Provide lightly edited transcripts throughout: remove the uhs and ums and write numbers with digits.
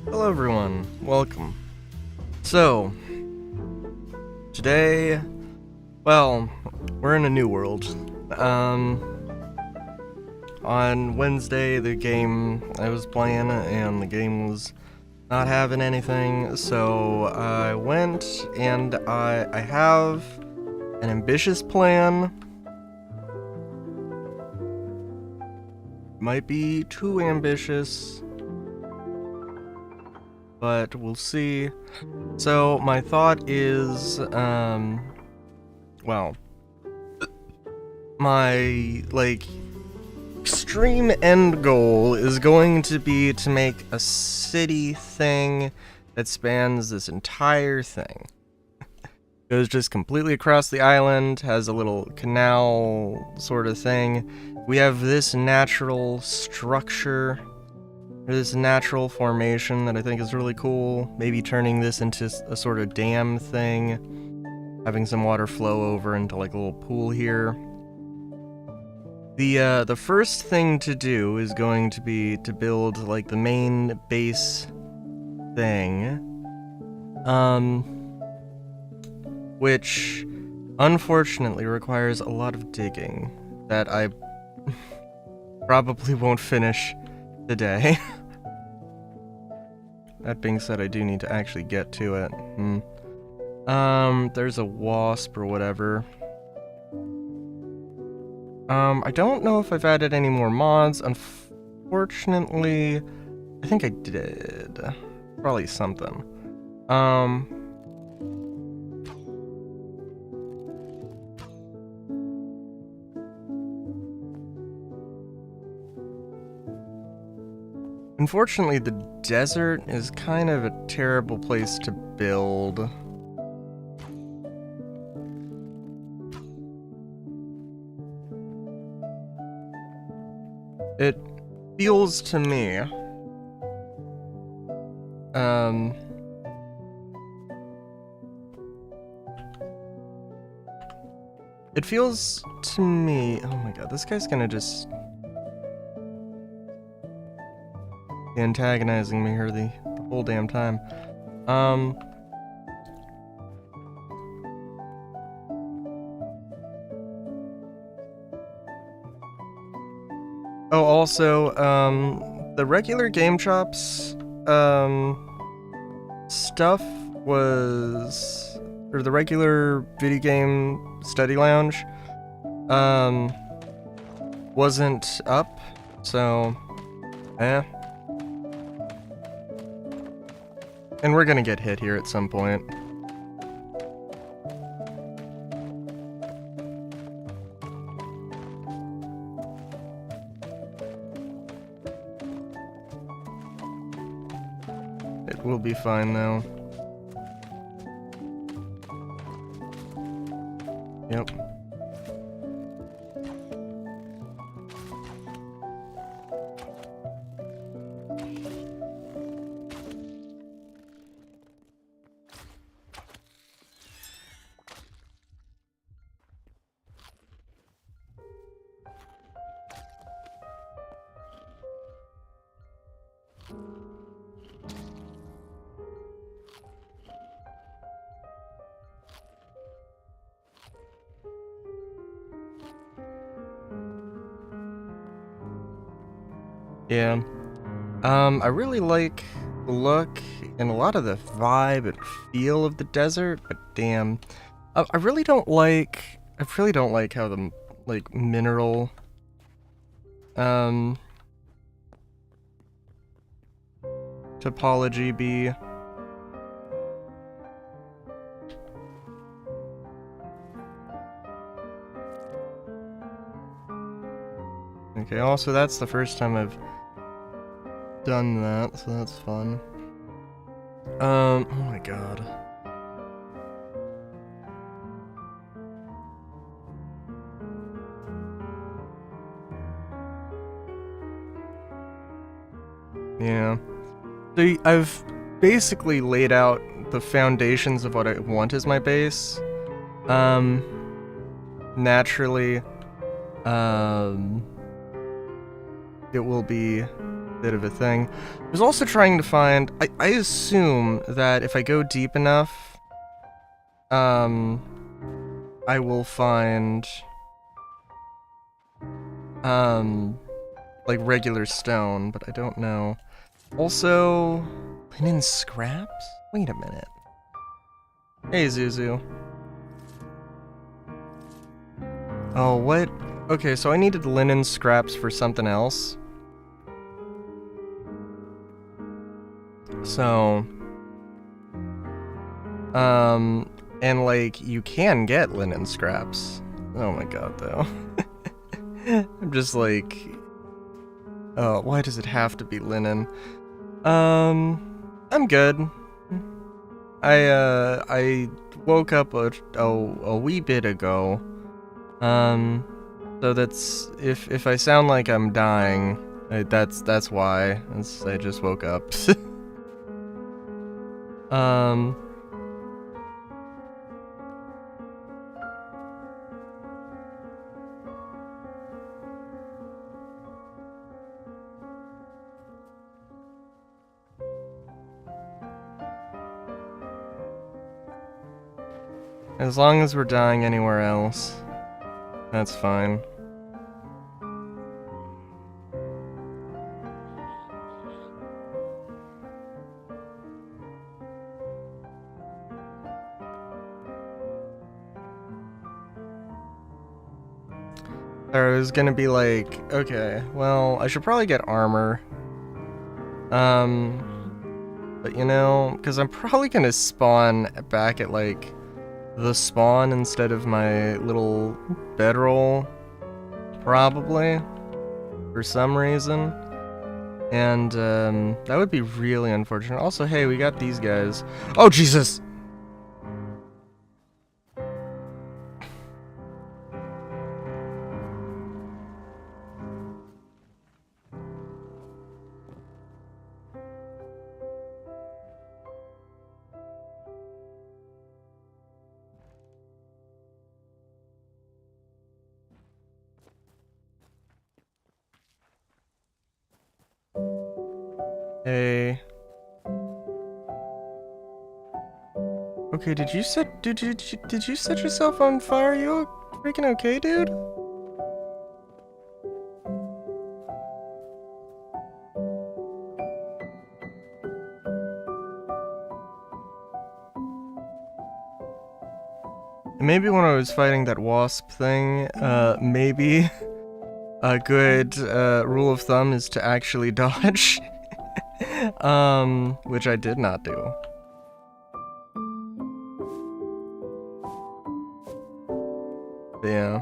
Hello everyone, welcome. So, today, well, we're in a new world. On Wednesday, the game I was playing, and the game was not having anything, so I went and I have an ambitious plan. Might be too ambitious, but we'll see. So my thought is, well, my, extreme end goal is going to be to make a city thing that spans this entire thing. Goes just completely across the island, has a little canal sort of thing. We have this natural structure, this natural formation that I think is really cool. Maybe turning this into a sort of dam thing, having some water flow over into like a little pool here. The first thing to do is going to be to build like the main base thing, which unfortunately requires a lot of digging that I probably won't finish today. That being said, I do need to actually get to it. There's a wasp or whatever. I don't know if I've added any more mods. Unfortunately, I think I did. Probably something. Unfortunately, the desert is kind of a terrible place to build. It feels to me, oh my god, this guy's gonna just antagonizing me here the whole damn time. Oh, also, the regular Game Chops, stuff was, or the regular video game study lounge, wasn't up, so, And we're gonna get hit here at some point. It will be fine though. Yep. Yeah. I really like the look and a lot of the vibe and feel of the desert, but damn. I really don't like how the, like, mineral, topology be. Okay, also that's the first time I've done that, so that's fun. Oh my god. Yeah. So I've basically laid out the foundations of what I want as my base. Naturally, it will be a bit of a thing. I was also trying to find, I assume that if I go deep enough, I will find, like regular stone, but I don't know. Also, linen scraps? Wait a minute. Hey, Zuzu. Oh, what? Okay, so I needed linen scraps for something else. So, and like, you can get linen scraps. Oh my god, though. I'm just like, oh, why does it have to be linen? I'm good. I woke up a wee bit ago. So that's, if I sound like I'm dying, that's why. I just woke up. As long as we're dying anywhere else, that's fine. I was gonna be like, okay, well, I should probably get armor. But you know, because I'm probably gonna spawn back at, like, the spawn instead of my little bedroll. Probably. For some reason. And, that would be really unfortunate. Also, hey, we got these guys. Oh, Jesus! Hey. Okay, did you set yourself on fire? Are you freaking okay, dude? Maybe when I was fighting that wasp thing, maybe a good rule of thumb is to actually dodge. Which I did not do. But yeah.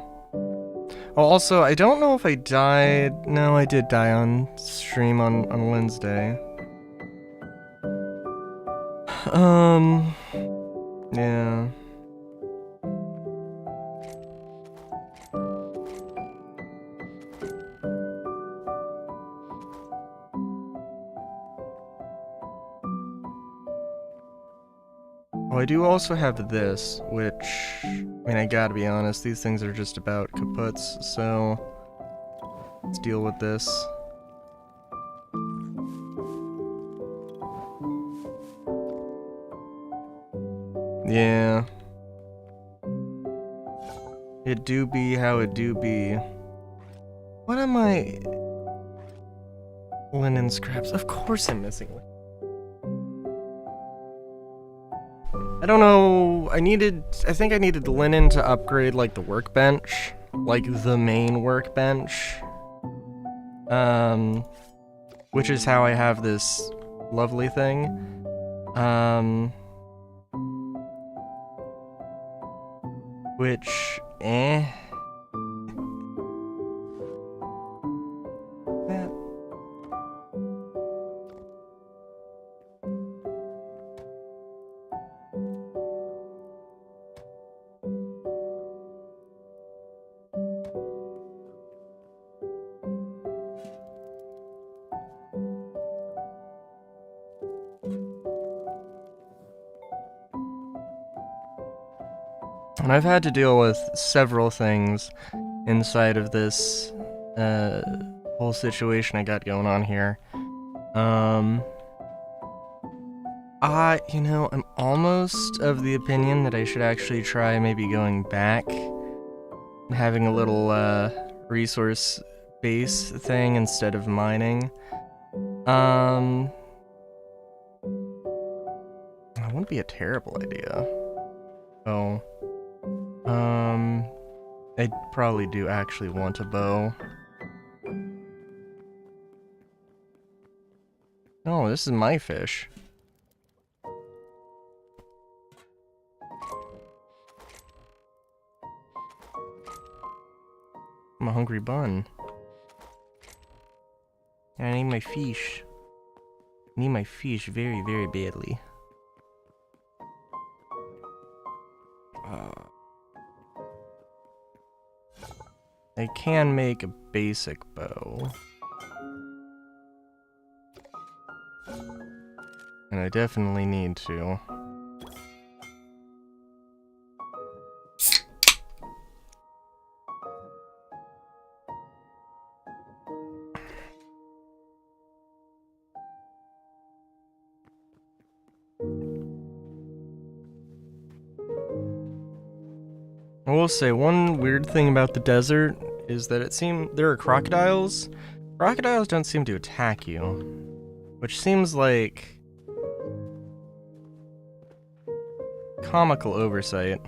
Oh, also, I don't know if I died. No, I did die on stream on Wednesday. Yeah. Oh, I do also have this, which, I mean, I gotta be honest, these things are just about kaputs, so let's deal with this. Yeah. It do be how it do be. What am I? Linen scraps. Of course I'm missing one. I don't know. I think I needed linen to upgrade, like, the workbench. Like, the main workbench. Which is how I have this lovely thing. Which, eh. And I've had to deal with several things inside of this whole situation I got going on here. I'm almost of the opinion that I should actually try maybe going back and having a little resource base thing instead of mining. That wouldn't be a terrible idea. Oh. I probably do actually want a bow. Oh, this is my fish. I'm a hungry bun. And I need my fish. I need my fish very, very badly. I can make a basic bow. And I definitely need to. I will say, one weird thing about the desert is that there are crocodiles. Crocodiles don't seem to attack you, which seems like comical oversight.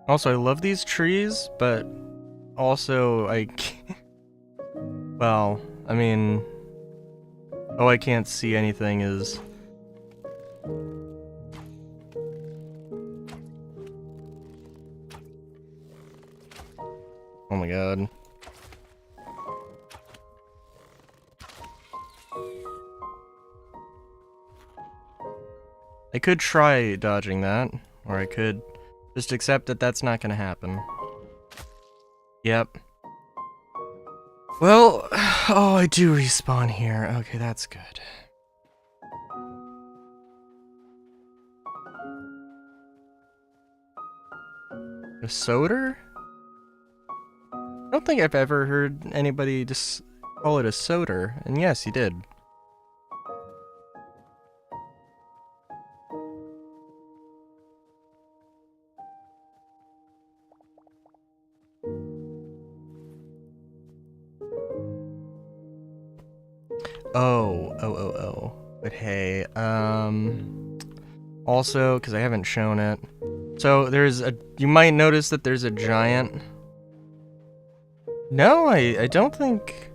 Also, I love these trees, but also I can't... Well, I mean... Oh, I can't see anything is... Oh my god. I could try dodging that, or I could just accept that that's not gonna happen. Yep. Well, oh, I do respawn here. Okay, that's good. A soder? I don't think I've ever heard anybody just call it a soder, and yes, you did. Oh. But hey, also, because I haven't shown it. So you might notice that there's a giant. No, I don't think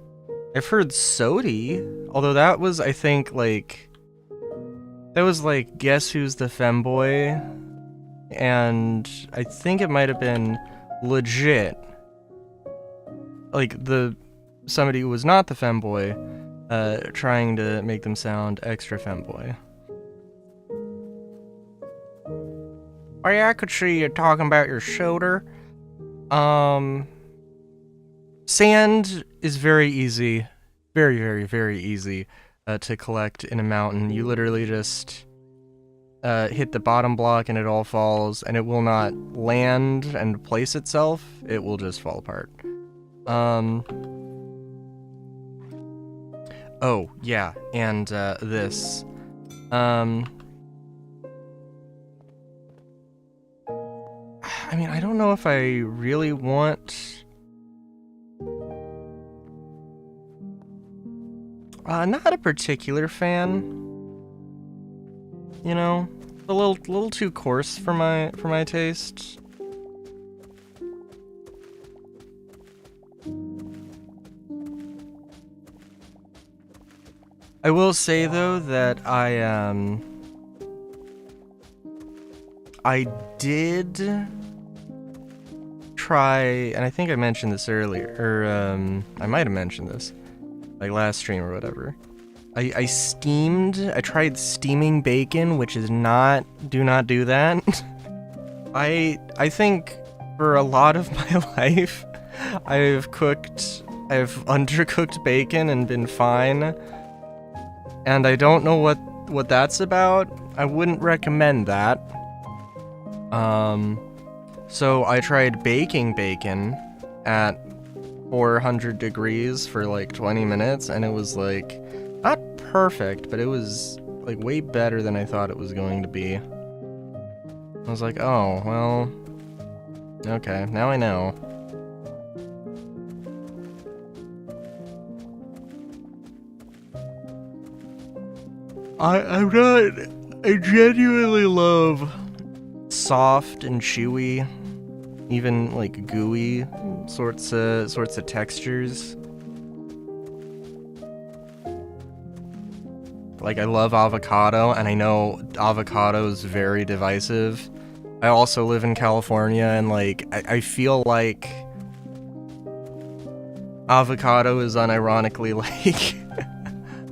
I've heard Sodi, although that was, I think, like, that was like Guess Who's the Femboy, and I think it might have been legit, like somebody who was not the femboy, trying to make them sound extra femboy. Oh yeah, I could see you talking about your shoulder. Sand is very easy. Very easy to collect in a mountain. You literally just hit the bottom block and it all falls, and it will not land and place itself. It will just fall apart. Oh, yeah, and this. I mean, I don't know if I really want... not a particular fan. You know, a little too coarse for my taste. I will say though that I did try, and I think I mentioned this earlier, or I might have mentioned this, like last stream or whatever. I tried steaming bacon, which is do not do that. I think for a lot of my life, I've undercooked bacon and been fine. And I don't know what that's about. I wouldn't recommend that. So I tried baking bacon at 400 degrees for like 20 minutes, and it was like, not perfect, but it was like way better than I thought it was going to be. I was like, oh, well, okay, now I know. I genuinely love soft and chewy, even like gooey sorts of textures. Like, I love avocado, and I know avocado is very divisive. I also live in California, and like I feel like avocado is unironically like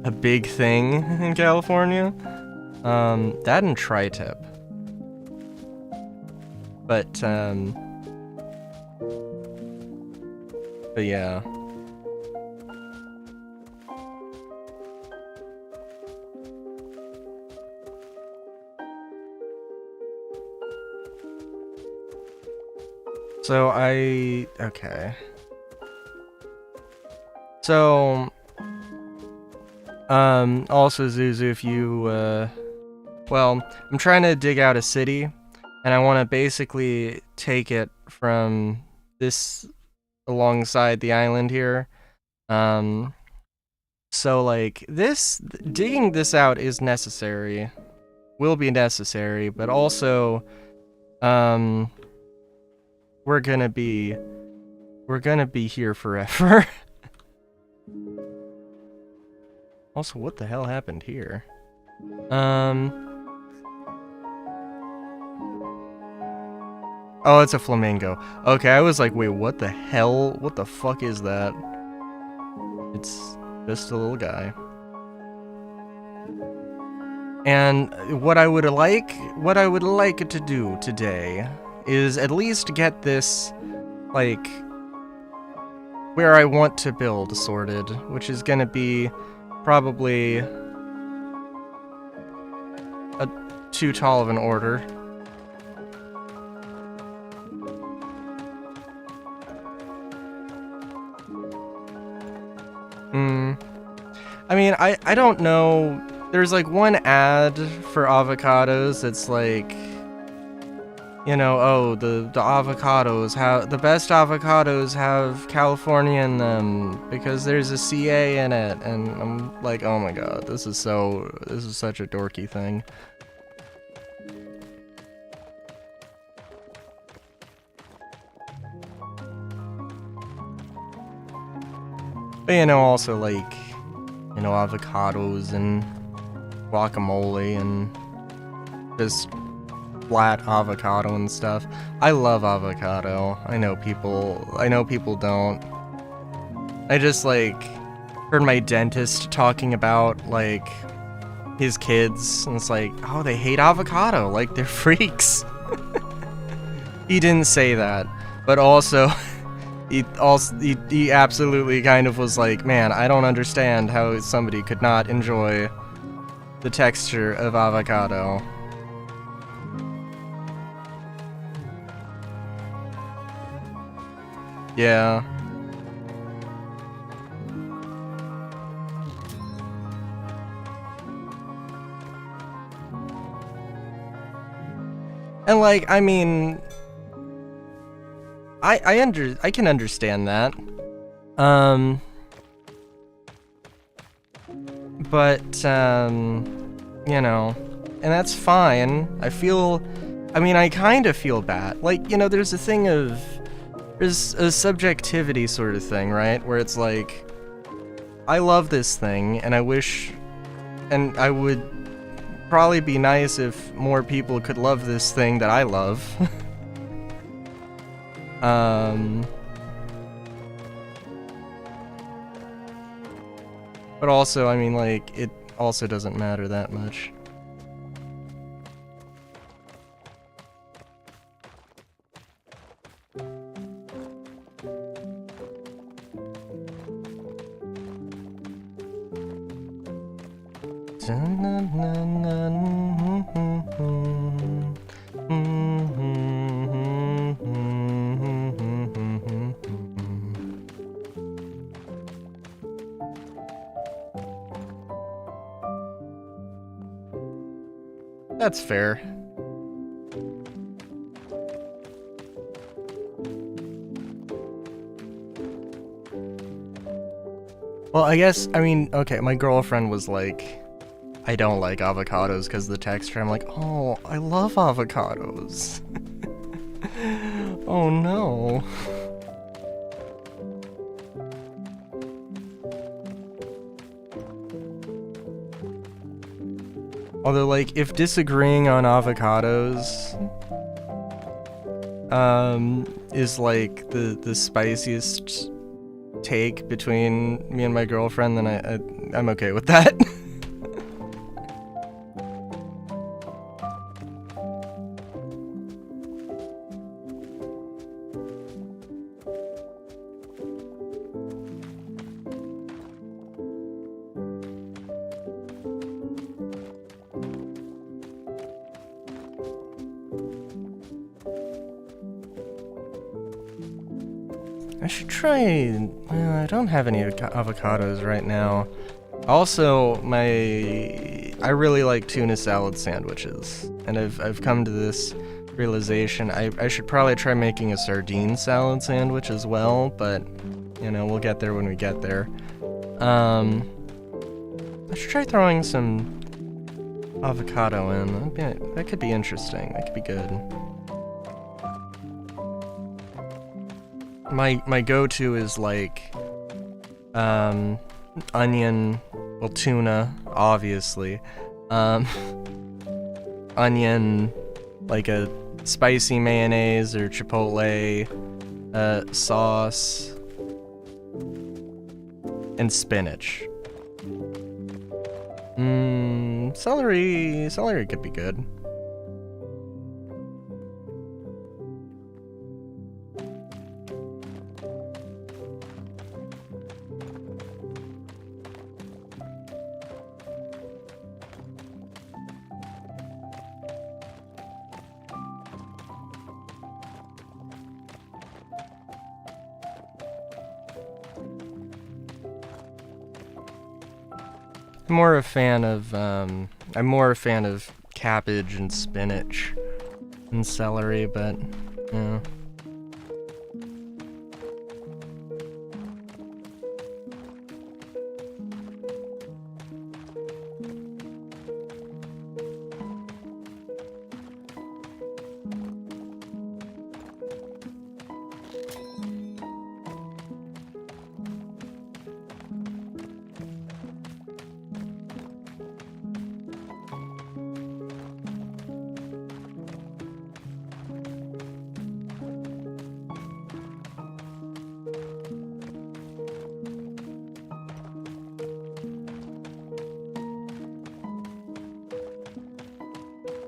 a big thing in California. That and tri-tip. But yeah. So okay. So, also Zuzu, if you, well, I'm trying to dig out a city, and I want to basically take it from this alongside the island here. So like digging this out is necessary, will be necessary, but also, we're gonna be here forever. Also, what the hell happened here? Oh, it's a flamingo. Okay, I was like, wait, what the hell? What the fuck is that? It's just a little guy. And what I would like to do today is at least get this, like, where I want to build sorted, which is gonna be probably too tall of an order. mean, I don't know. There's like one ad for avocados that's like, you know, oh, the avocados have the best avocados have California in them because there's a CA in it, and I'm like, oh my god, this is such a dorky thing. But you know, also like, you know, avocados and guacamole and just flat avocado and stuff. I love avocado. I know people don't. I just like heard my dentist talking about like his kids, and it's like, oh, they hate avocado, like they're freaks. He didn't say that, but also he absolutely kind of was like, man, I don't understand how somebody could not enjoy the texture of avocado. Yeah. And like, I mean, I can understand that. But you know, and that's fine. I mean, I kind of feel bad. Like, you know, there's a subjectivity sort of thing, right? Where it's like, I love this thing, and I wish, and I would probably be nice if more people could love this thing that I love. But also, I mean, like, it also doesn't matter that much. That's fair. Well, I guess, I mean, okay, my girlfriend was like, I don't like avocados because of the texture. I'm like, oh, I love avocados. Oh no. Although, like, if disagreeing on avocados is like the spiciest take between me and my girlfriend, then I'm okay with that. I should try. Well, I don't have any avocados right now. Also, I really like tuna salad sandwiches, and I've come to this realization I should probably try making a sardine salad sandwich as well, but you know, we'll get there when we get there. I should try throwing some avocado in. That could be interesting. That could be good. My go-to is like onion, well, tuna, obviously. Onion, like a spicy mayonnaise or chipotle sauce, and spinach. Celery could be good. more a fan of, I'm more a fan of cabbage and spinach and celery, but, yeah.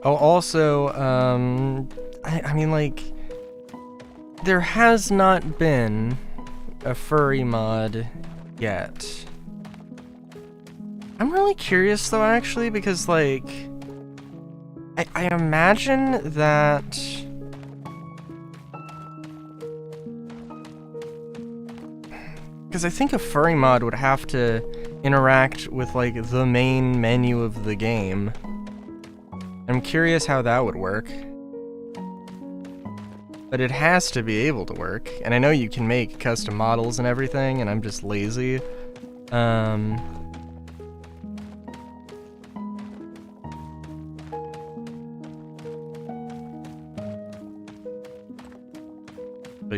Oh, also, I mean, like, there has not been a furry mod yet. I'm really curious, though, actually, because, like, I imagine that... Because I think a furry mod would have to interact with, like, the main menu of the game. I'm curious how that would work. But it has to be able to work. And I know you can make custom models and everything, and I'm just lazy. But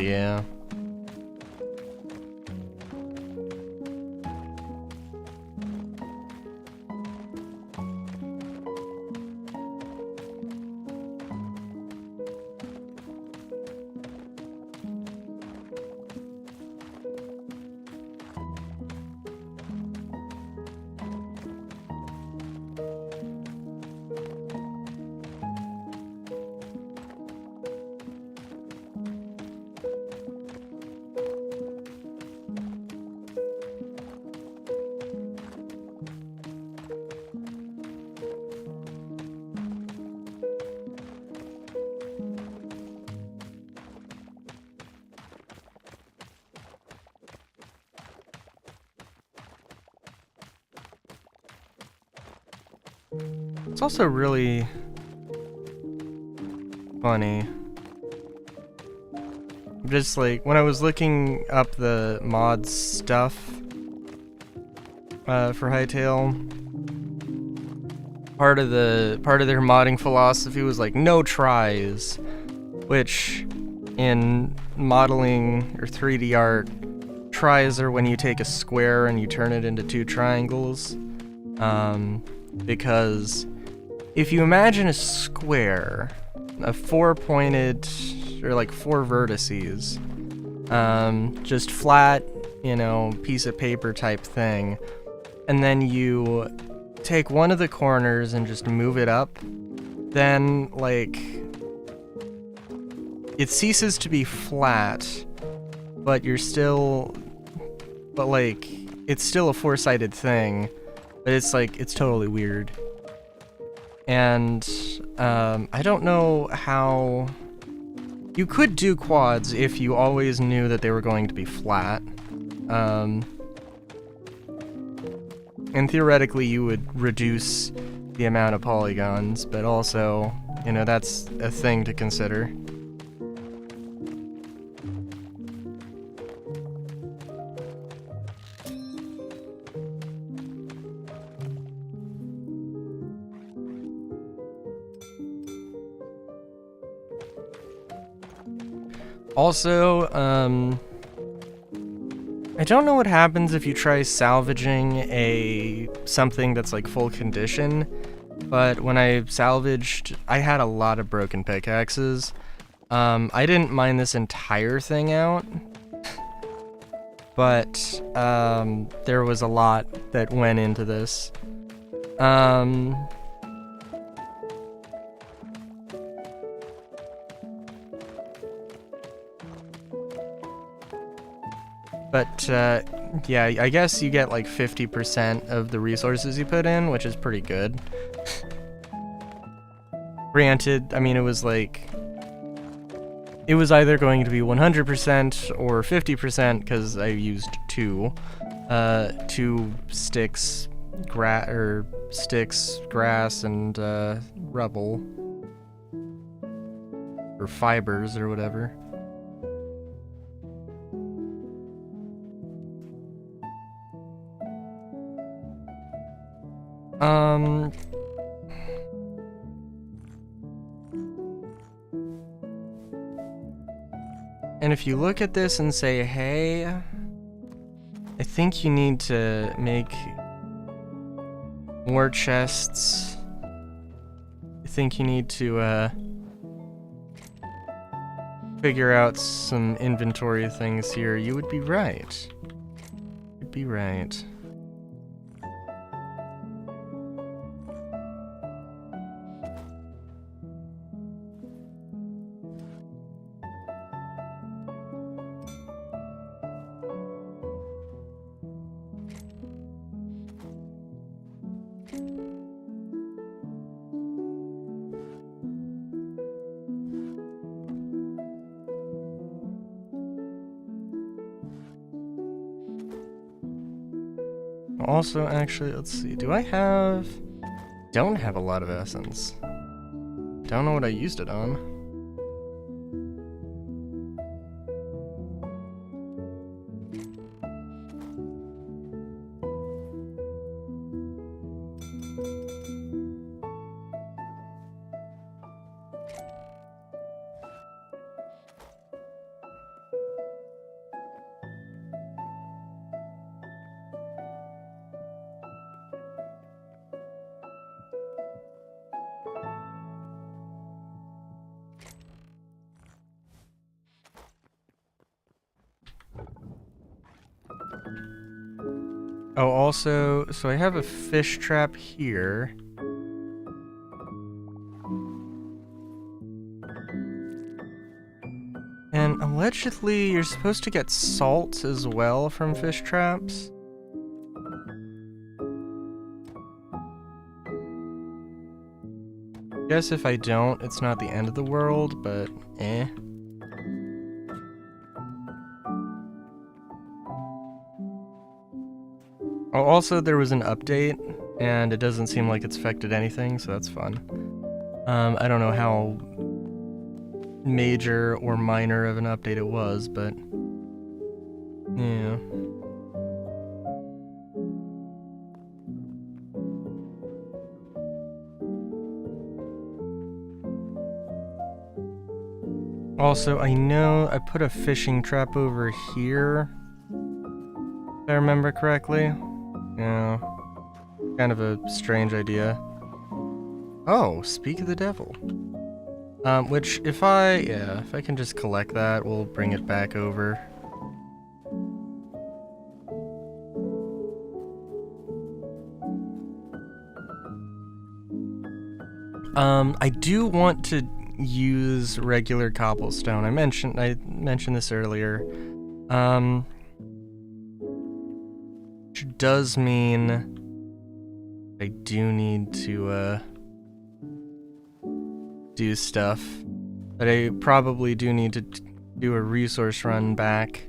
yeah. It's also really funny. Just like when I was looking up the mods stuff for Hytale, part of their modding philosophy was like no tries, which in modeling or 3D art, tries are when you take a square and you turn it into 2 triangles. Because if you imagine a square, a 4-pointed, or like 4 vertices, just flat, you know, piece of paper type thing, and then you take one of the corners and just move it up, then, like, it ceases to be flat, but you're still, but like, it's still a 4-sided thing. But it's like, it's totally weird. And, I don't know how... You could do quads if you always knew that they were going to be flat. And theoretically you would reduce the amount of polygons, but also, you know, that's a thing to consider. Also, I don't know what happens if you try salvaging something that's like full condition, but when I salvaged, I had a lot of broken pickaxes. I didn't mine this entire thing out, but there was a lot that went into this. But, yeah, I guess you get like 50% of the resources you put in, which is pretty good. Granted, I mean, it was like... It was either going to be 100% or 50%, because I used 2 sticks sticks, grass, and rubble. Or fibers or whatever. And if you look at this and say, hey, I think you need to make more chests. I think you need to, figure out some inventory things here, you would be right. You'd be right. Also, actually, let's see. Don't have a lot of essence. Don't know what I used it on. Oh, also, so I have a fish trap here. And allegedly, you're supposed to get salt as well from fish traps. Guess if I don't, it's not the end of the world, but eh. Oh, also, there was an update, and it doesn't seem like it's affected anything, so that's fun. I don't know how major or minor of an update it was, but yeah. Also, I know I put a fishing trap over here, if I remember correctly. Yeah, kind of a strange idea. Oh, speak of the devil. Which if I can just collect that, we'll bring it back over. I do want to use regular cobblestone. I mentioned this earlier. Which does mean I do need to do stuff. But I probably do need to do a resource run back.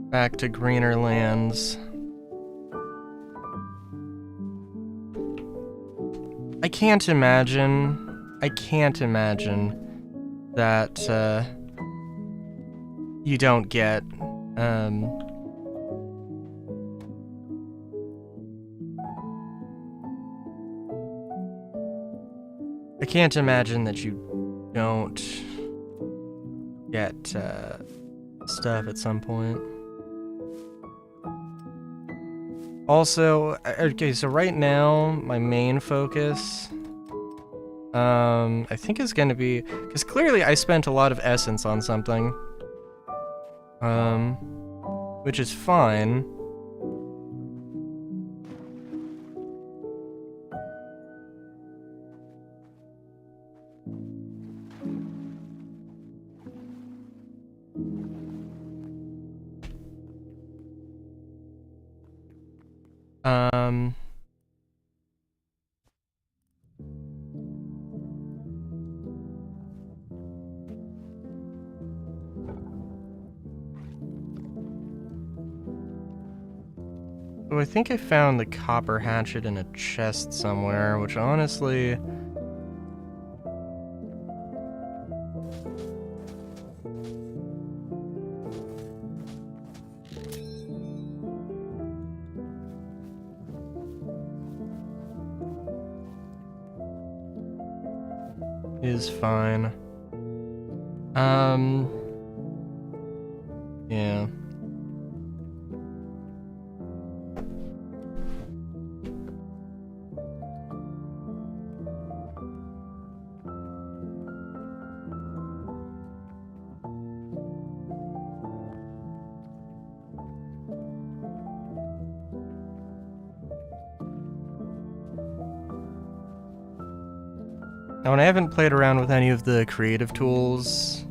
Back to greener lands. I can't imagine that, you don't get, I can't imagine that you don't get, stuff at some point. Also, okay, so right now, my main focus, I think is gonna be, because clearly I spent a lot of essence on something, which is fine. Oh, I think I found the copper hatchet in a chest somewhere, which honestly... is fine. Yeah. Now, when I haven't played around with any of the creative tools,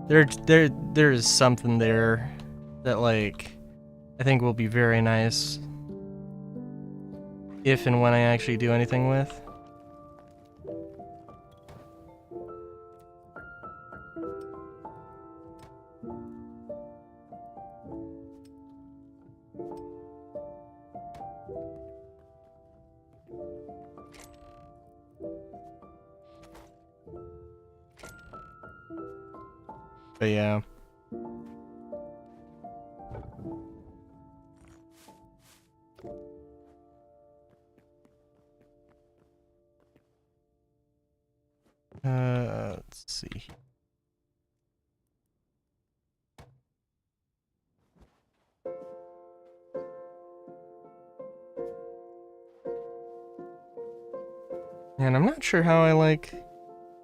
there's something there that, like, I think will be very nice if and when I actually do anything with. But yeah. Let's see. And I'm not sure how I like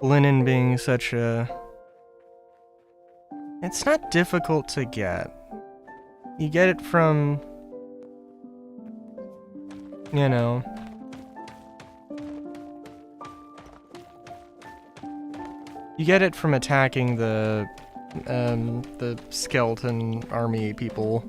linen being such a... It's not difficult to get. You get it from... You know... You get it from attacking the skeleton army people.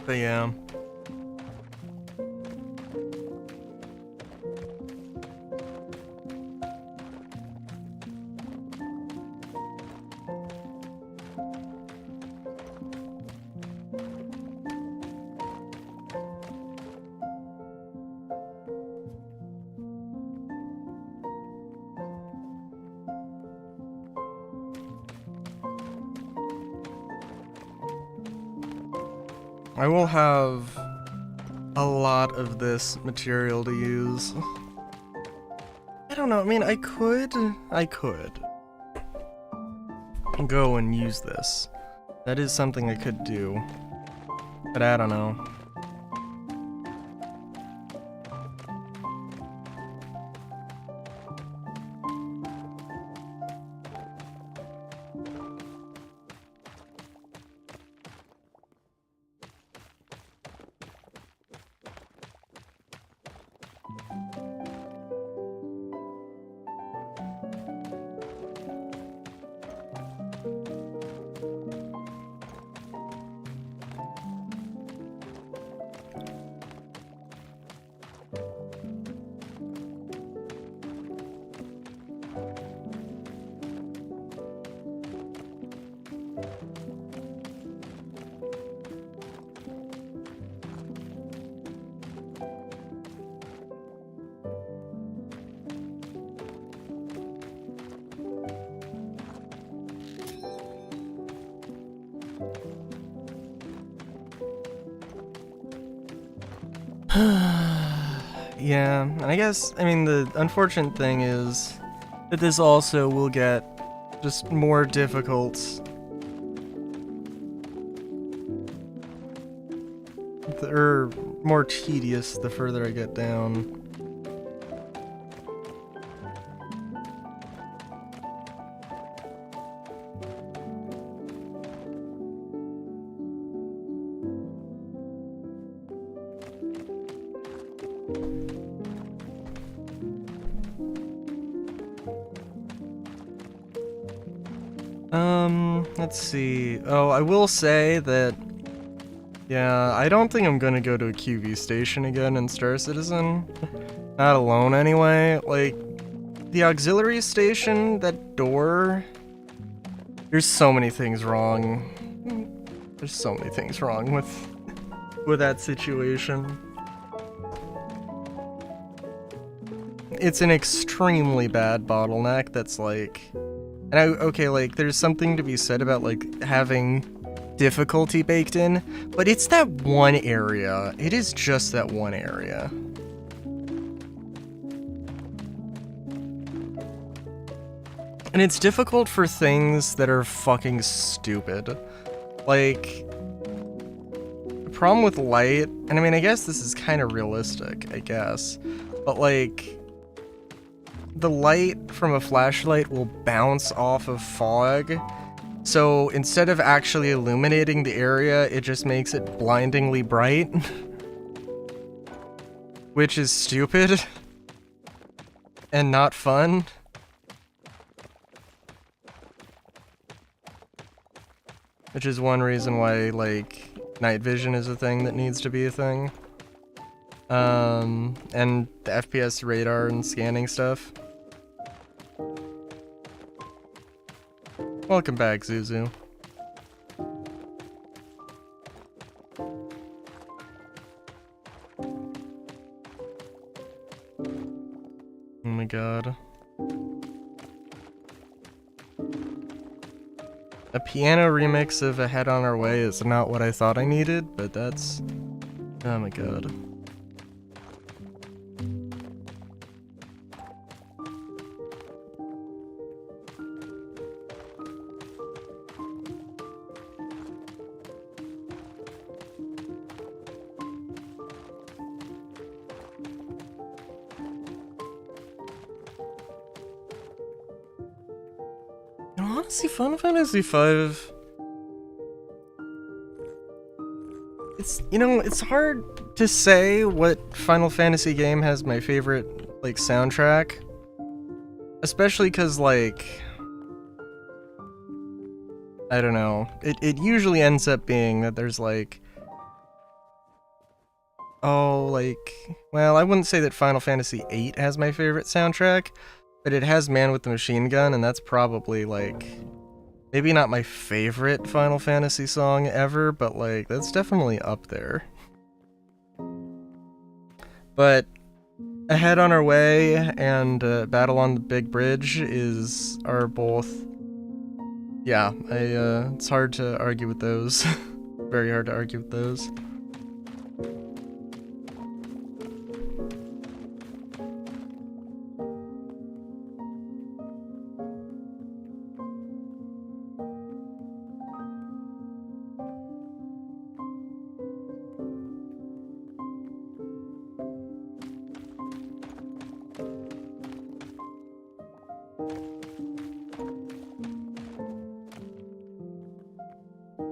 But yeah. I will have a lot of this material to use. I don't know, I mean, I could go and use this. That is something I could do, but I don't know. Yeah, and I guess, I mean, the unfortunate thing is that this also will get just more difficult. Or more tedious the further I get down. Let's see. Oh, I will say that, yeah, I don't think I'm gonna go to a QV station again in Star Citizen. Not alone anyway. Like, the auxiliary station, that door, there's so many things wrong. There's so many things wrong with that situation. It's an extremely bad bottleneck that's like, and okay, like, there's something to be said about, like, having difficulty baked in, but it's that one area. It is just that one area. And it's difficult for things that are fucking stupid. Like, the problem with light, and I mean, I guess this is kind of realistic, I guess, but like, the light from a flashlight will bounce off of fog, so instead of actually illuminating the area, it just makes it blindingly bright. Which is stupid. And not fun. Which is one reason why, like, night vision is a thing that needs to be a thing. And the FPS radar and scanning stuff. Welcome back, Zuzu. Oh my god. A piano remix of A Head on Our Way is not what I thought I needed, but that's... oh my god. Honestly, Final Fantasy V... it's, you know, it's hard to say what Final Fantasy game has my favorite, like, soundtrack. Especially because, like... I don't know. It usually ends up being that there's, like... oh, like... well, I wouldn't say that Final Fantasy VIII has my favorite soundtrack, but it has Man with the Machine Gun, and that's probably, like... maybe not my favorite Final Fantasy song ever, but, like, that's definitely up there. But A Head on Our Way and Battle on the Big Bridge are both... yeah, it's hard to argue with those. Very hard to argue with those.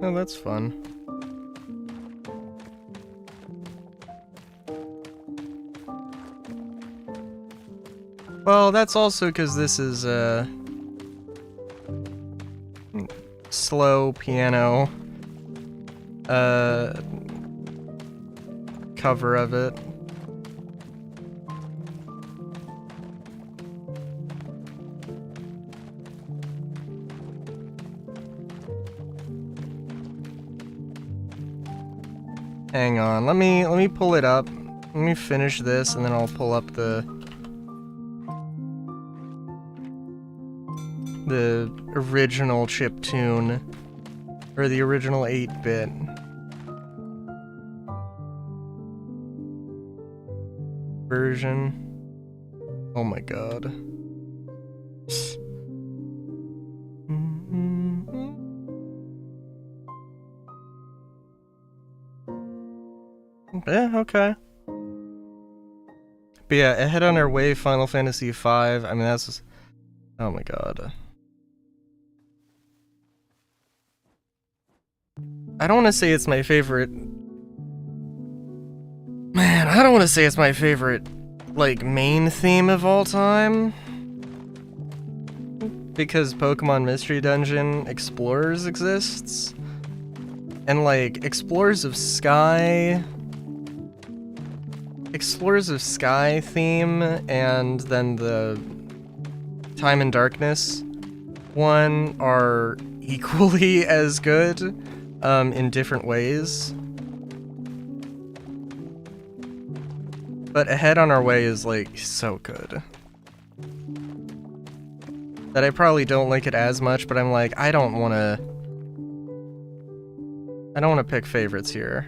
Oh, that's fun. Well, that's also because this is a slow piano cover of it. Hang on, let me pull it up. Let me finish this and then I'll pull up the original chiptune, or the original 8-bit. version. Oh my god. Yeah, okay. But yeah, ahead on our way, Final Fantasy V. I mean, that's just, oh my god. I don't want to say it's my favorite. Man, I don't want to say it's my favorite, like, main theme of all time. Because Pokemon Mystery Dungeon Explorers exists. And, like, Explorers of Sky theme, and then the Time and Darkness one are equally as good, in different ways. But Ahead on Our Way is, like, so good. That I probably don't like it as much, but I'm like, I don't want to pick favorites here.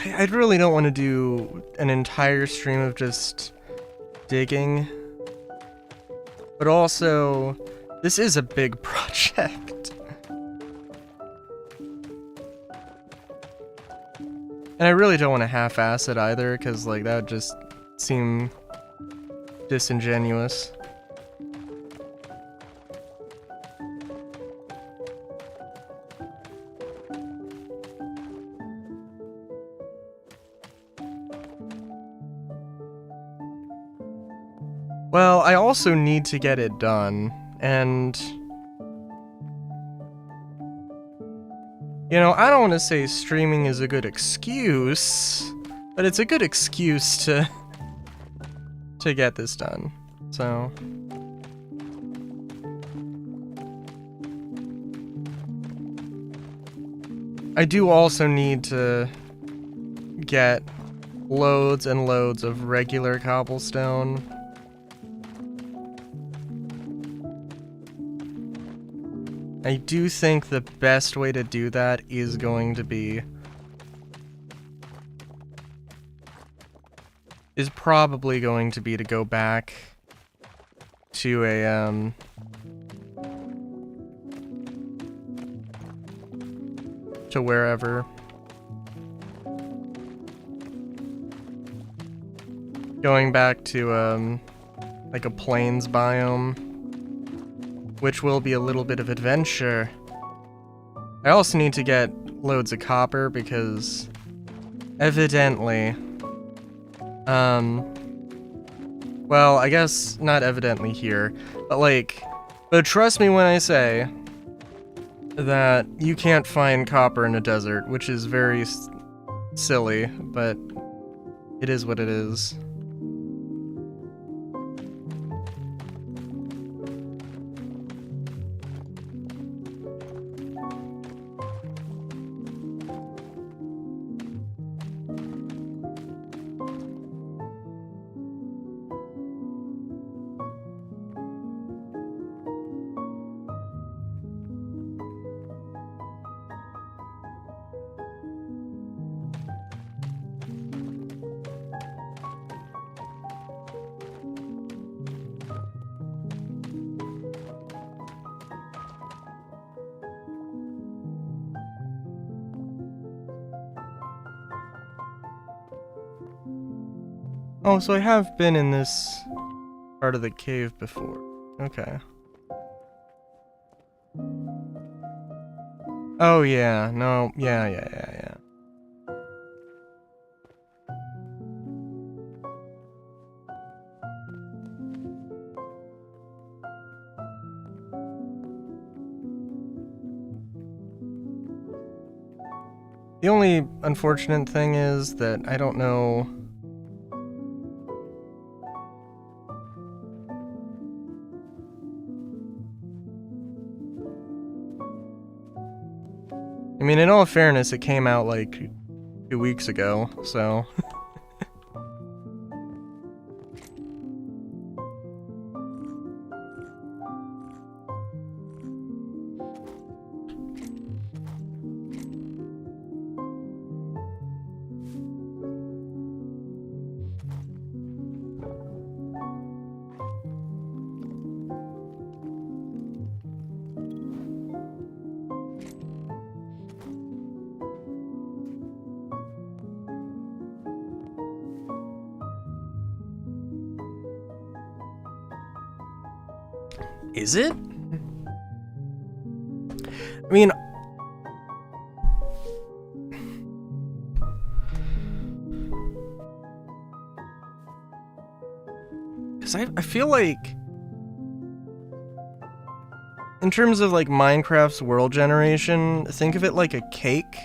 I really don't want to do an entire stream of just digging. But also, this is a big project. And I really don't want to half-ass it either, because, like, that would just seem disingenuous. Well, I also need to get it done, and you know, I don't want to say streaming is a good excuse, but it's a good excuse to get this done. So I do also need to get loads and loads of regular cobblestone. I do think the best way to do that is going to be... is probably going to be to go back to a, to wherever. Going back to, like a plains biome, which will be a little bit of adventure. I also need to get loads of copper because evidently, well, I guess not evidently here, but trust me when I say that you can't find copper in a desert, which is very silly, but it is what it is. Oh, so I have been in this part of the cave before. Okay. Oh yeah, no, yeah. The only unfortunate thing is that I don't know... I mean, in all fairness, it came out like 2 weeks ago, so... Is it? I mean... Because I feel like... In terms of, like, Minecraft's world generation, think of it like a cake.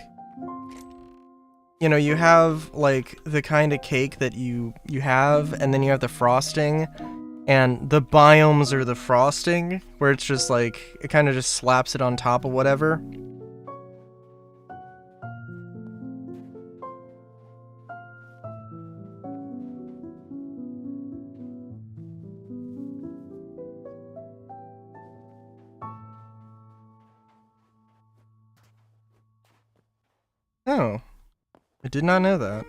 You know, you have, like, the kind of cake that you have, and then you have the frosting, and the biomes are the frosting, where it's just, like, it kind of just slaps it on top of whatever. Oh. I did not know that.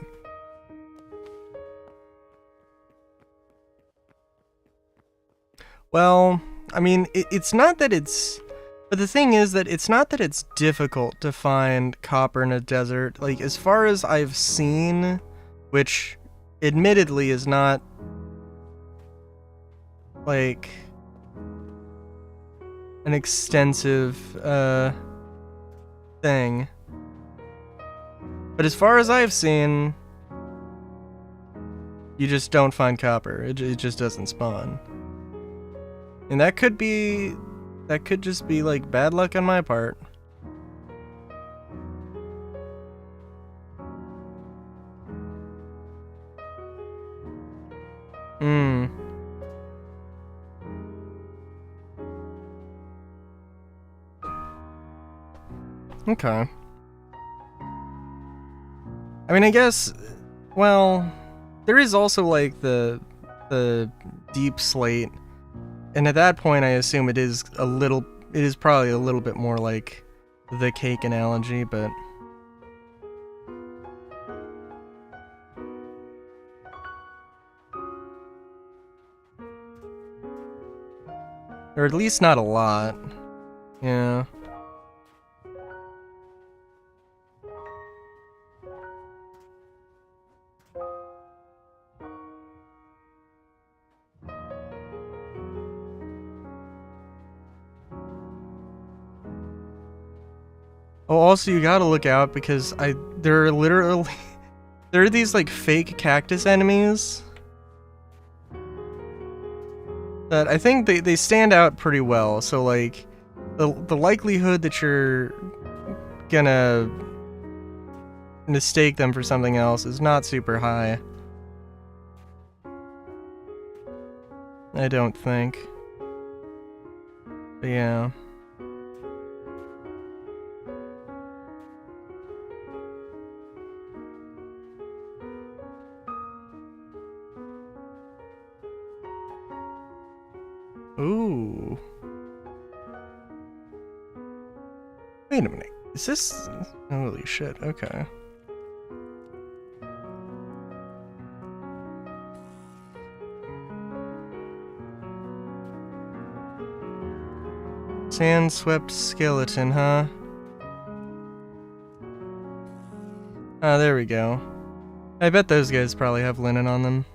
Well, I mean, it's not that it's... But the thing is that it's not that it's difficult to find copper in a desert. Like, as far as I've seen, which admittedly is not... like... an extensive, thing. But as far as I've seen, you just don't find copper. It just doesn't spawn. And that could just be like bad luck on my part. Okay. I mean, I guess, well, there is also, like, the deep slate, and at that point I assume it is probably a little bit more like the cake analogy, but... Or at least not a lot. Yeah. Oh, also you gotta look out because there are these like fake cactus enemies that I think they stand out pretty well. So like the likelihood that you're gonna mistake them for something else is not super high. I don't think. But yeah. Ooh. Wait a minute. Is this... Holy shit, okay. Sand-swept skeleton, huh? Ah, there we go. I bet those guys probably have linen on them.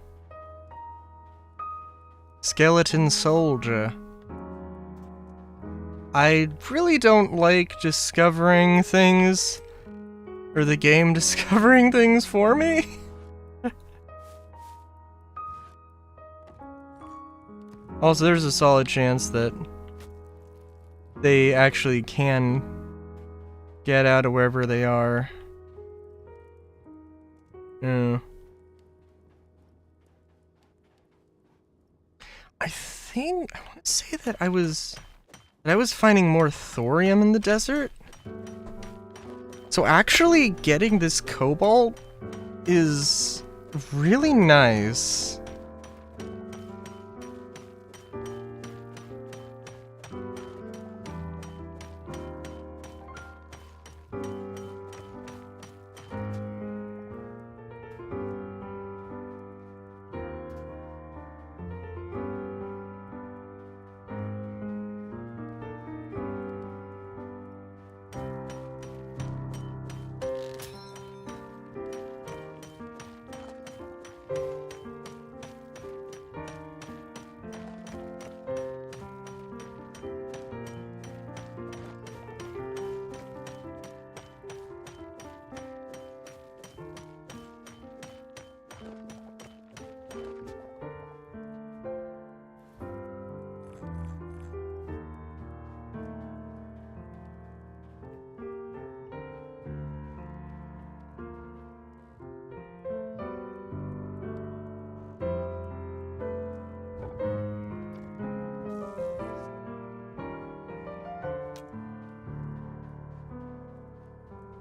Skeleton soldier. I really don't like discovering things, or the game discovering things for me. Also, there's a solid chance that they actually can get out of wherever they are. Yeah. I want to say that I was finding more thorium in the desert. So actually getting this cobalt is really nice.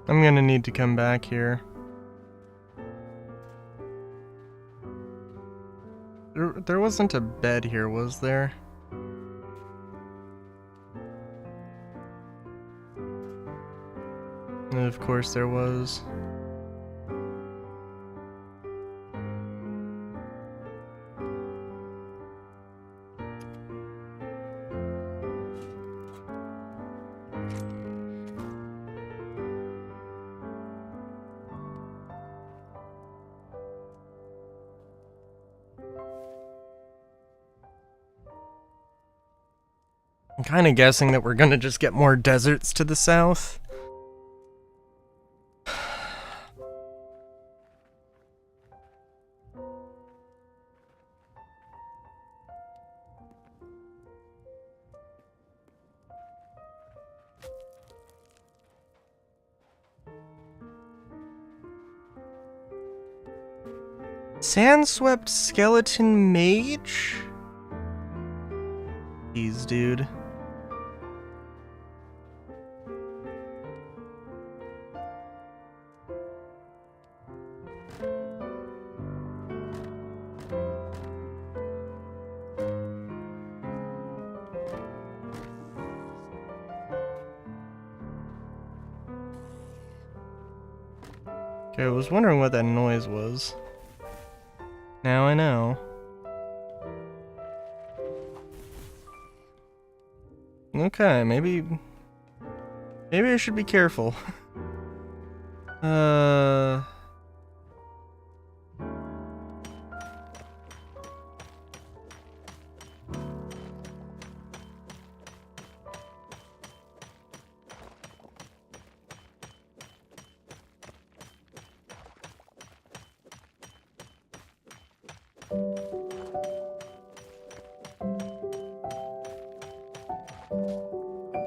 I'm gonna need to come back here. There wasn't a bed here, was there? And of course there was. I'm kind of guessing that we're gonna just get more deserts to the south. Sandswept skeleton mage? Jeez, dude. Okay, I was wondering what that noise was. Now I know. Okay, maybe I should be careful.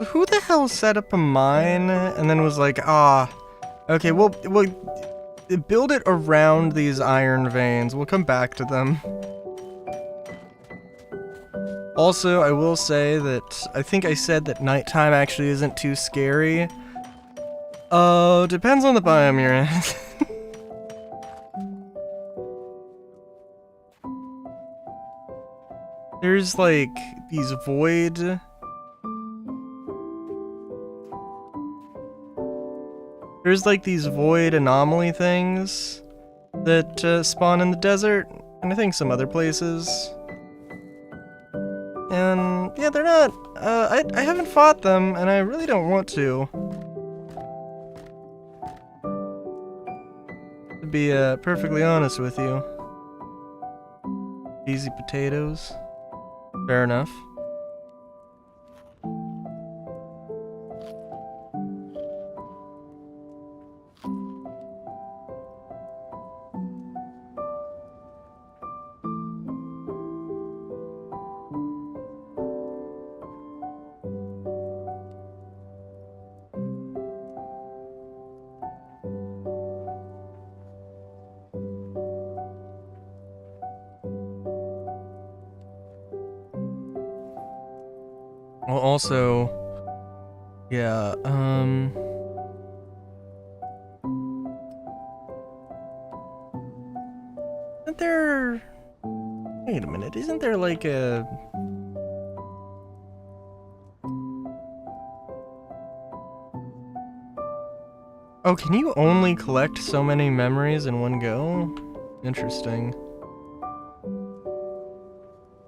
Who the hell set up a mine and then was like, okay, we'll build it around these iron veins. We'll come back to them. Also, I will say that I think I said that nighttime actually isn't too scary. Depends on the biome you're in. There's like these void... There's like these void anomaly things that spawn in the desert, and I think some other places. And yeah, they're not, I haven't fought them, and I really don't want to. To be perfectly honest with you. Easy potatoes. Fair enough. Well, also, yeah, isn't there... Wait a minute, isn't there like a... Oh, can you only collect so many memories in one go? Interesting.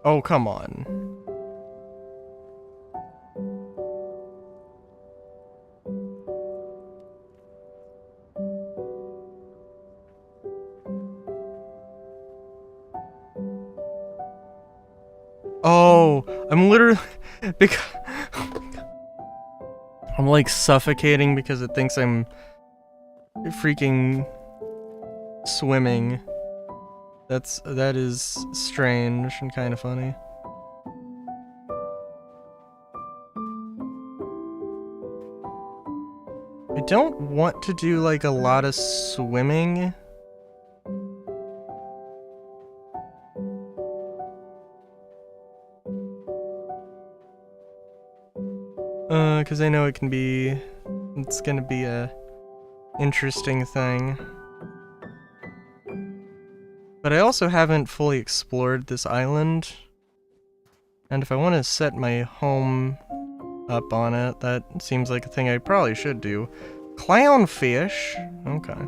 Oh, come on. Oh, I'm literally... because... I'm like suffocating because it thinks I'm freaking swimming. That is strange and kind of funny. I don't want to do like a lot of swimming. Cause I know it's gonna be a interesting thing. But I also haven't fully explored this island. And if I want to set my home up on it, that seems like a thing I probably should do. Clownfish? Okay.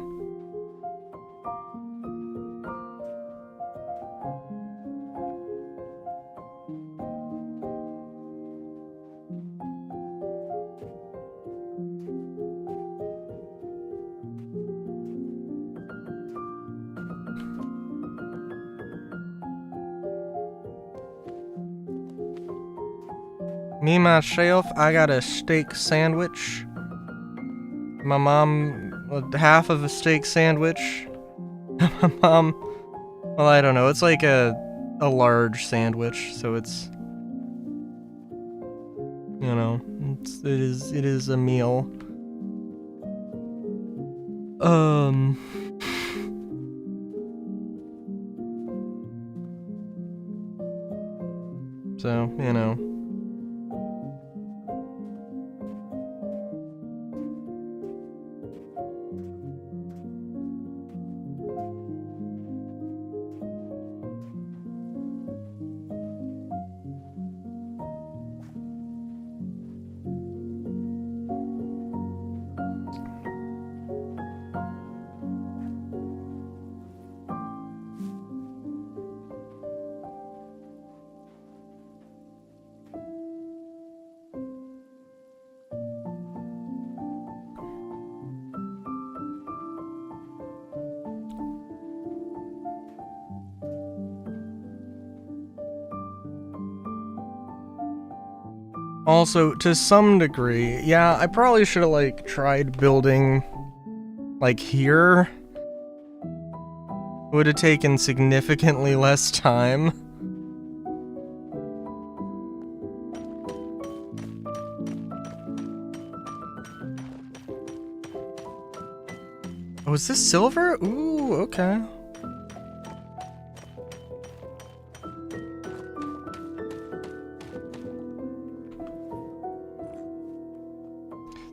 Me, myself, I got a steak sandwich. My mom, half of a steak sandwich. My mom, well, I don't know. It's like a large sandwich, so it's, you know, it is a meal. So, you know. Also, to some degree, yeah, I probably should have, like, tried building, like, here. It would have taken significantly less time. Oh, is this silver? Ooh, okay.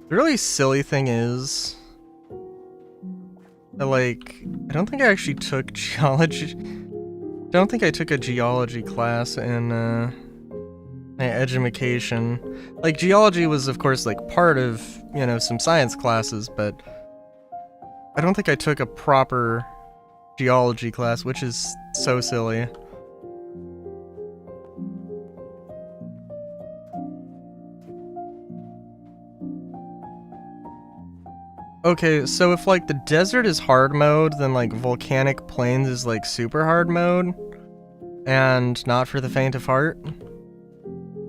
The really silly thing is that, like, I don't think I actually took geology. I don't think I took a geology class in my education. Like, geology was, of course, like, part of, you know, some science classes, but I don't think I took a proper geology class, which is so silly. Okay, so if, like, the desert is hard mode, then, like, volcanic plains is, like, super hard mode, and not for the faint of heart.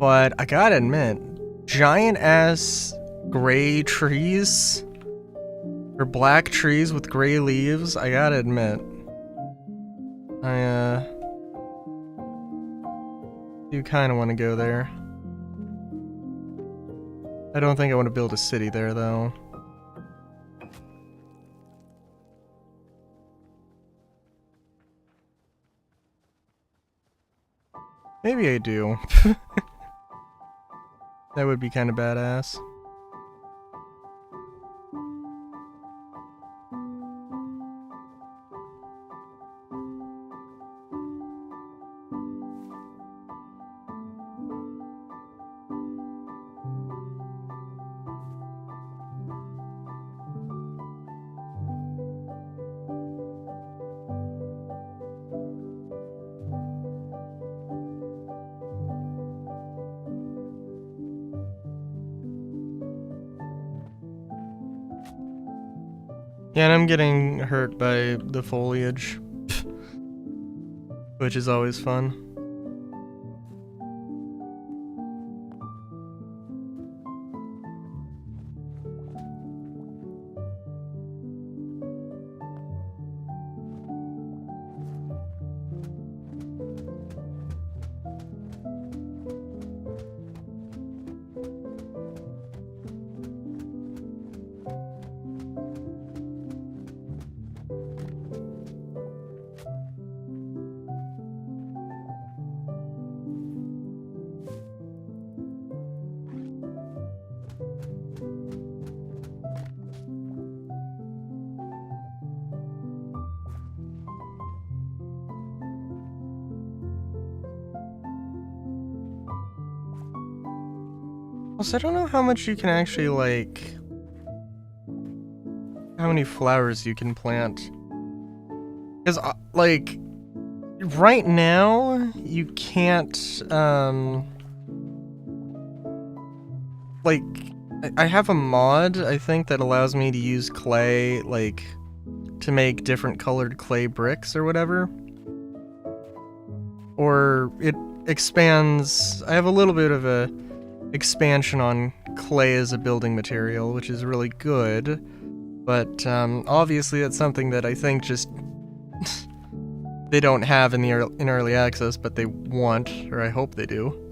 But I gotta admit, giant-ass gray trees, or black trees with gray leaves, I gotta admit, I, do kinda wanna go there. I don't think I want to build a city there, though. Maybe I do. That would be kind of badass. Yeah, and I'm getting hurt by the foliage, which is always fun. Also, I don't know how much you can actually, like, how many flowers you can plant. Because, like, right now, you can't, like, I have a mod, I think, that allows me to use clay, like, to make different colored clay bricks or whatever. Or it expands, I have a little bit of a expansion on clay as a building material, which is really good. But obviously that's something that I think just they don't have in early access, but they want, or I hope they do.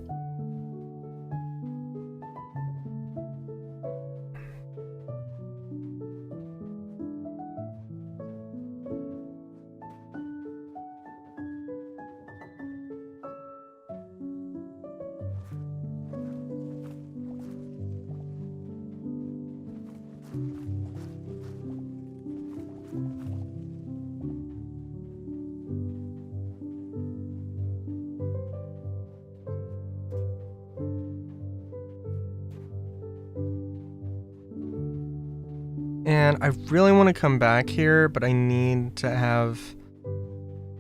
And I really want to come back here, but I need to have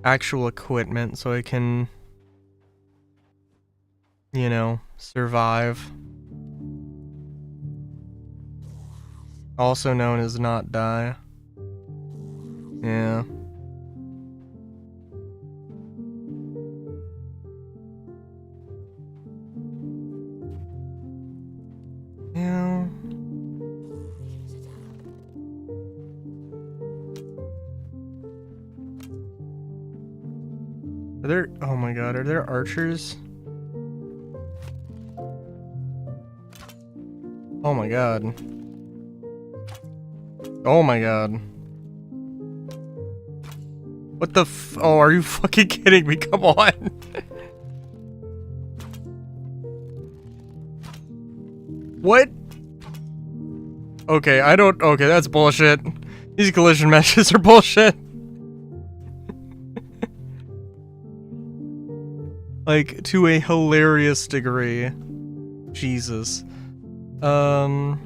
actual equipment so I can, you know, survive. Also known as not die. Yeah. Yeah. Are there, oh my god, are there archers? Oh my god. Oh my god. What the oh, are you fucking kidding me? Come on. What? Okay, okay, that's bullshit. These collision meshes are bullshit. Like, to a hilarious degree. Jesus. I'm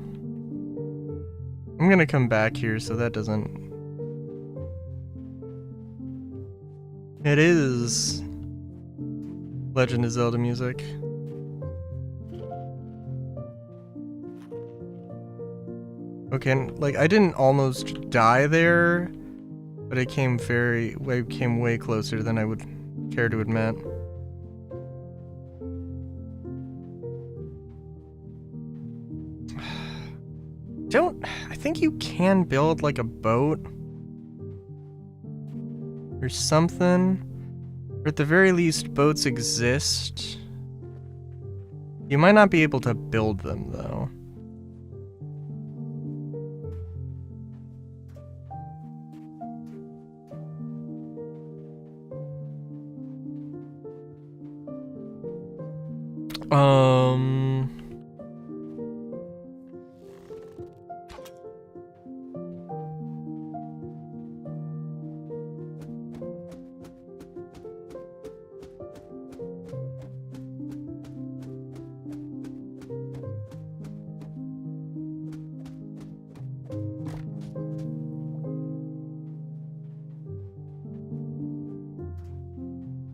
gonna come back here so that doesn't... It is Legend of Zelda music. Okay, and, like, I didn't almost die there, but I came way closer than I would care to admit. I think you can build, like, a boat or something, or at the very least, boats exist. You might not be able to build them, though.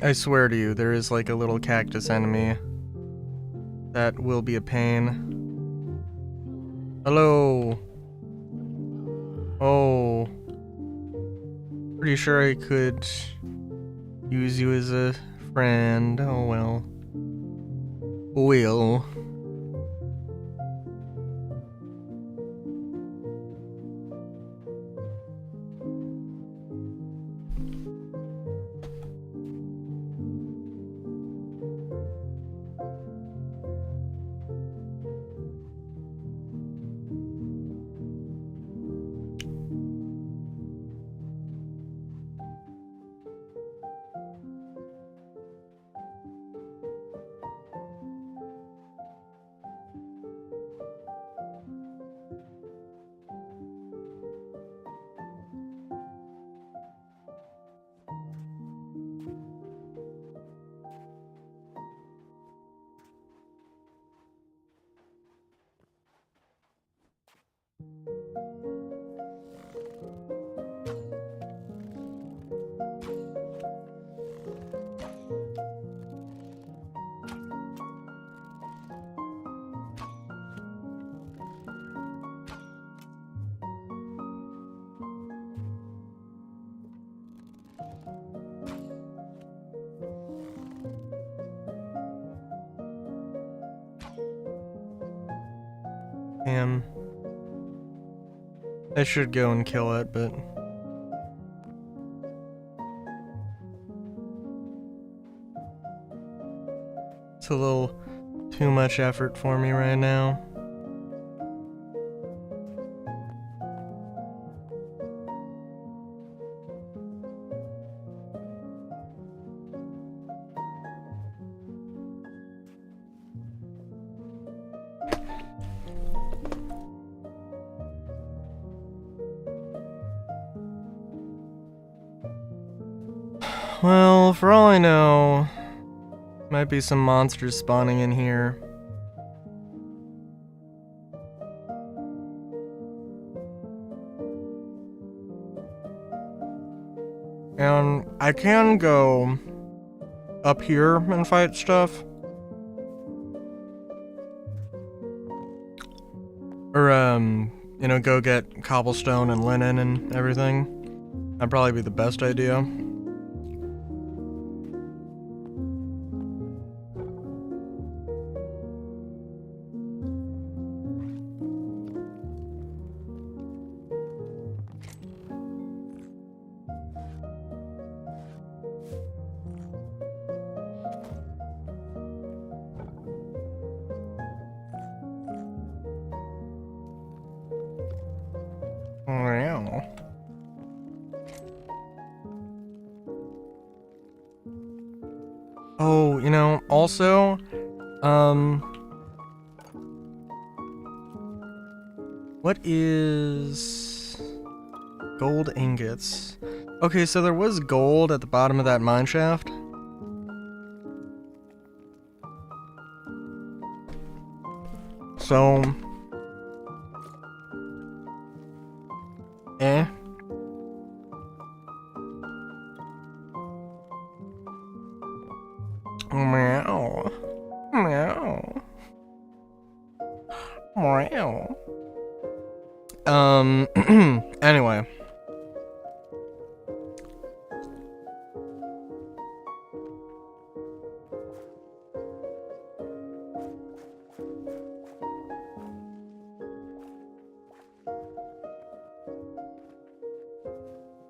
I swear to you, there is like a little cactus enemy that will be a pain. Hello. Oh. Pretty sure I could use you as a friend. Oh well. Well. Damn. I should go and kill it, but... it's a little too much effort for me right now. Well, for all I know, might be some monsters spawning in here. And I can go up here and fight stuff. Or, you know, go get cobblestone and linen and everything. That'd probably be the best idea. Wow. Oh, you know, also, what is gold ingots? Okay, so there was gold at the bottom of that mine shaft. So, Meow. Meow. Meow. Anyway.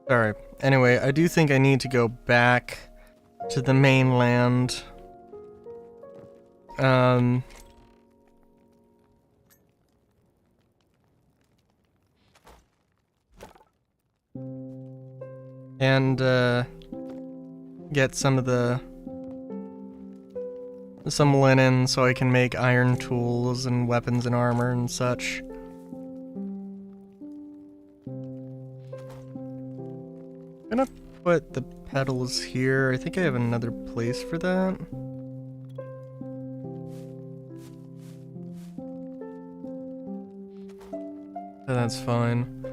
Sorry. Anyway, I do think I need to go back to the mainland. And get some linen so I can make iron tools and weapons and armor and such. I'm gonna put the petals here. I think I have another place for that. So that's fine.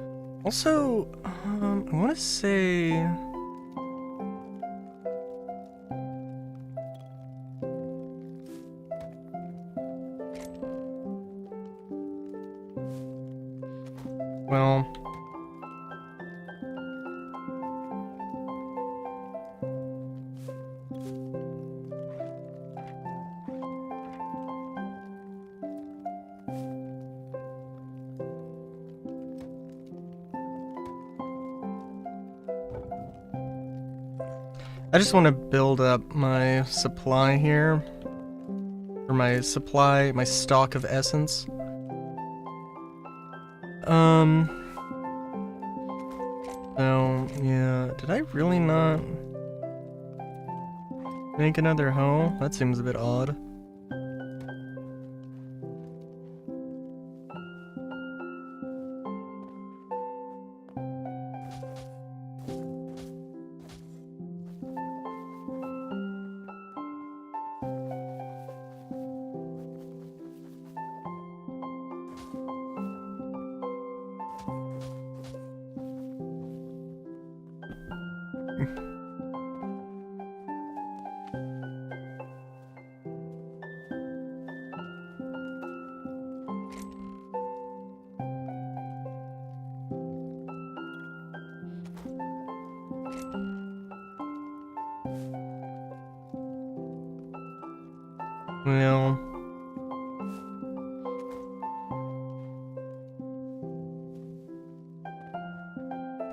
Also, I want to say... Well... I just want to build up my supply here. Or my stock of essence. So, yeah, did I really not make another hoe? That seems a bit odd. Well...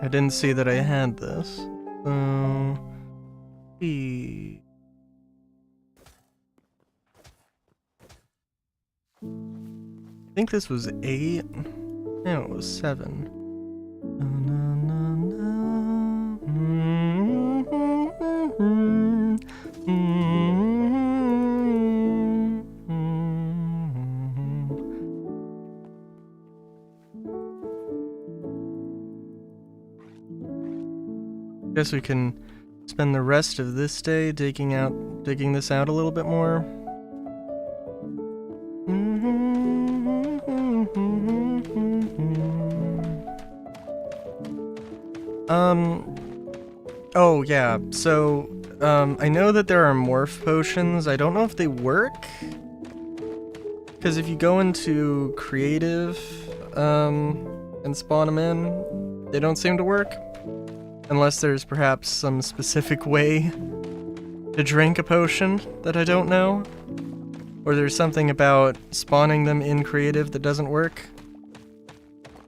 I didn't see that I had this. So... I think this was 8. No, it was 7. Guess we can spend the rest of this day digging this out a little bit more. Oh yeah, so, I know that there are morph potions. I don't know if they work. Because if you go into creative, and spawn them in, they don't seem to work. Unless there's perhaps some specific way to drink a potion that I don't know. Or there's something about spawning them in creative that doesn't work.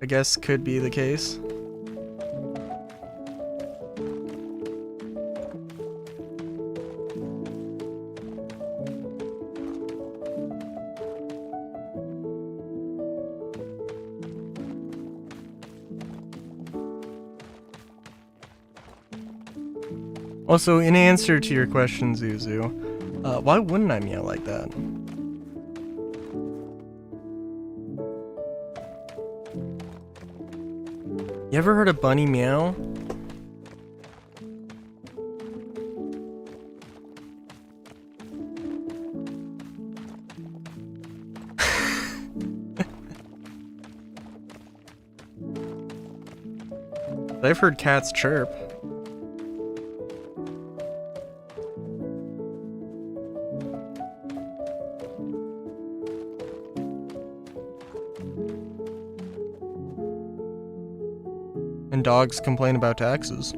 I guess could be the case. Also, in answer to your question, Zuzu, why wouldn't I meow like that? You ever heard a bunny meow? I've heard cats chirp. And dogs complain about taxes.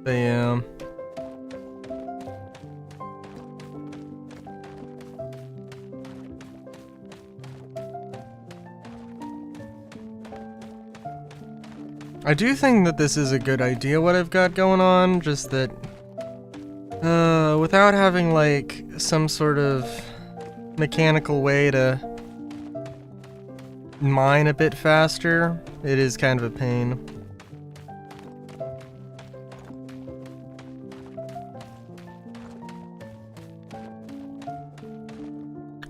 But yeah. I do think that this is a good idea, what I've got going on, just that, without having, like, some sort of mechanical way to mine a bit faster, it is kind of a pain.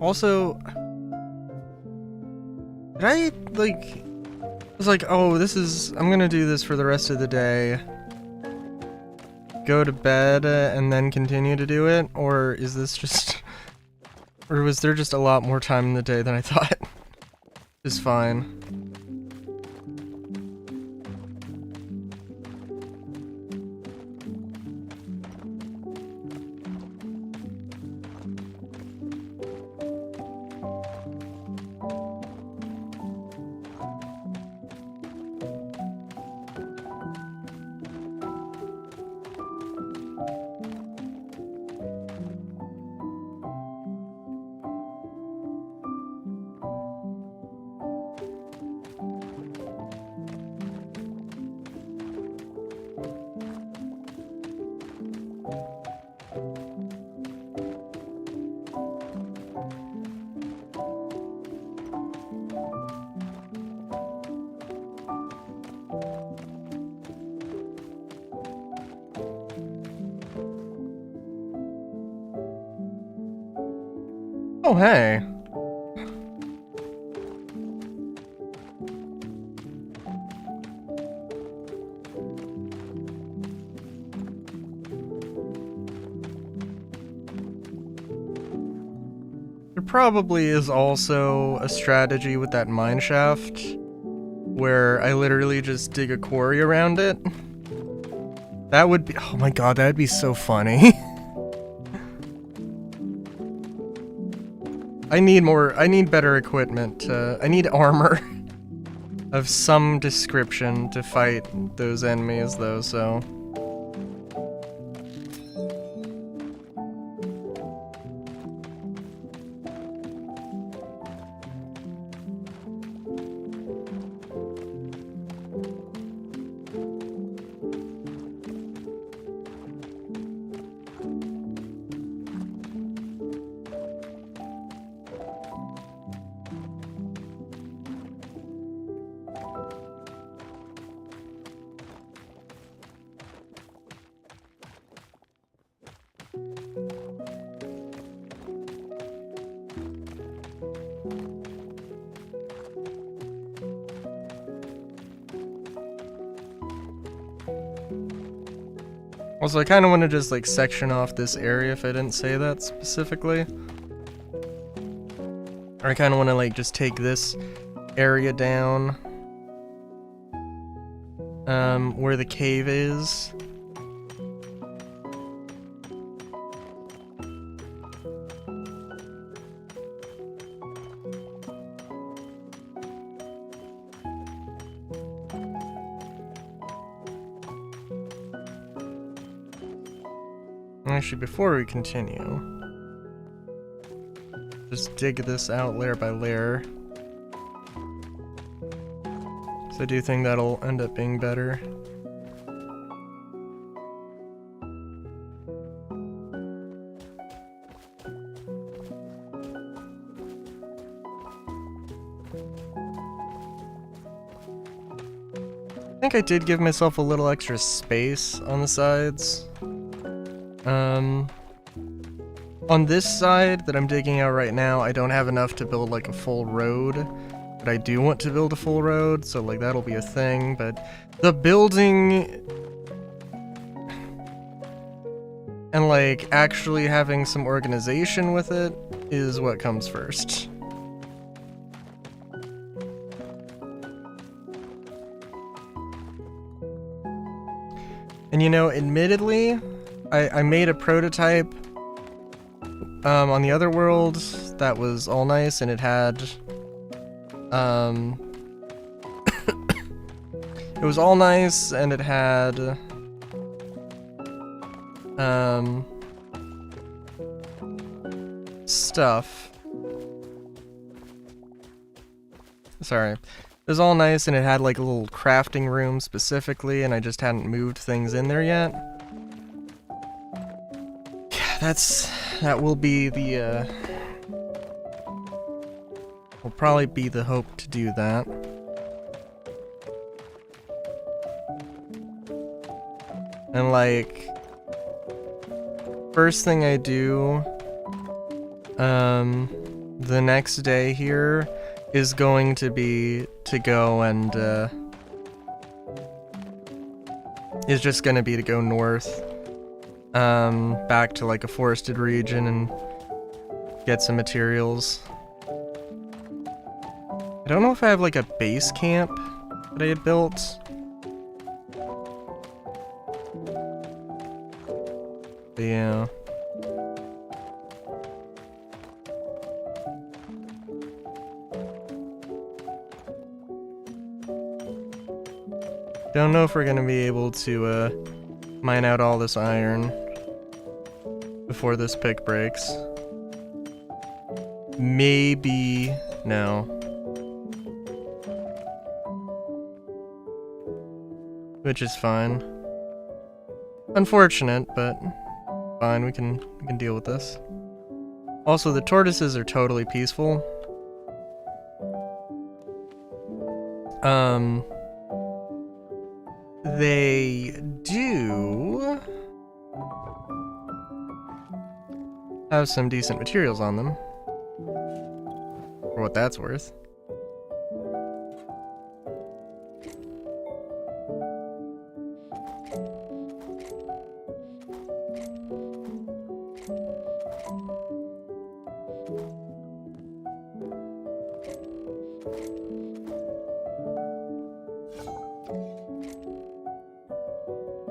Also, did I, like, I was like, oh, I'm gonna do this for the rest of the day. Go to bed and then continue to do it? Or is this just... Or was there just a lot more time in the day than I thought? It's fine. Oh, hey. There probably is also a strategy with that mine shaft where I literally just dig a quarry around it. That would be, oh my god, that would be so funny. I need better equipment. I need armor of some description to fight those enemies though, so. Also, I kind of want to just, like, section off this area if I didn't say that specifically. Or I kind of want to, like, just take this area down. Where the cave is. Actually, before we continue, just dig this out layer by layer. So I do think that'll end up being better. I think I did give myself a little extra space on the sides. On this side that I'm digging out right now, I don't have enough to build like a full road, but I do want to build a full road, so like that'll be a thing, but the building and like actually having some organization with it is what comes first. And you know, admittedly, I made a prototype on the other world that was all nice, and it had it was all nice, and it had stuff. Sorry. It was all nice and it had like a little crafting room specifically, and I just hadn't moved things in there yet. Yeah, that will be the will probably be the hope to do that. And like first thing I do the next day here is going to be to go and is just gonna be to go north back to like a forested region and get some materials. I don't know if I have like a base camp that I had built. But yeah. Don't know if we're gonna be able to mine out all this iron before this pick breaks. Maybe no. Which is fine. Unfortunate, but fine, we can deal with this. Also, the tortoises are totally peaceful. They do have some decent materials on them, for what that's worth.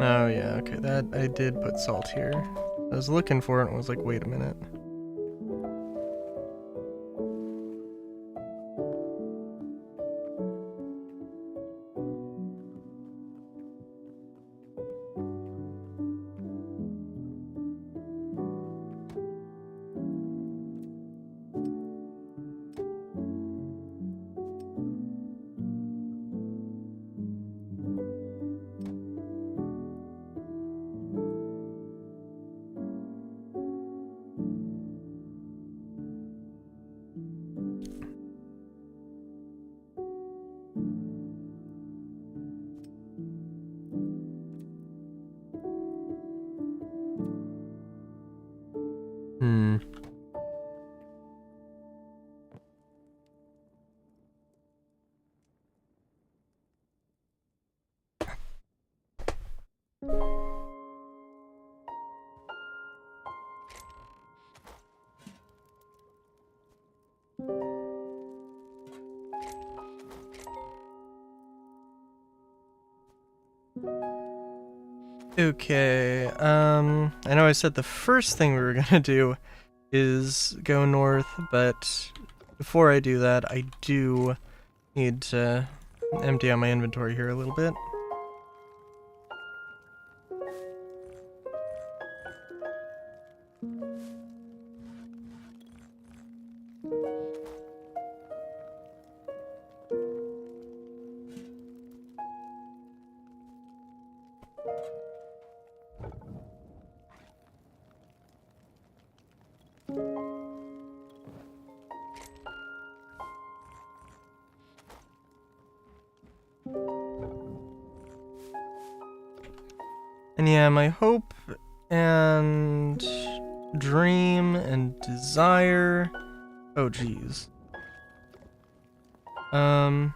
Oh yeah, okay, that I did put salt here. I was looking for it and was like, wait a minute. Okay, I know I said the first thing we were gonna do is go north, but before I do that, I do need to empty out my inventory here a little bit. And yeah, my hope and dream and desire. Oh, geez. Well,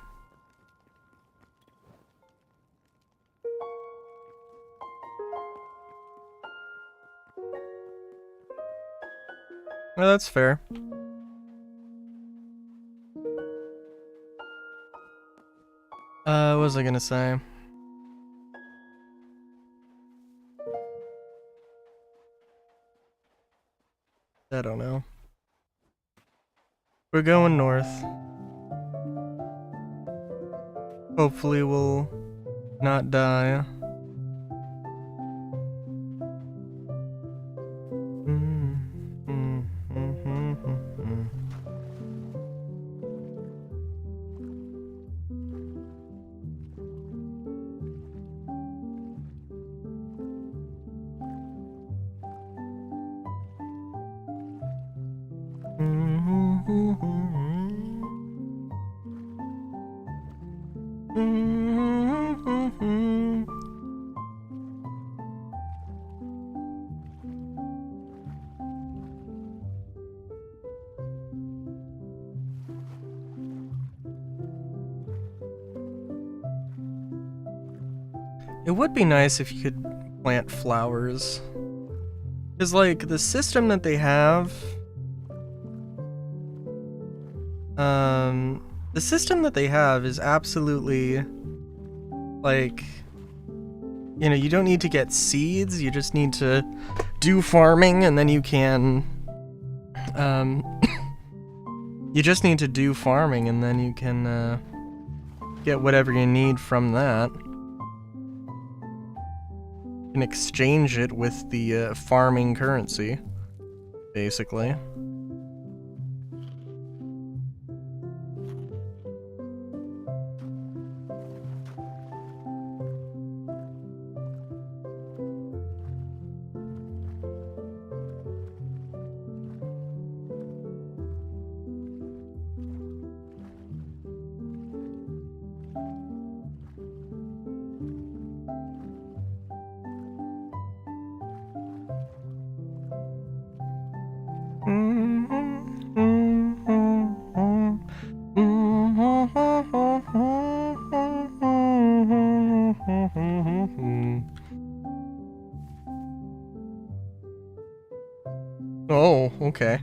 that's fair. What was I gonna say? I don't know. We're going north. Hopefully we'll not die. It would be nice if you could plant flowers. Because, like, the system that they have... the system that they have is absolutely... like... you know, you don't need to get seeds, you just need to do farming, and then you can... you just need to do farming, and then you can, get whatever you need from that. And exchange it with the farming currency, basically. Oh, okay.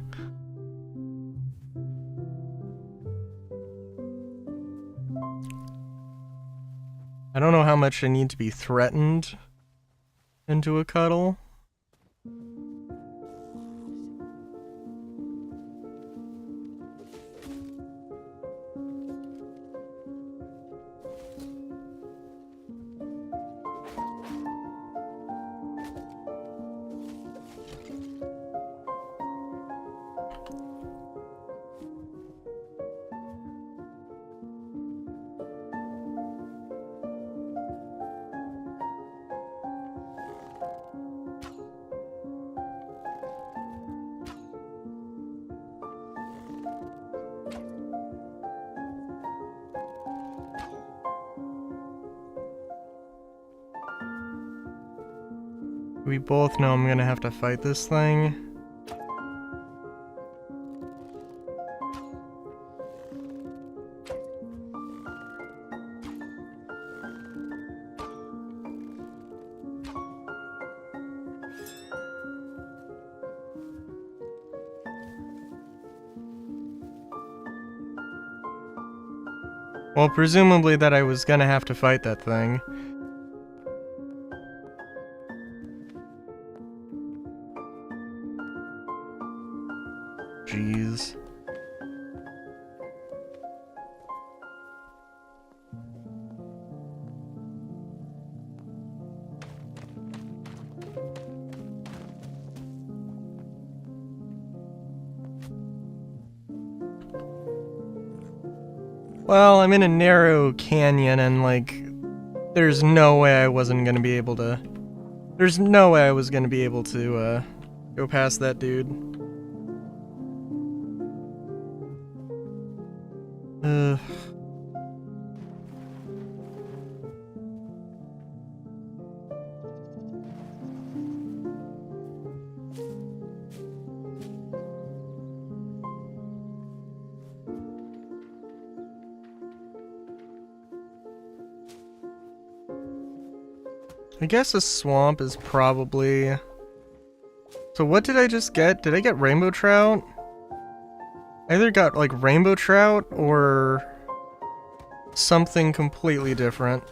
I don't know how much I need to be threatened into a cuddle. We both know I'm gonna have to fight this thing. Well, presumably that I was gonna have to fight that thing. Jeez. Well, I'm in a narrow canyon and, like, there's no way I wasn't gonna be able to... There's no way I was gonna be able to, go past that dude. Ugh. I guess a swamp is probably... So what did I just get? Did I get rainbow trout? I either got, like, rainbow trout or something completely different.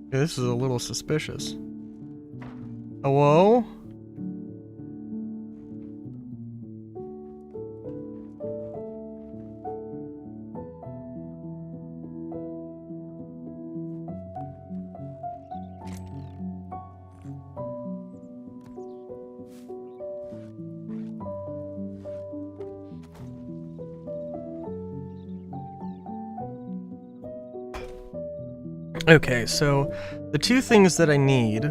Okay, this is a little suspicious. Hello? Okay, so the two things that I need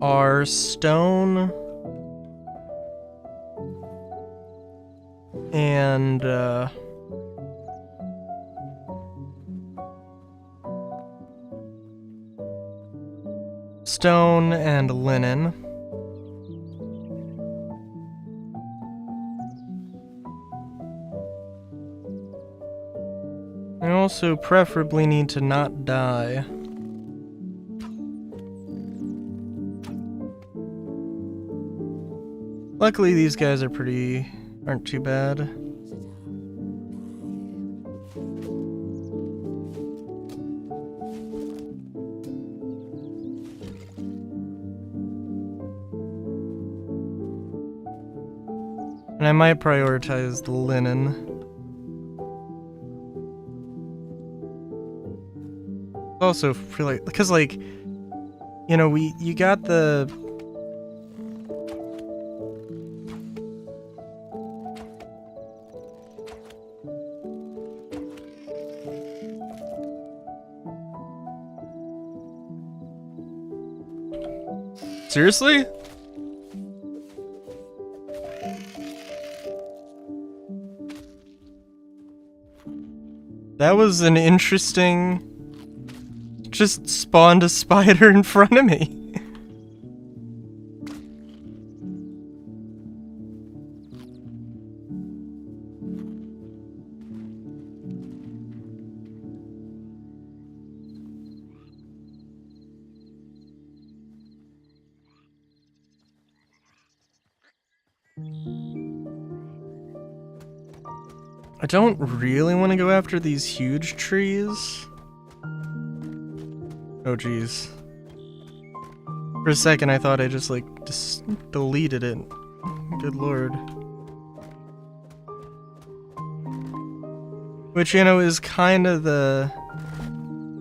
are stone and linen. I also preferably need to not die. Luckily, these guys aren't too bad. And I might prioritize the linen. Also, feel like, because like, you know, you got the seriously? That was an interesting... Just spawned a spider in front of me. I don't really want to go after these huge trees. Oh jeez. For a second I thought I just deleted it. Good lord. Which, you know, is kind of the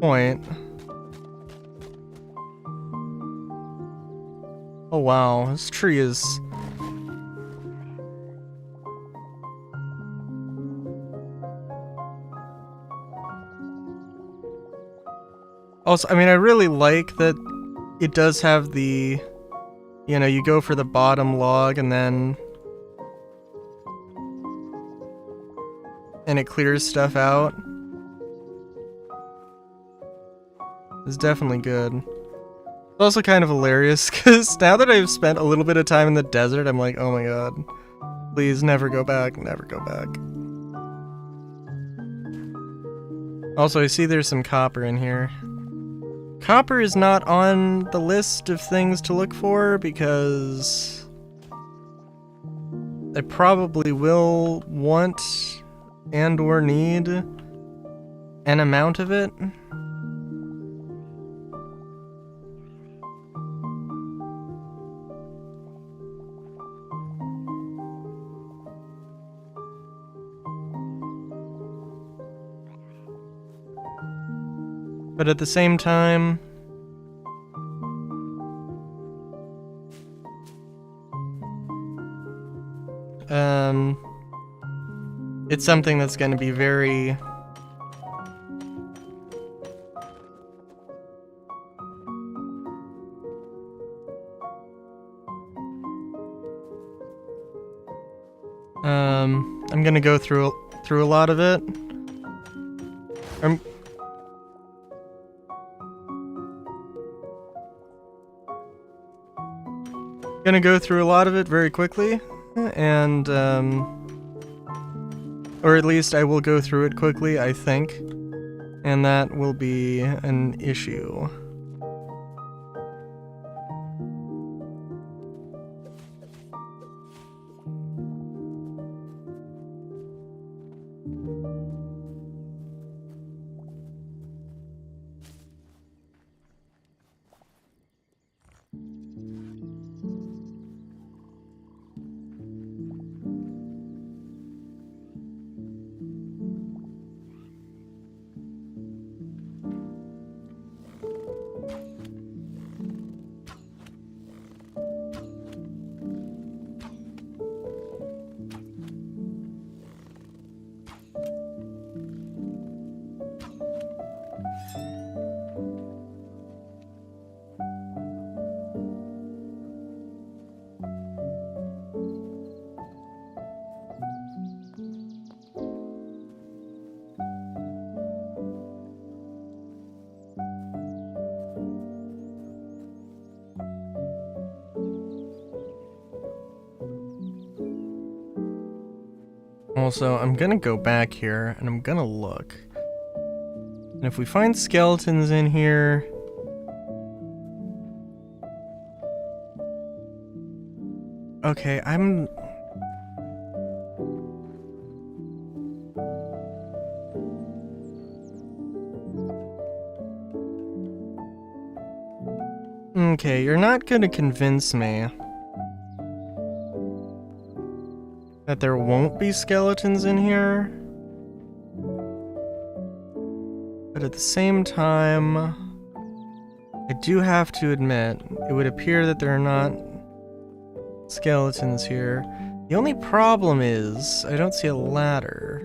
point. Oh wow, this tree is... Also, I mean, I really like that it does have the, you know, you go for the bottom log and then... and it clears stuff out. It's definitely good. It's also kind of hilarious, because now that I've spent a little bit of time in the desert, I'm like, oh my god. Please, never go back, never go back. Also, I see there's some copper in here. Copper is not on the list of things to look for because I probably will want and or need an amount of it. But at the same time, it's something that's going to be very... I'm going to go through a lot of it. I'm gonna go through a lot of it very quickly, and or at least I will go through it quickly, I think, and that will be an issue. Also, I'm gonna go back here and I'm gonna look. And if we find skeletons in here... Okay, I'm... Okay, you're not gonna convince me that there won't be skeletons in here. But at the same time, I do have to admit, it would appear that there are not skeletons here. The only problem is, I don't see a ladder.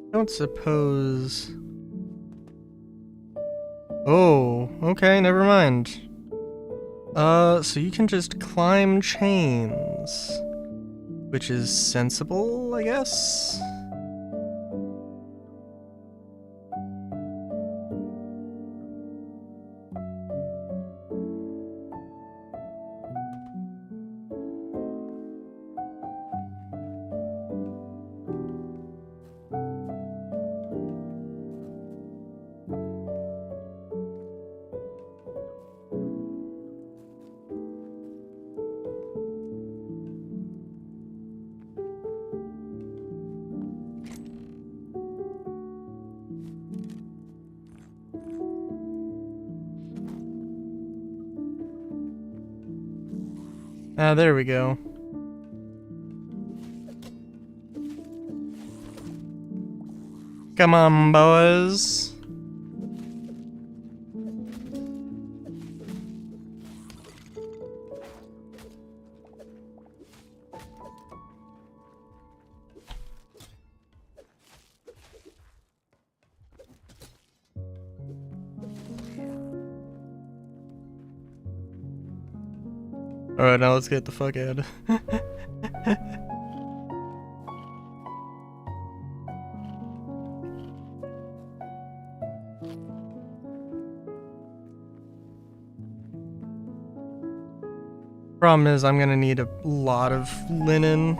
I don't suppose... Oh, okay, never mind. So you can just climb chains, which is sensible, I guess? Ah, there we go. Come on, boys. Alright, now let's get the fuck out. Problem is, I'm gonna need a lot of linen.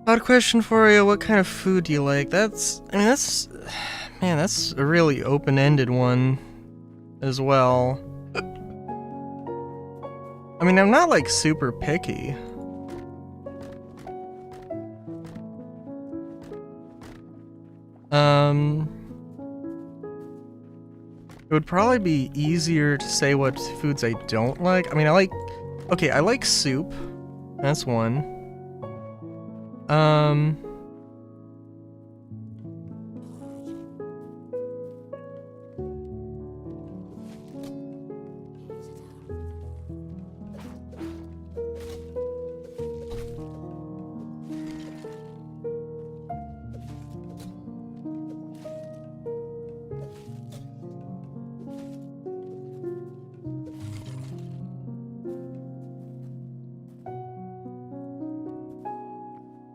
Odd question for you, what kind of food do you like? That's man, that's a really open-ended one as well. I mean, I'm not like super picky. It would probably be easier to say what foods I don't like. I mean, okay, I like soup. That's one.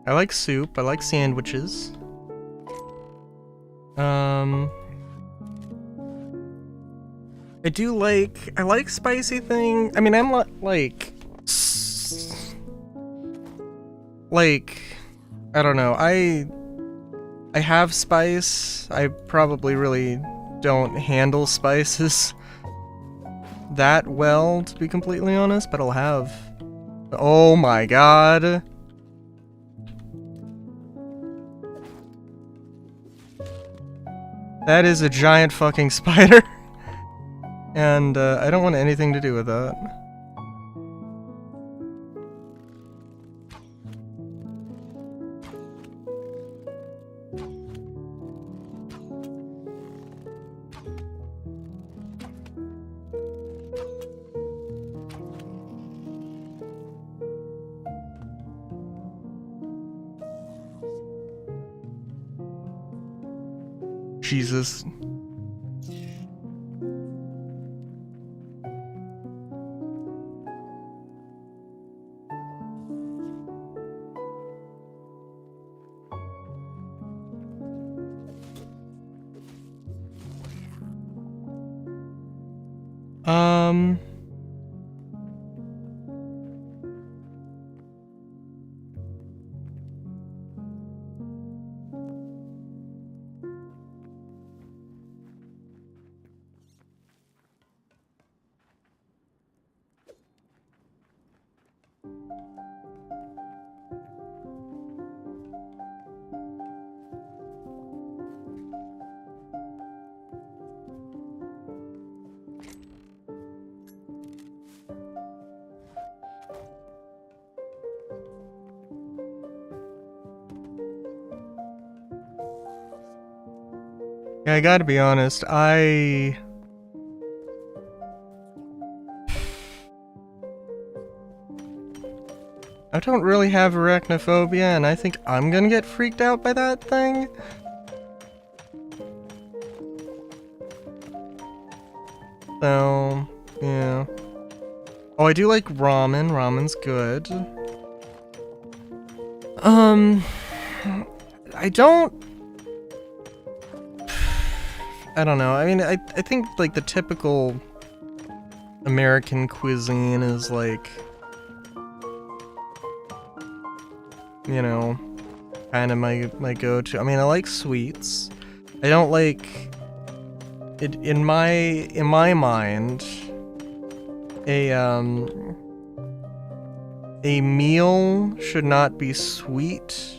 I like soup, I like sandwiches. I like spicy thing. I mean, I'm not like, I don't know, I have spice. I probably really don't handle spices that well, to be completely honest, but I'll have. Oh my god. That is a giant fucking spider. And I don't want anything to do with that. Jesus. Yeah, I gotta be honest, I don't really have arachnophobia, and I think I'm gonna get freaked out by that thing. So, yeah. Oh, I do like ramen. Ramen's good. I don't know. I mean, I think, like, the typical American cuisine is, like, you know, kind of my go-to. I mean, I like sweets. I don't like it in my mind. A meal should not be sweet.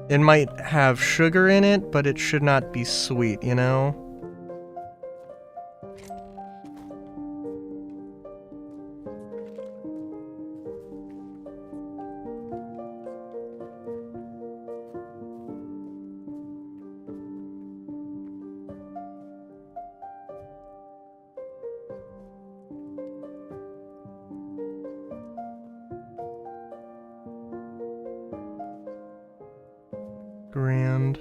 It might have sugar in it, but it should not be sweet, you know? Grand.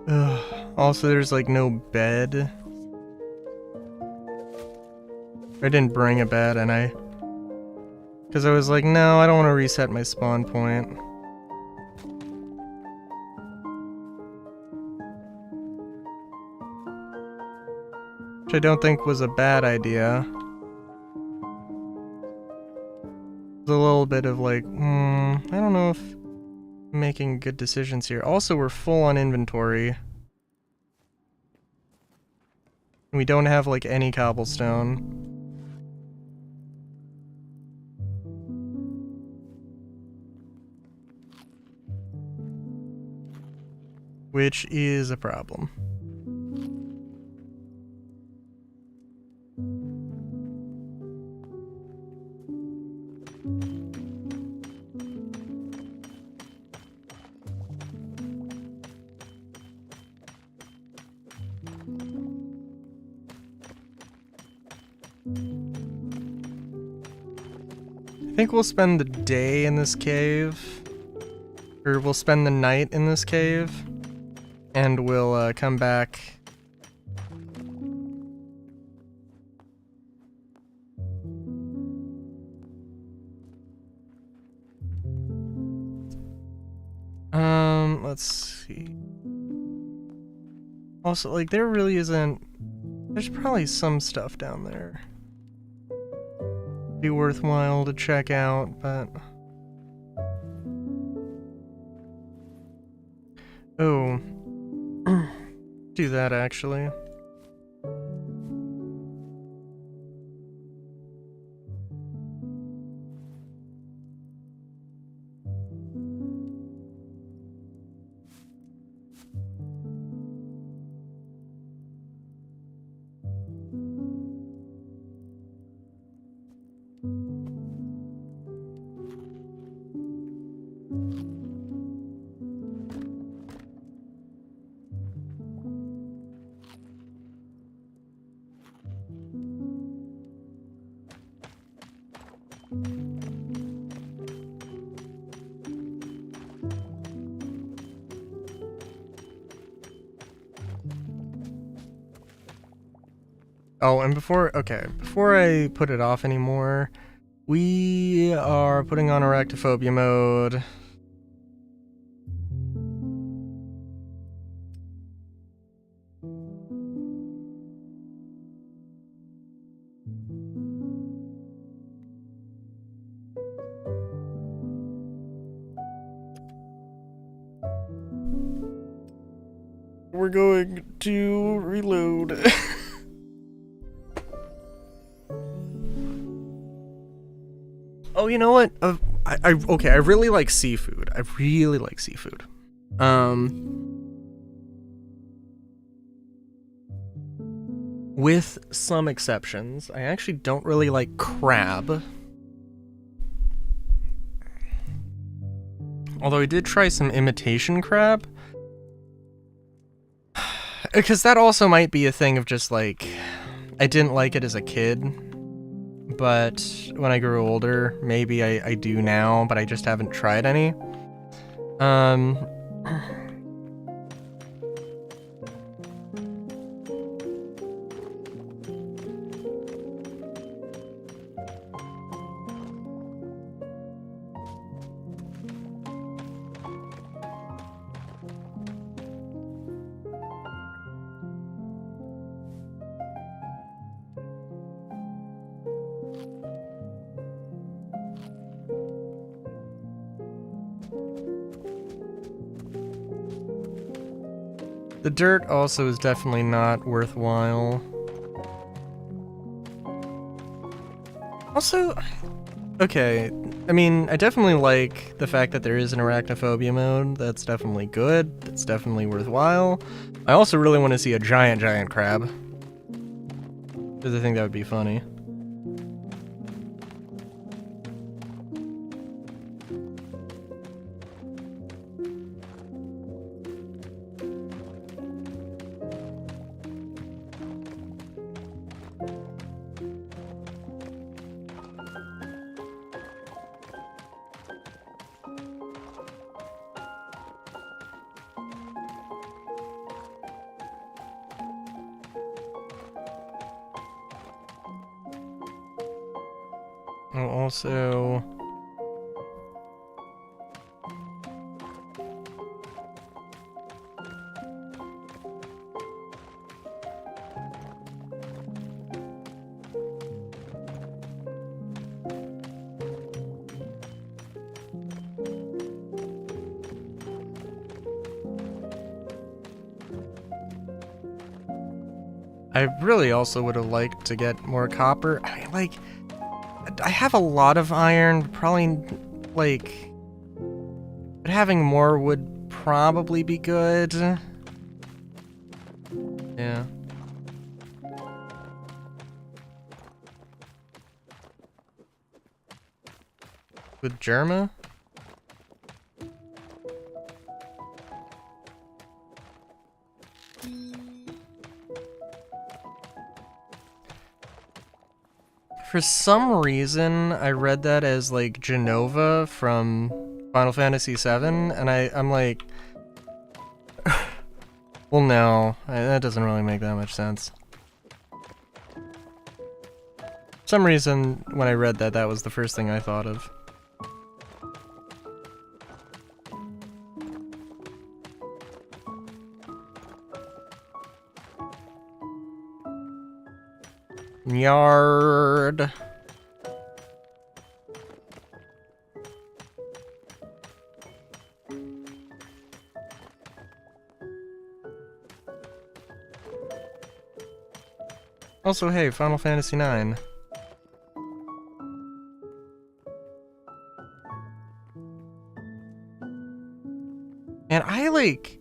Ugh. Also, there's like no bed. I didn't bring a bed, and because I was like, no, I don't want to reset my spawn point. Which I don't think was a bad idea. It's a little bit of like, I don't know if I'm making good decisions here. Also, we're full on inventory. We don't have like any cobblestone. Which is a problem. I think we'll spend the day in this cave. Or we'll spend the night in this cave. And we'll come back. Let's see. Also, like, there really isn't... There's probably some stuff down there. Be worthwhile to check out, but... Oh. Do that, actually. Oh, and before I put it off anymore, we are putting on arachnophobia mode. We're going to reload. Oh, you know what? Okay, I really like seafood. I really like seafood. With some exceptions, I actually don't really like crab. Although I did try some imitation crab. Because that also might be a thing of just like, I didn't like it as a kid. But when I grew older, maybe I do now, but I just haven't tried any. The dirt also is definitely not worthwhile. Also, okay, I mean, I definitely like the fact that there is an arachnophobia mode. That's definitely good. That's definitely worthwhile. I also really want to see a giant crab. Because I think that would be funny. Also... I really also would have liked to get more copper. I mean, like, I have a lot of iron, probably, like, but having more would probably be good. Yeah. With Germa? For some reason, I read that as, like, Genova from Final Fantasy VII, and I'm like... well, no. That doesn't really make that much sense. For some reason, when I read that, that was the first thing I thought of. Yard. Also, hey, Final Fantasy IX. And I like...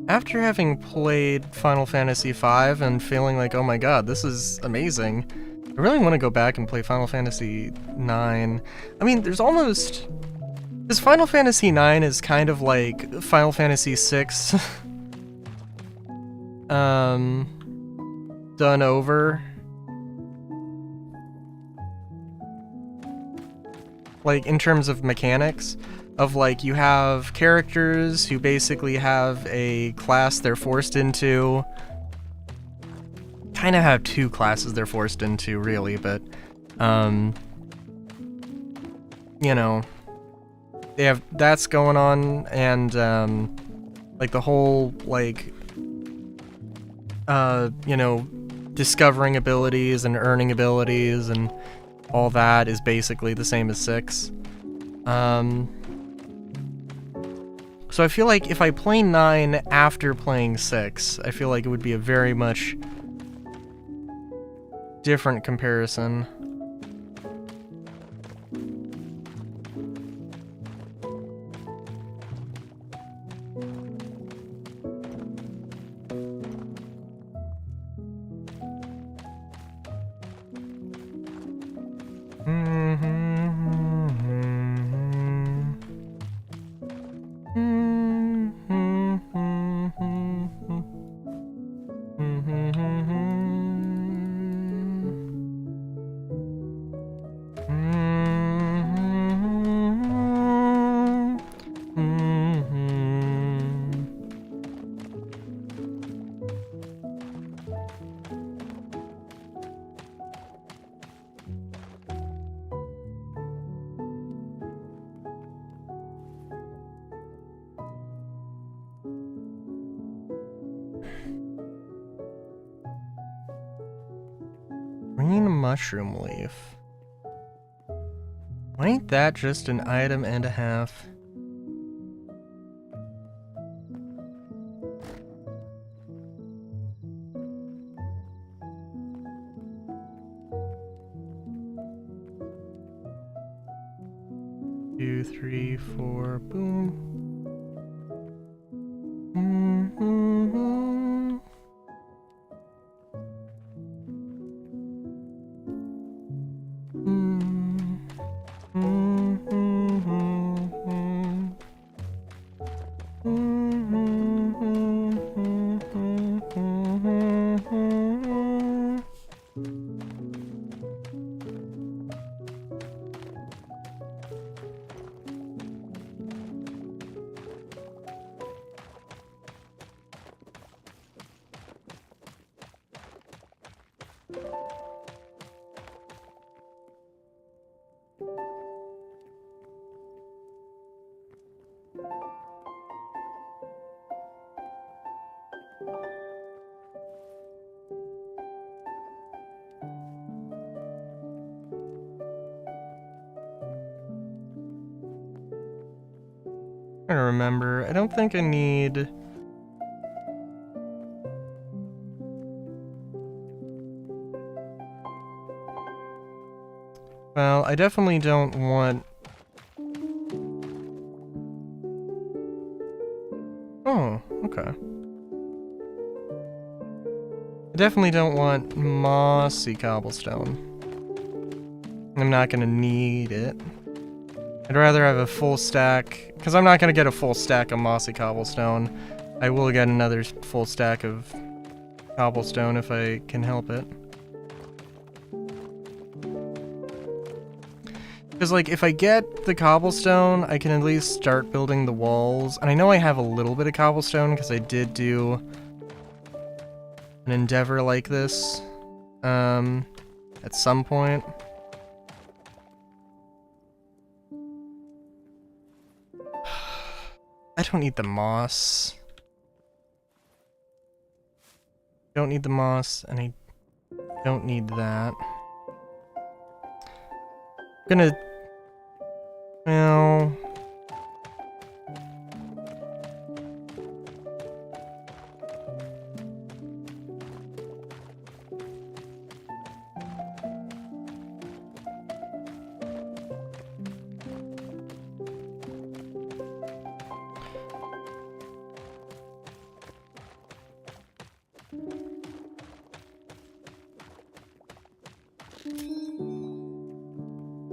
after having played Final Fantasy V and feeling like, oh my god, this is amazing, I really want to go back and play Final Fantasy IX. I mean, there's almost... this Final Fantasy IX is kind of like Final Fantasy VI. Done over. like in terms of mechanics, of like you have characters who basically have a class they're forced into. Kind of have two classes they're forced into, really, but you know, they have that's going on, and like the whole like you know, discovering abilities and earning abilities and all that is basically the same as 6. So I feel like if I play 9 after playing 6, I feel like it would be a very much different comparison. Green mushroom leaf. Why ain't that just an item and a half? Two, three, four, boom. I don't remember. I don't think I need... Well, I definitely don't want... Oh, okay. I definitely don't want mossy cobblestone. I'm not gonna need it. I'd rather have a full stack, because I'm not gonna get a full stack of mossy cobblestone. I will get another full stack of cobblestone if I can help it. Because, like, if I get the cobblestone, I can at least start building the walls. And I know I have a little bit of cobblestone, because I did do an endeavor like this, at some point. I don't need the moss. Don't need the moss, and I don't need that. I'm gonna... Well...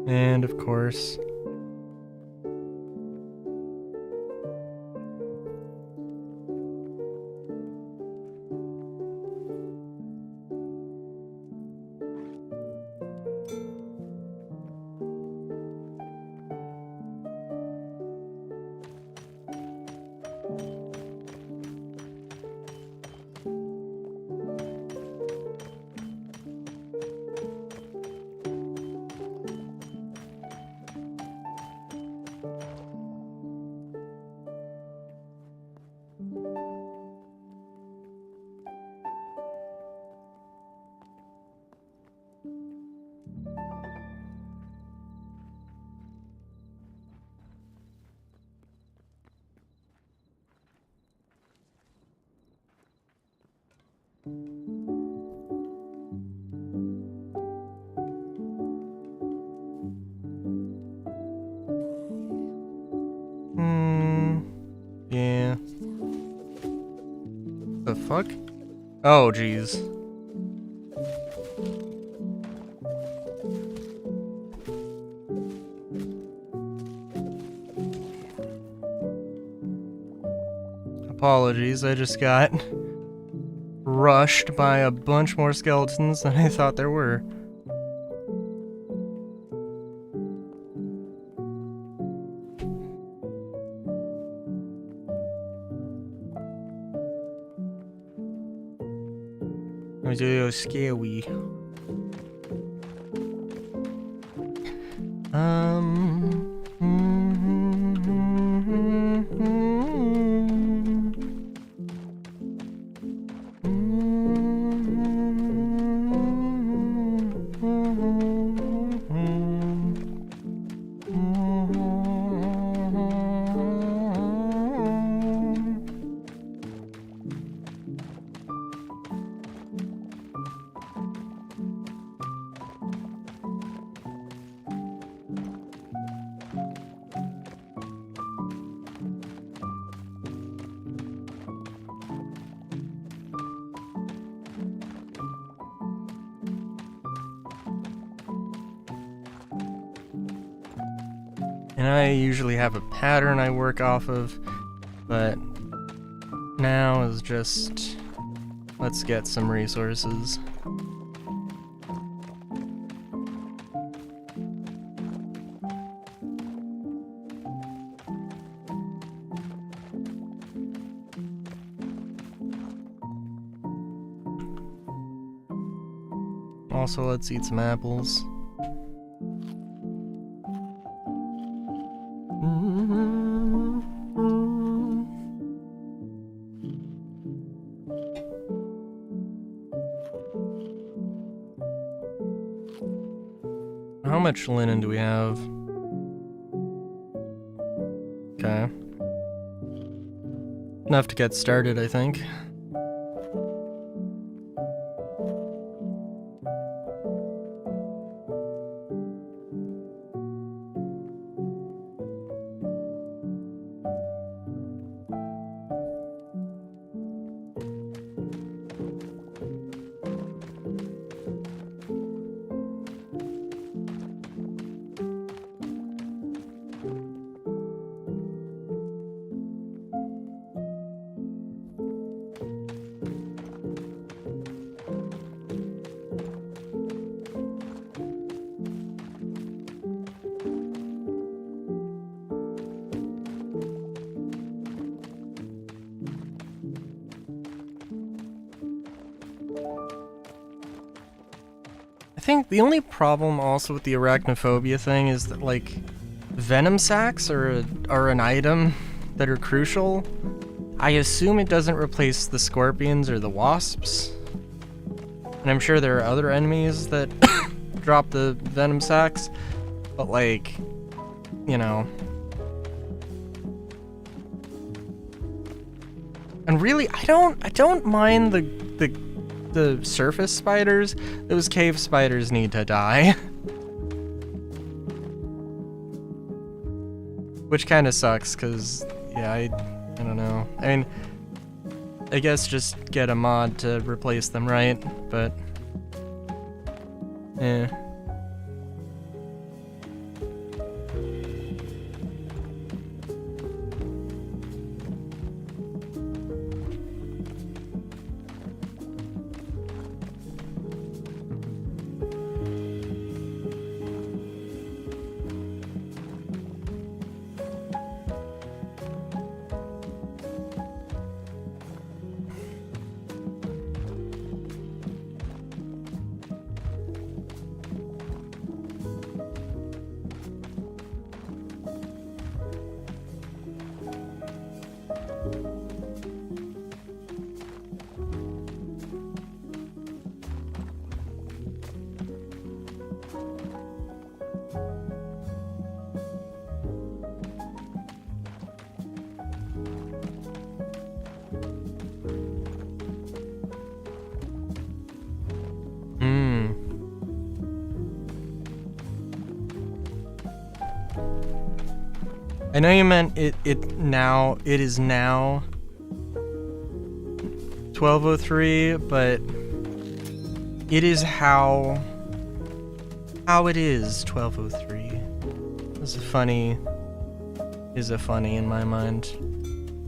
And of course... Yeah. The fuck? Oh, jeez. Apologies, I just got rushed by a bunch more skeletons than I thought there were. It was a little scary. And I usually have a pattern I work off of, but now is just, let's get some resources. Also, let's eat some apples. How much linen do we have? Okay. Enough to get started, I think. I think the only problem also with the arachnophobia thing is that, like, venom sacs are an item that are crucial. I assume it doesn't replace the scorpions or the wasps. And I'm sure there are other enemies that drop the venom sacs, but, like, you know. And really, I don't mind the surface spiders. Those cave spiders need to die. Which kind of sucks, because, yeah, I don't know. I mean, I guess just get a mod to replace them, right? But, eh. I know you meant it is now 12:03, but it is how it is 12:03. Is a funny in my mind.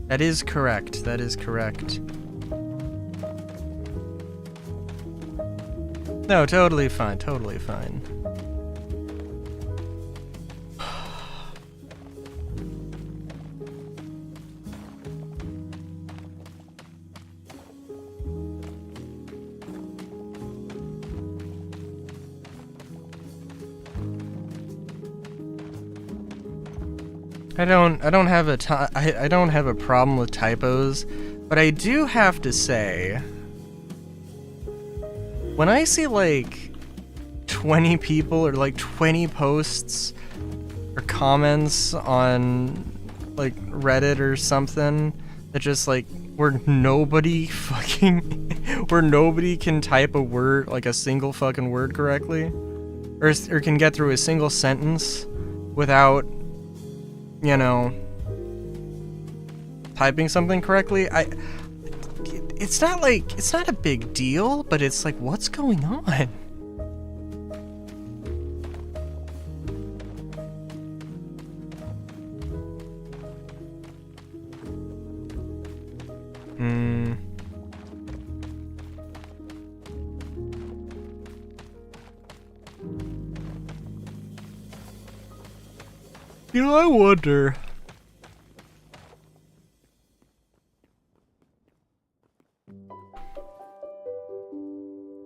That is correct. That is correct. No, totally fine. Totally fine. I don't have I don't have a problem with typos, but I do have to say, when I see like 20 people or like 20 posts or comments on like Reddit or something that just like where nobody can type a word, like a single fucking word correctly, or can get through a single sentence without, you know, typing something correctly. It's not a big deal, but it's like, what's going on? You know, I wonder.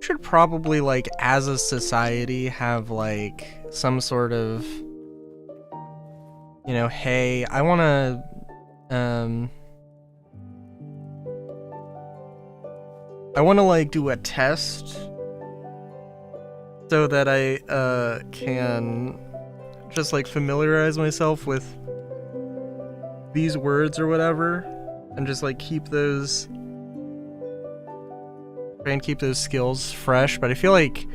Should probably, like, as a society, have, like, some sort of, you know, hey, I wanna, like, do a test so that I, can just, like, familiarize myself with these words or whatever, and just, like, try and keep those skills fresh. But I feel like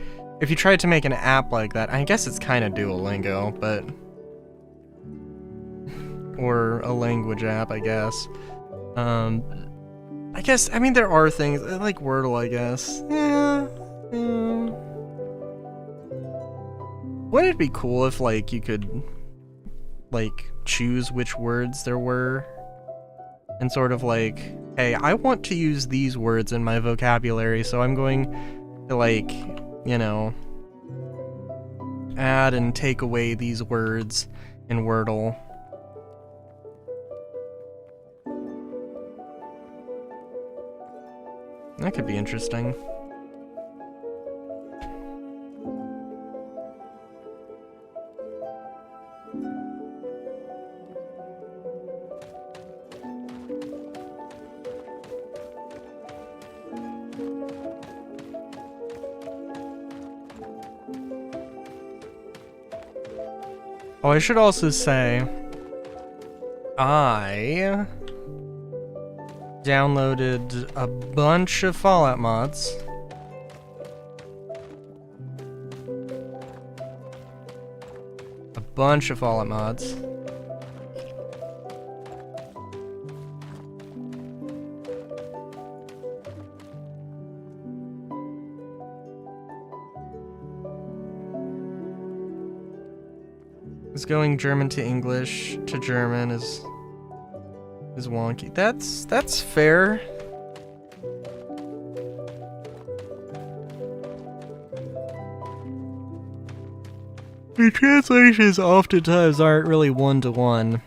if you tried to make an app like that, I guess it's kind of Duolingo, but, or a language app, I guess. I mean, there are things, like Wordle, I guess. Yeah. Wouldn't it be cool if, like, you could, like, choose which words there were? And sort of like, hey, I want to use these words in my vocabulary, so I'm going to, like, you know, add and take away these words in Wordle. That could be interesting. Oh, I should also say, I downloaded a bunch of Fallout mods. Is going German to English to German is wonky. That's fair. The translations oftentimes aren't really one-to-one.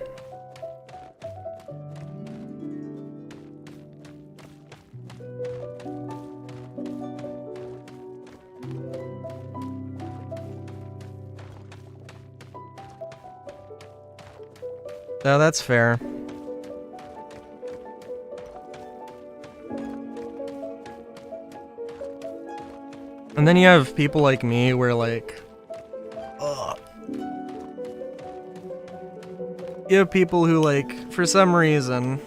No, that's fair. And then you have people like me where, like, you have people who, like, for some reason,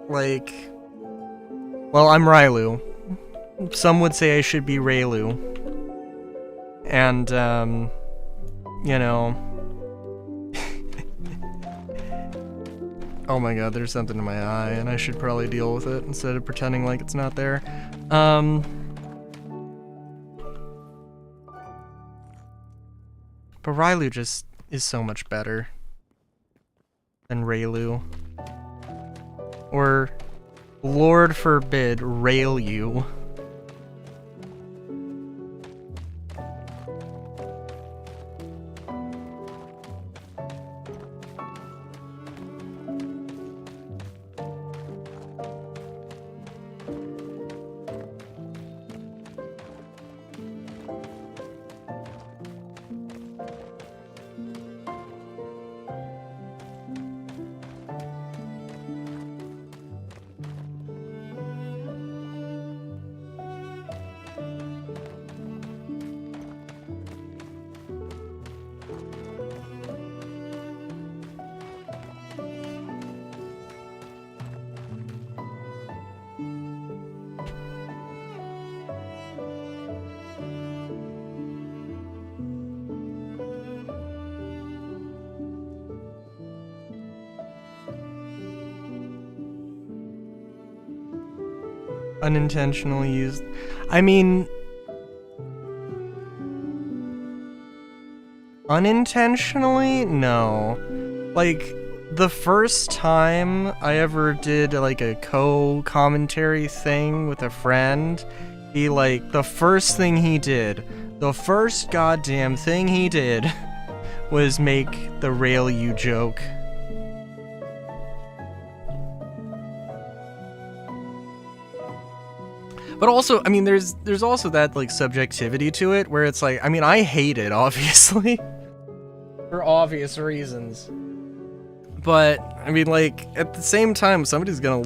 like, well, I'm Rylu. Some would say I should be Raylu. And, you know. Oh my god, there's something in my eye, and I should probably deal with it instead of pretending like it's not there. But Railu just is so much better than Raylu. Or, Lord forbid, Railu. Unintentionally used. I mean, unintentionally? No. Like, the first time I ever did like a co-commentary thing with a friend, the first thing he did, the first goddamn thing he did was make the Railu joke. But also, I mean, there's also that, like, subjectivity to it, where it's like, I mean, I hate it, obviously. For obvious reasons. But, I mean, like, at the same time, somebody's gonna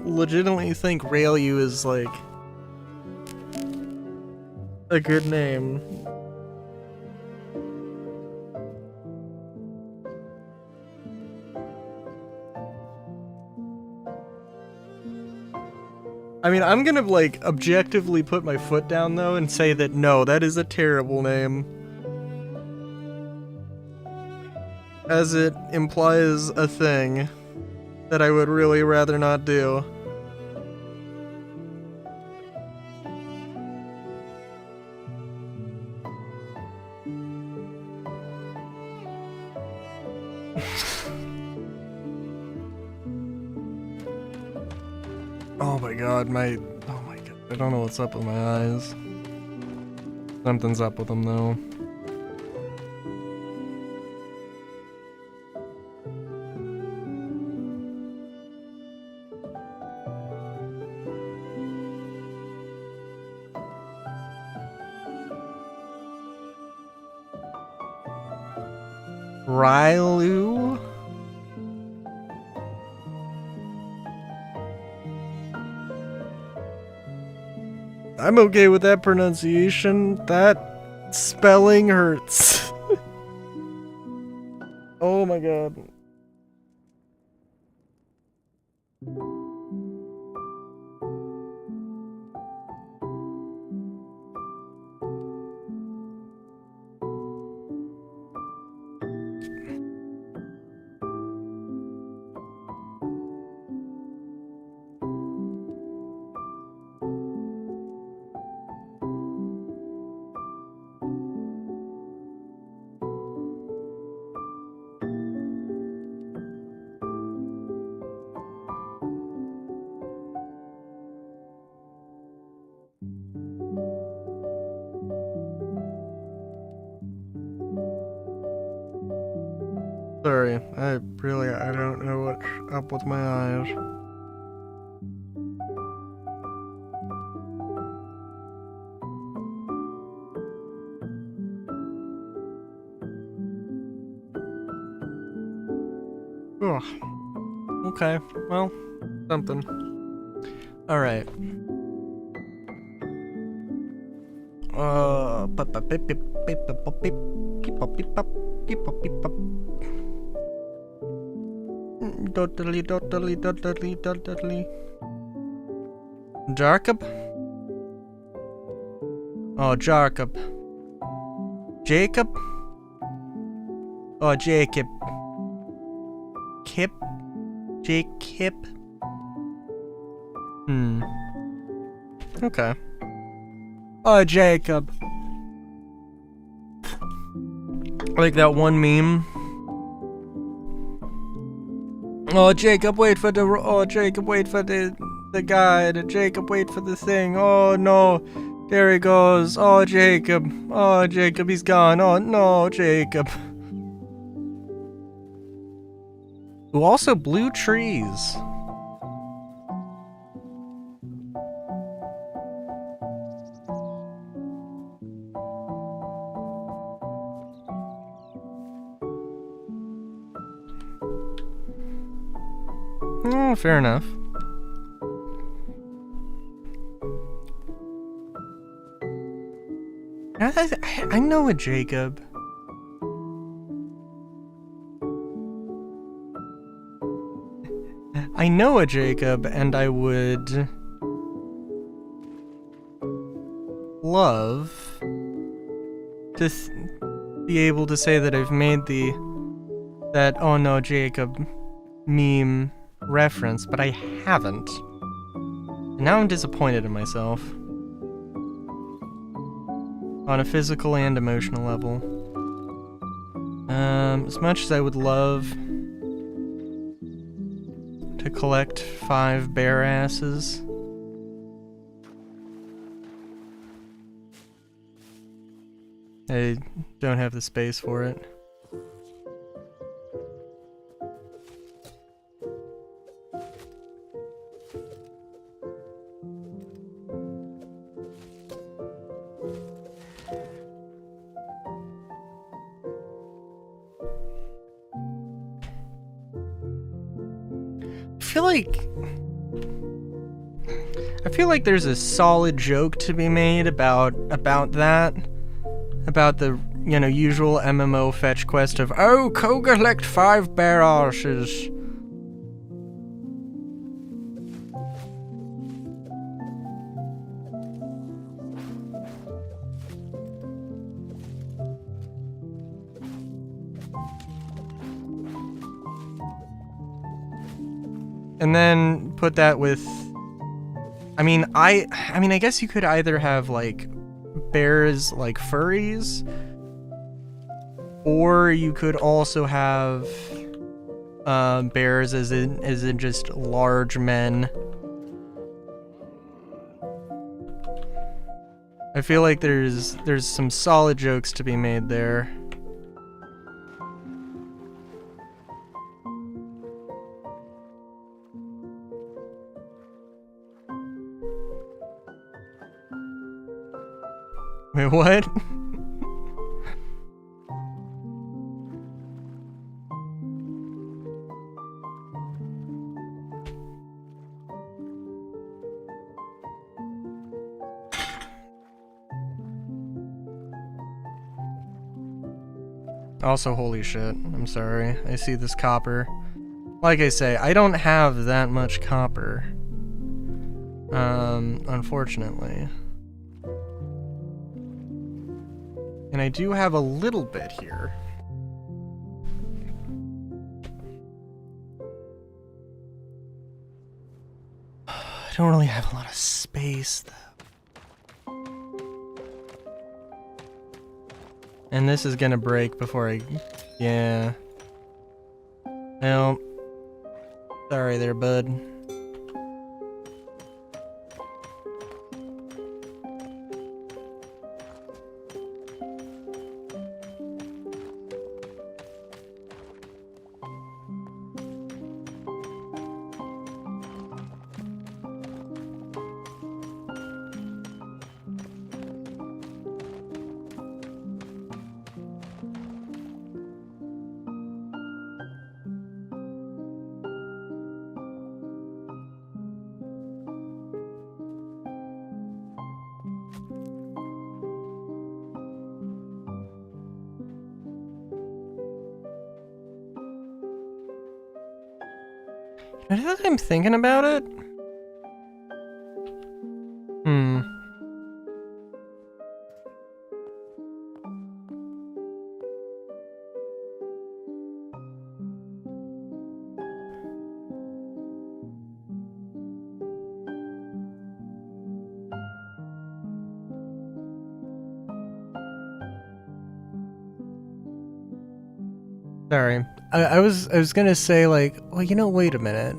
legitimately think Railu is, like, a good name. I mean, I'm gonna, like, objectively put my foot down, though, and say that no, that is a terrible name. As it implies a thing that I would really rather not do. Oh my god, I don't know what's up with my eyes. Something's up with them, though. Railu? I'm okay with that pronunciation. That spelling hurts. Oh my god. Sorry, I don't know what's up with my eyes. Ugh. Okay, well, something. Alright. Dotterly. Jacob? Oh, Jacob. Jacob? Oh, Jacob. Kip? Jacob? Okay. Oh, Jacob. Like that one meme. Oh, Jacob, wait for the... Oh, Jacob, wait for the guide. Jacob, wait for the thing. Oh, no. There he goes. Oh, Jacob. Oh, Jacob, he's gone. Oh, no, Jacob. Who also blue trees. Fair enough. I know a Jacob. I know a Jacob, and I would love to be able to say that I've made that oh no Jacob meme reference, but I haven't. And now I'm disappointed in myself. On a physical and emotional level. As much as I would love to collect 5 bear asses, I don't have the space for it. I feel like there's a solid joke to be made about that. About the, you know, usual MMO fetch quest of, oh, go collect 5 bear asses. And then put that with, I mean, I guess you could either have like bears like furries, or you could also have bears as in just large men. I feel like there's some solid jokes to be made there. Wait, what? Also, holy shit, I'm sorry. I see this copper. Like I say, I don't have that much copper. Unfortunately. And I do have a little bit here. I don't really have a lot of space, though. And this is gonna break before I... Yeah. Well... Sorry there, bud. Now that I'm thinking about it... Sorry. I was gonna say, like, well, you know, wait a minute.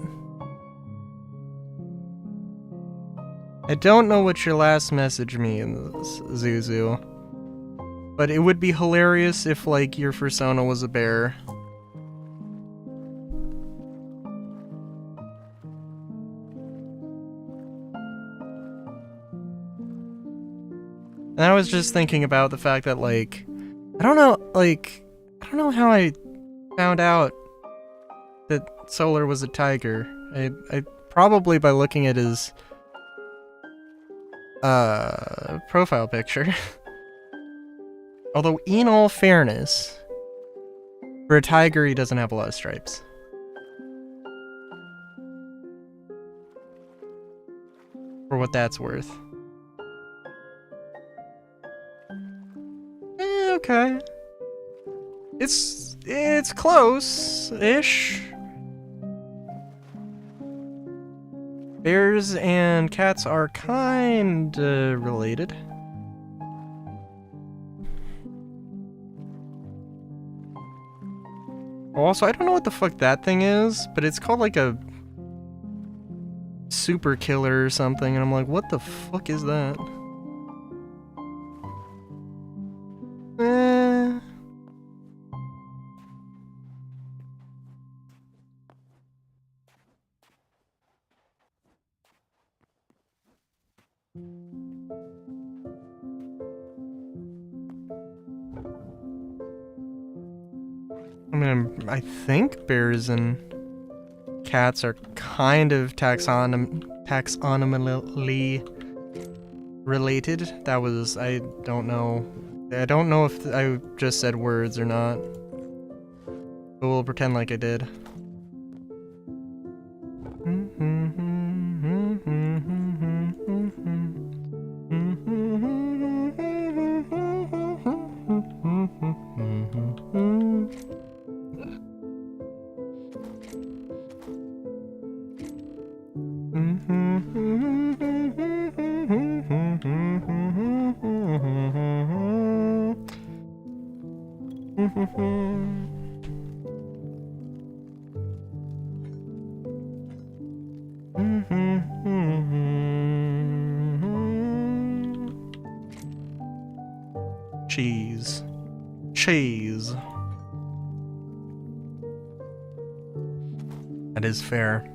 I don't know what your last message means, Zuzu. But it would be hilarious if, like, your persona was a bear. And I was just thinking about the fact that, like, I don't know how I found out that Solar was a tiger. I probably by looking at his profile picture. Although, in all fairness, for a tiger, he doesn't have a lot of stripes. For what that's worth. Okay. It's close-ish. Bears and cats are kinda related. Also, I don't know what the fuck that thing is, but it's called like a super killer or something, and I'm like, what the fuck is that? I mean, I think bears and cats are kind of taxonomically related. That was, I don't know. I don't know if I just said words or not. But we'll pretend like I did. Cheese. Cheese. That is fair.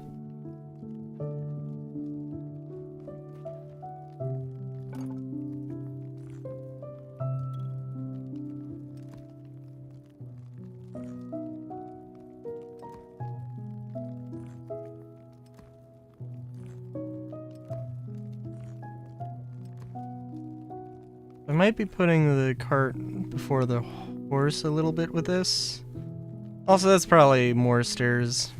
I might be putting the cart before the horse a little bit with this. Also, that's probably more stairs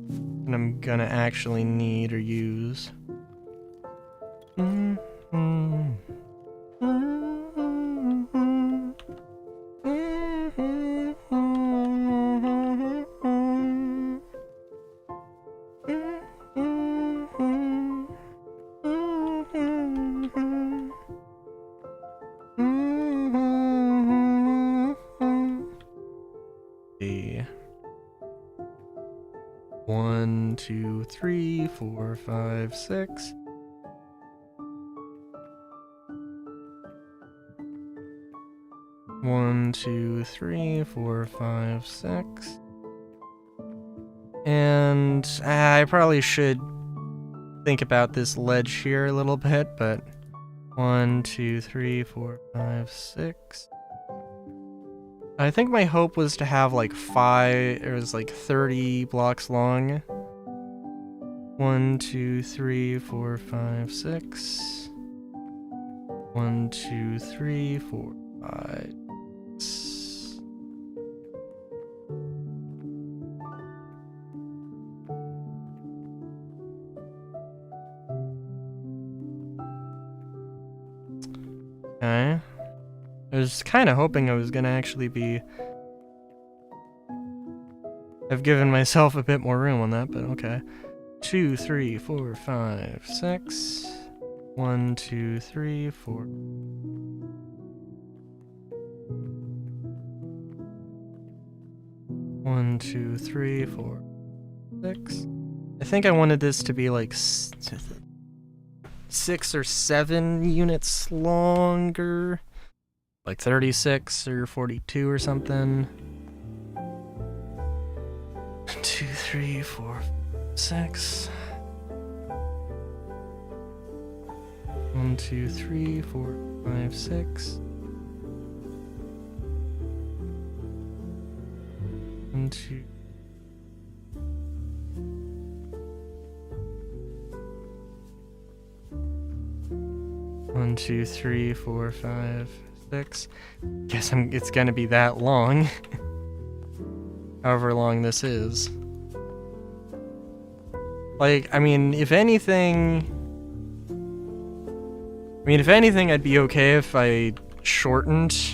than I'm gonna actually need or use. One, two, three, four, five, six. One, two, three, four, five, six. And I probably should think about this ledge here a little bit, but 1, 2, 3, 4, 5, 6. I think my hope was to have like 30 blocks long. 1, 2, 3, 4, 5, 6. 1, 2, 3, 4, 5. 6. Okay. I was kind of hoping I was gonna actually be... I've given myself a bit more room on that, but okay. 2, 3, 4, 5, 6. 1, 2, 3, 4. 1, 2, 3, 4, 6. I think I wanted this to be like 6 or 7 units longer. Like 36 or 42 or something. 2, 3, 4, 6. 1, 2, 3, 4, 5, 6. 1, 2. One, 2, 3, 4, 5, 6. Guess it's gonna be that long. However long this is. Like, I mean, if anything, I'd be okay if I shortened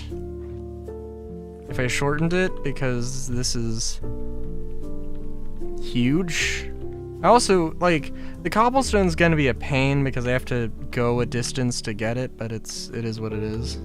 it, because this is huge. I also, like, the cobblestone's gonna be a pain because I have to go a distance to get it, but it is what it is.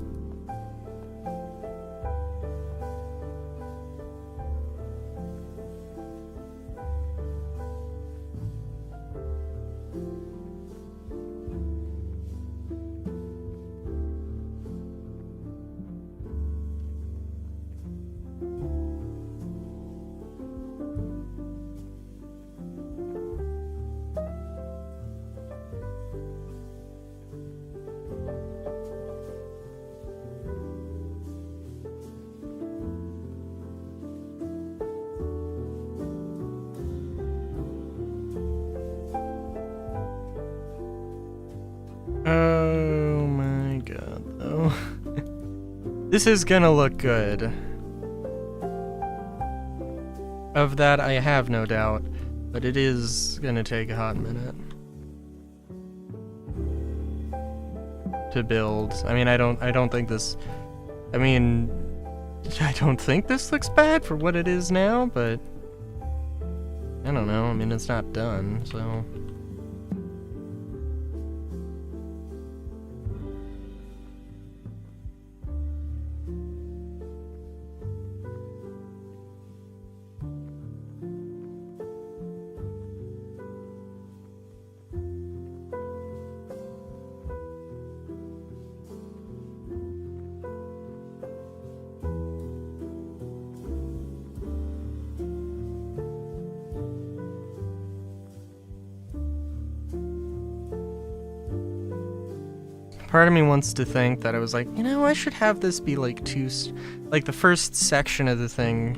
Oh my god, though. This is gonna look good. Of that, I have no doubt, but it is gonna take a hot minute to build. I mean, I don't think this. I mean, I don't think this looks bad for what it is now, but I don't know. I mean, it's not done, so. Part of me wants to think that I was like, you know, I should have this be like like the first section of the thing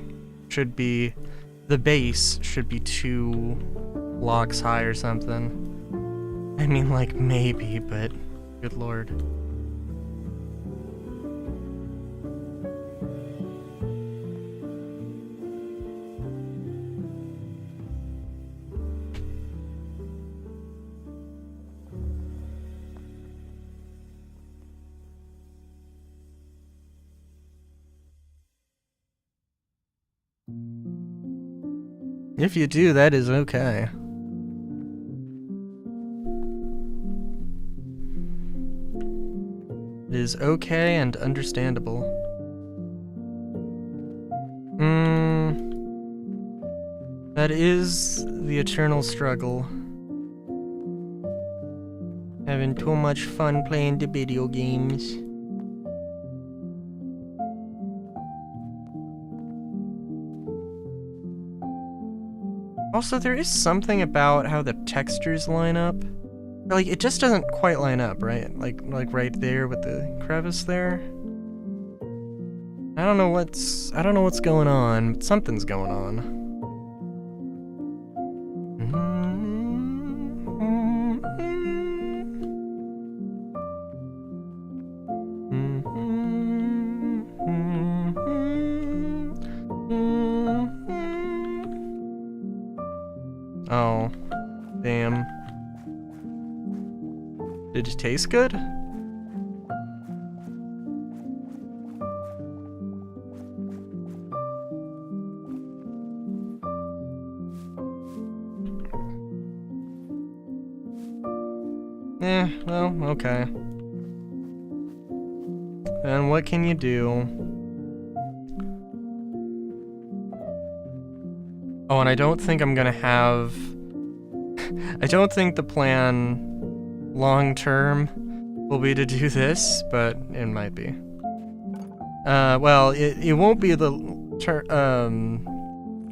should be, the base should be 2 blocks high or something. I mean, like, maybe, but good lord. If you do, that is okay. It is okay and understandable. That is the eternal struggle. Having too much fun playing the video games. Also, there is something about how the textures line up. Like, it just doesn't quite line up, right? Like right there with the crevice there. I don't know what's going on, but something's going on. Oh, damn. Did it taste good? Well, okay. And what can you do? Oh, and I don't think I'm gonna have... I don't think the plan long-term will be to do this, but it might be. Well, it won't be the...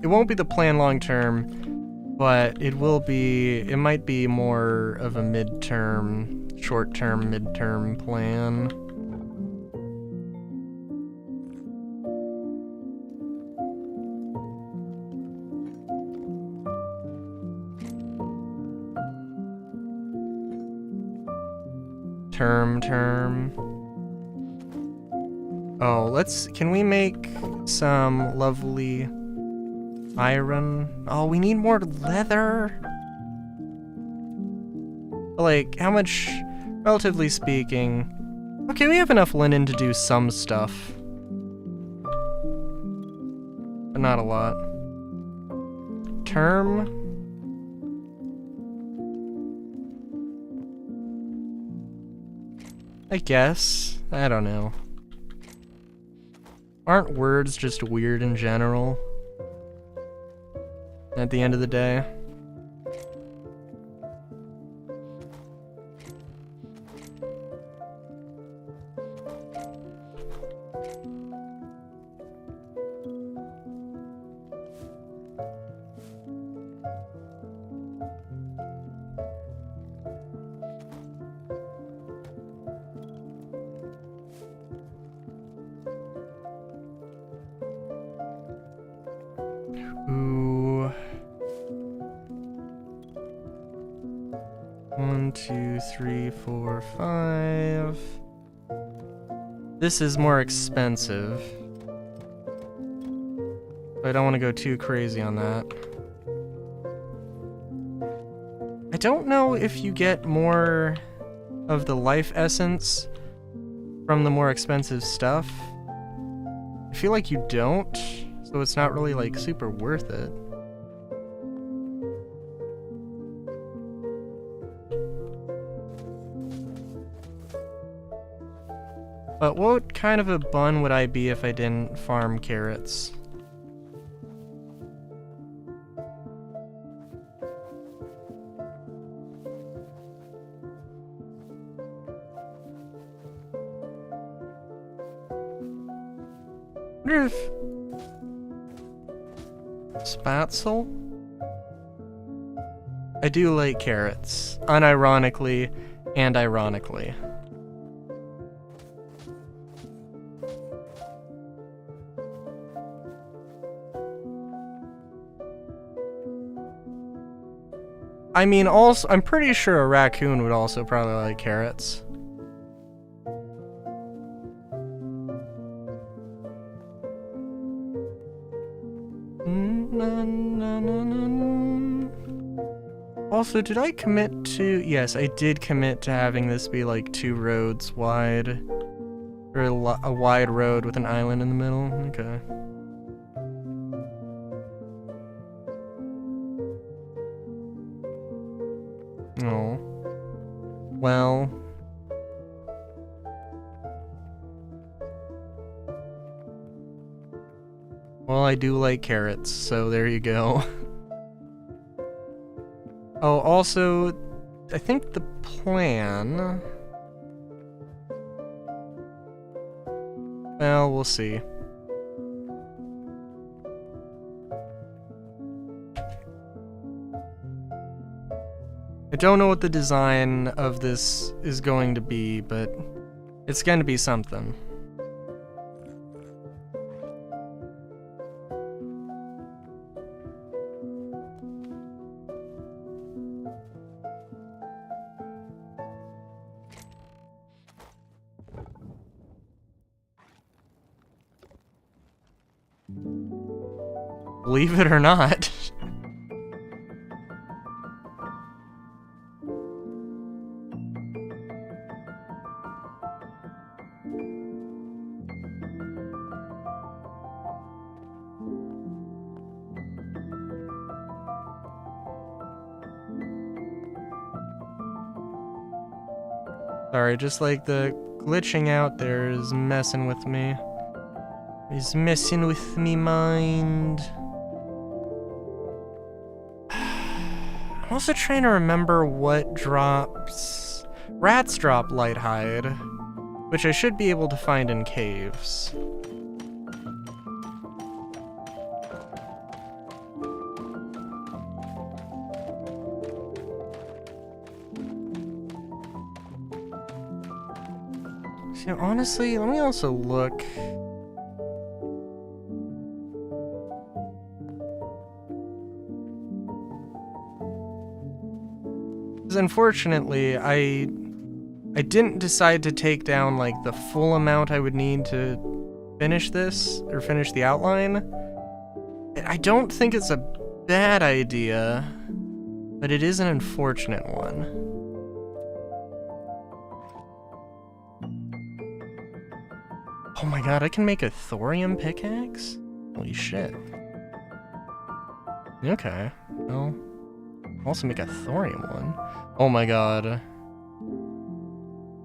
it won't be the plan long-term, but it will be... It might be more of a mid-term, short-term, mid-term plan. Term. Oh, can we make some lovely iron? Oh, we need more leather. Like, how much, relatively speaking? Okay, we have enough linen to do some stuff. But not a lot. Term. I guess. I don't know. Aren't words just weird in general? At the end of the day? Ooh. 1, 2, 3, 4, 5. This is more expensive. But I don't want to go too crazy on that. I don't know if you get more of the life essence from the more expensive stuff. I feel like you don't. So it's not really, like, super worth it. But what kind of a bun would I be if I didn't farm carrots? I wonder if... Spatzel? I do like carrots, unironically and ironically. I mean, also, I'm pretty sure a raccoon would also probably like carrots. Also, did I commit to... Yes, I did commit to having this be like 2 roads wide. Or a wide road with an island in the middle. Okay. Oh. Well. Well, I do like carrots, so there you go. Oh, also, I think the plan... Well, we'll see. I don't know what the design of this is going to be, but it's going to be something. Believe it or not. Sorry, just like the glitching out there is messing with me. Is messing with me mind. I'm also trying to remember what drops... Rats drop light hide, which I should be able to find in caves. So honestly, let me also look. Because unfortunately, I didn't decide to take down like the full amount I would need to finish this, or finish the outline. I don't think it's a bad idea, but it is an unfortunate one. Oh my god, I can make a thorium pickaxe? Holy shit. Okay, well, I'll also make a thorium one. Oh my god.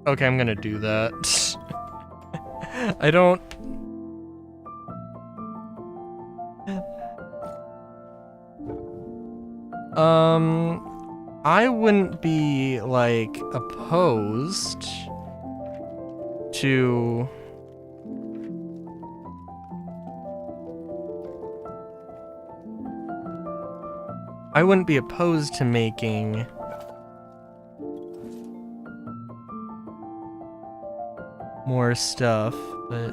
Okay, I'm gonna do that. I don't... I wouldn't be, like, opposed to... I wouldn't be opposed to making more stuff, but...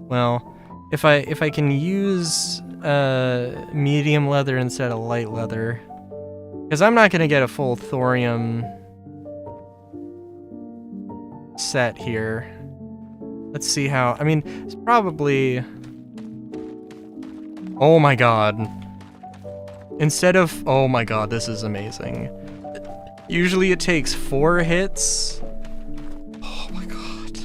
Well, if I can use medium leather instead of light leather, because I'm not gonna get a full thorium set here. Let's see how. I mean, it's probably. Oh my god. Instead of. Oh my god, this is amazing. Usually it takes 4 hits. Oh my god.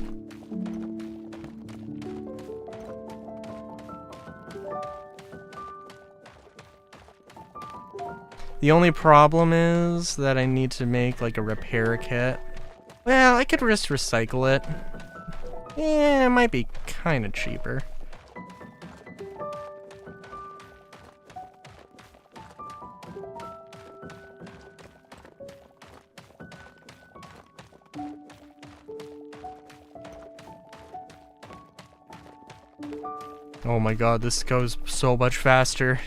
The only problem is that I need to make like a repair kit. Well, I could just recycle it. Yeah, it might be kind of cheaper. Oh my god, this goes so much faster.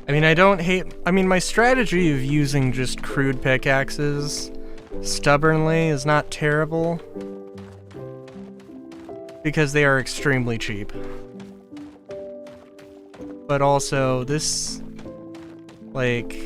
I mean, I don't hate... I mean, my strategy of using just crude pickaxes stubbornly is not terrible, because they are extremely cheap. But also, this... like...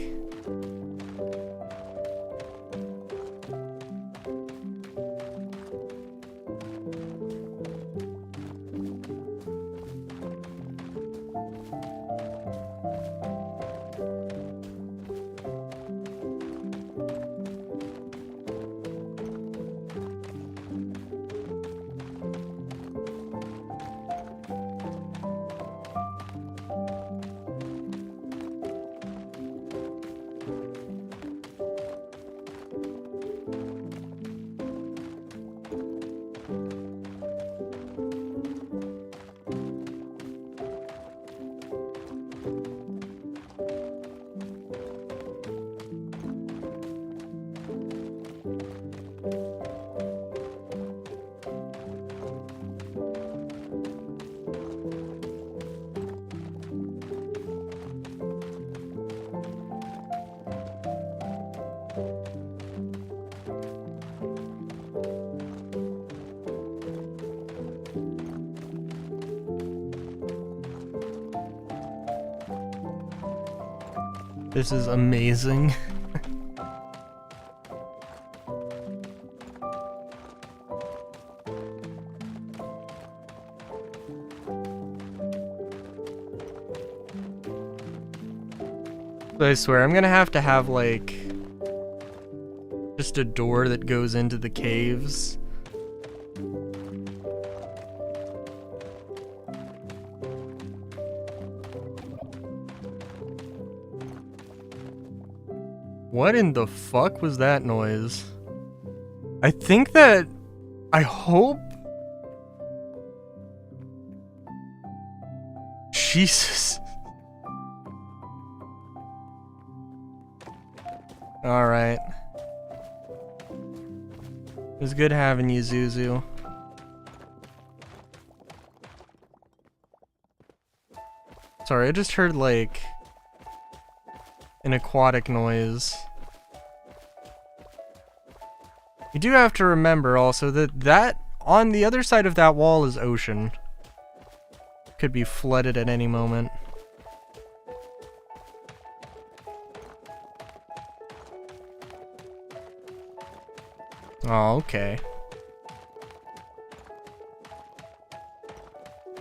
This is amazing. But I swear, I'm gonna have to have, like, just a door that goes into the caves. What in the fuck was that noise? I think that... I hope... Jesus. Alright. It was good having you, Zuzu. Sorry, I just heard, like, an aquatic noise. You do have to remember also that on the other side of that wall is ocean. Could be flooded at any moment. Oh, okay.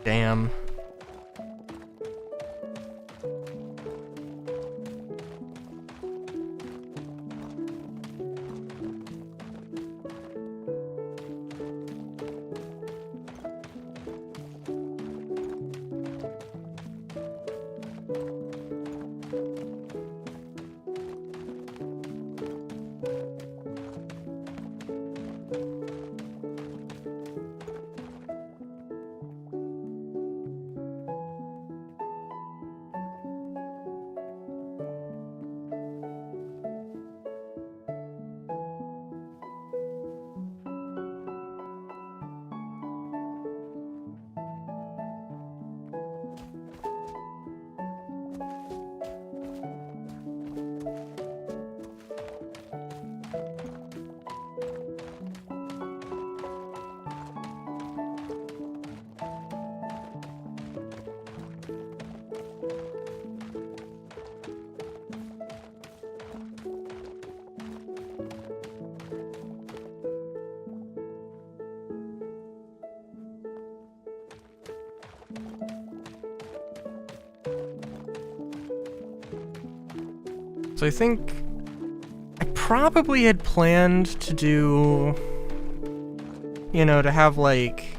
Damn. So I think I probably had planned to do, you know, to have like,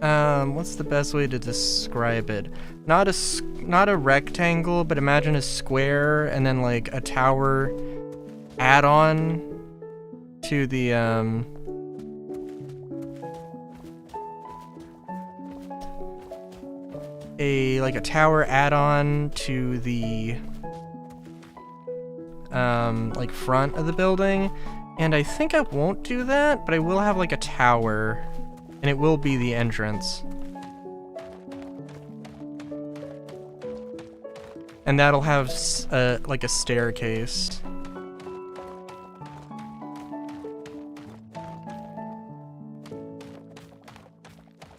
what's the best way to describe it? Not a rectangle, but imagine a square and then like a tower add-on to the, like a tower add-on to the like front of the building, and I think I won't do that, but I will have like a tower, and it will be the entrance, and that'll have like a staircase.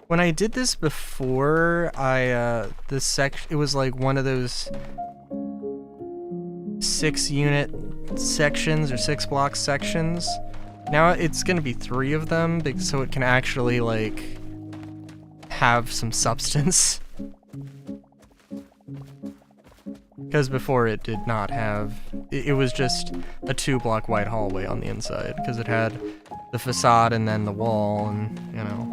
When I did this before, it was like one of those 6-unit sections or 6-block sections. Now it's gonna be 3 of them, so it can actually like have some substance. Because before it did not have, it was just a 2-block wide hallway on the inside, because it had the facade and then the wall, and you know.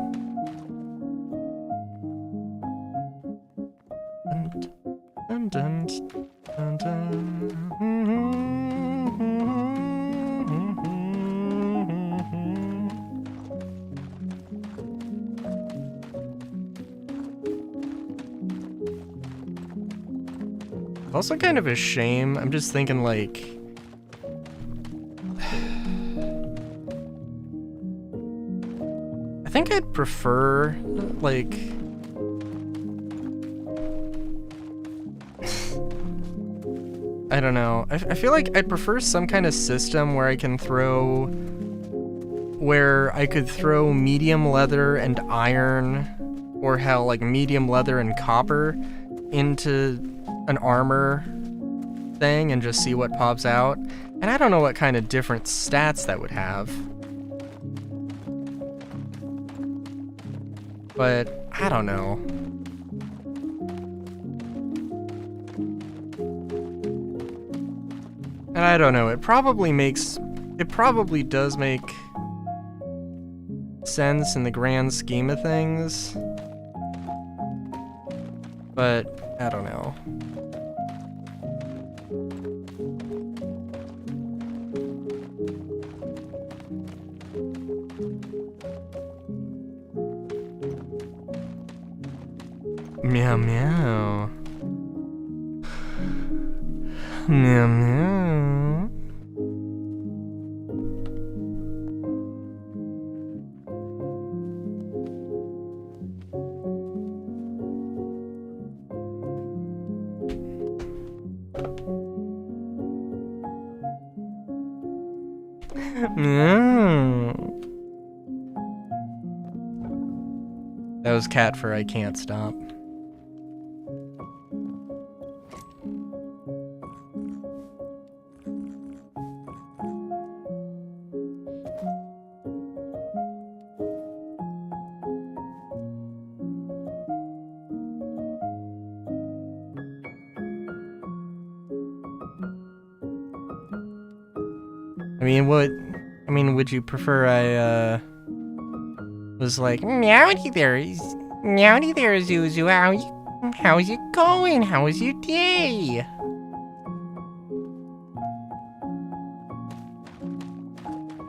Dun, dun, dun. Also kind of a shame. I'm just thinking like I think I'd prefer like I don't know. I feel like I'd prefer some kind of system where I could throw medium leather and iron, or hell, like medium leather and copper into an armor thing and just see what pops out. And I don't know what kind of different stats that would have. But I don't know. I don't know, it probably does make sense in the grand scheme of things. But, I don't know. Meow meow. Meow meow. Meow. That was cat for I can't stop. Would you prefer I, was like, meowdy there, Zuzu, how's it going? How was your day?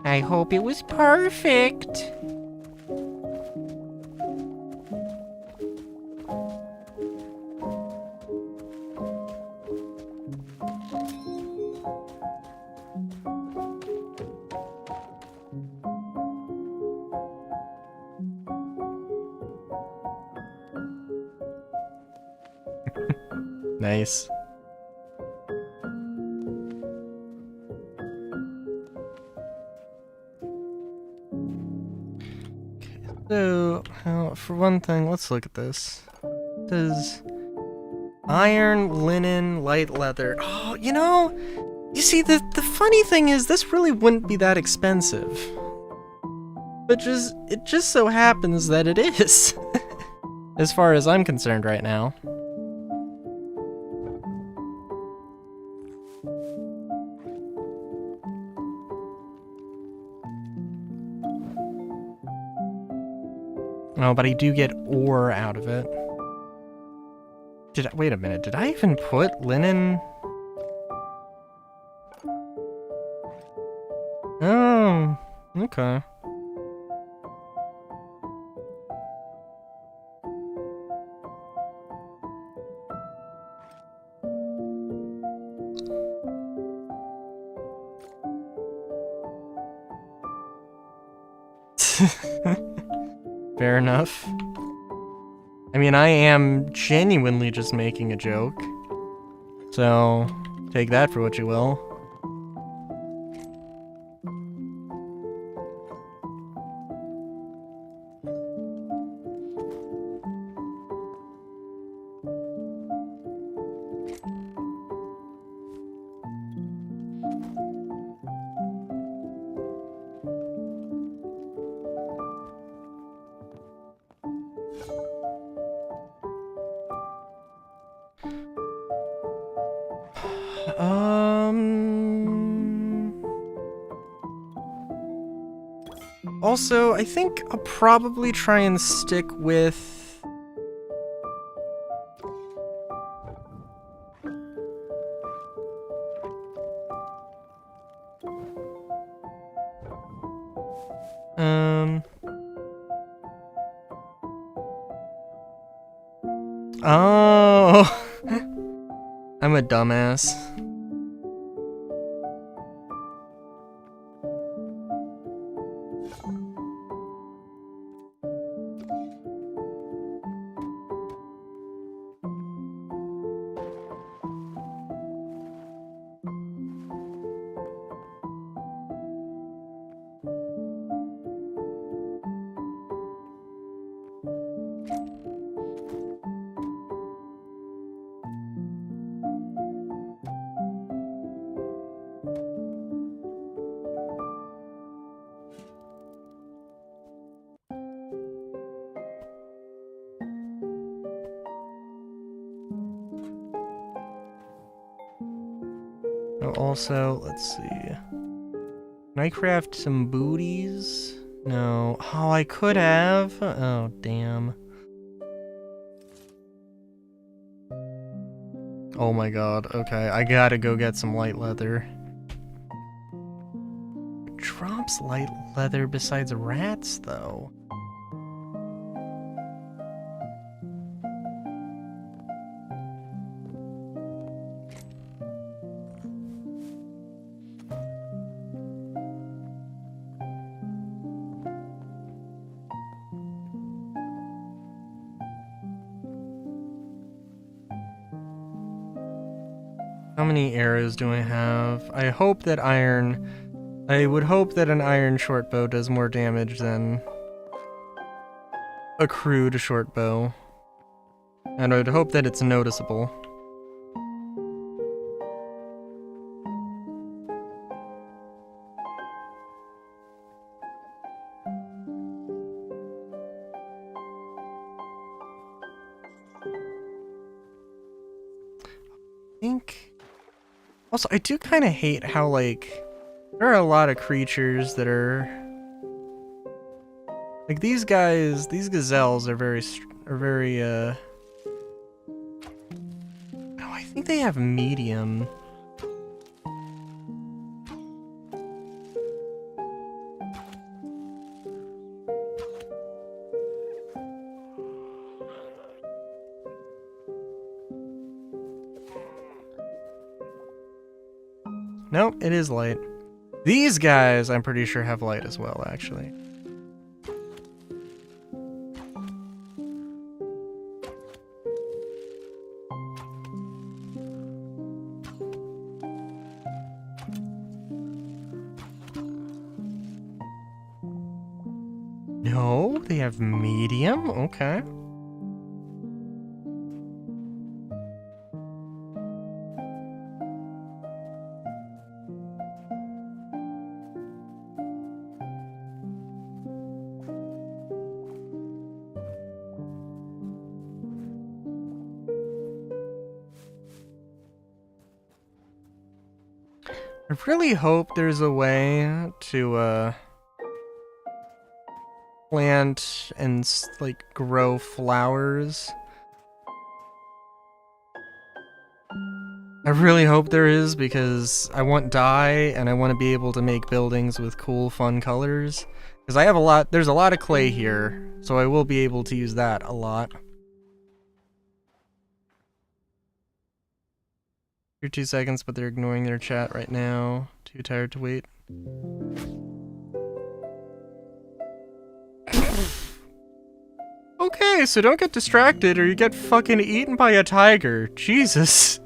I hope it was perfect. Nice. So, for one thing, let's look at this. Does iron, linen, light leather... Oh, you see, the funny thing is, this really wouldn't be that expensive. But it just so happens that it is. As far as I'm concerned right now. Oh, but I do get ore out of it. Wait a minute, did I even put linen? Oh, okay. Fair enough. I mean, I am genuinely just making a joke. So, take that for what you will. Also, I think I'll probably try and stick with... Oh! I'm a dumbass. Oh, also, let's see. Can I craft some booties? No. Oh, I could have. Oh, damn. Oh my god. Okay, I gotta go get some light leather. What drops light leather besides rats, though? How many arrows do I have? I hope that I would hope that an iron short bow does more damage than a crude short bow. And I would hope that it's noticeable. Also, I do kind of hate how, like, there are a lot of creatures that are... Like, these guys, these gazelles are very, Oh, I think they have medium. Nope, it is light. These guys, I'm pretty sure, have light as well, actually. No, they have medium? Okay. I really hope there's a way to, plant and, like, grow flowers. I really hope there is, because I want dye, and I want to be able to make buildings with cool, fun colors. Because I have there's a lot of clay here, so I will be able to use that a lot. Here 2 seconds, but they're ignoring their chat right now. Too tired to wait. Okay, so don't get distracted or you get fucking eaten by a tiger. Jesus.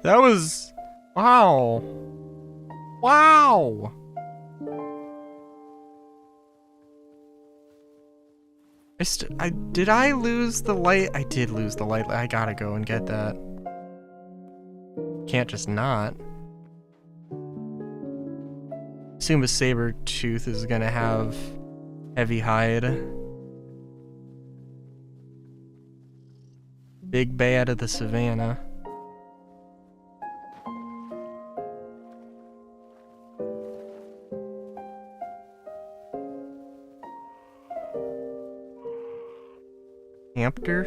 That was... Wow. Wow. Did I lose the light? I did lose the light. I gotta go and get that. Can't just not. Assume a saber tooth is gonna have heavy hide. Big bad of the savannah. Hamster?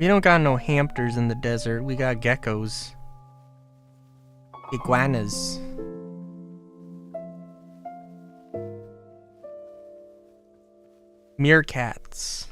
We don't got no hamsters in the desert. We got geckos. Iguanas. Meerkats.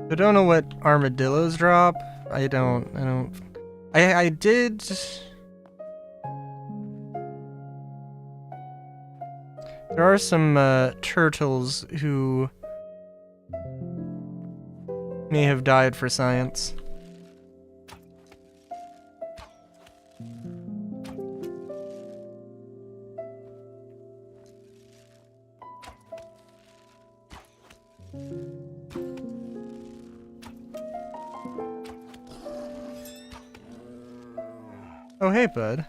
I don't know what armadillos drop. I did... There are some turtles who may have died for science. Oh, hey, bud.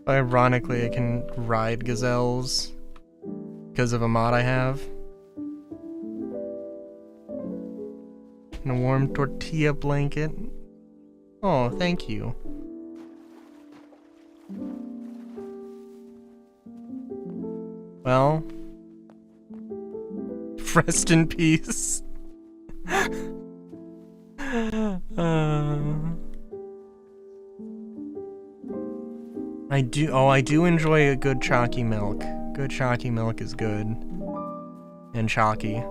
Ironically, I can ride gazelles because of a mod I have. And a warm tortilla blanket. Oh, thank you. Well, rest in peace. I do enjoy a good chalky milk. Good chalky milk is good. And chalky.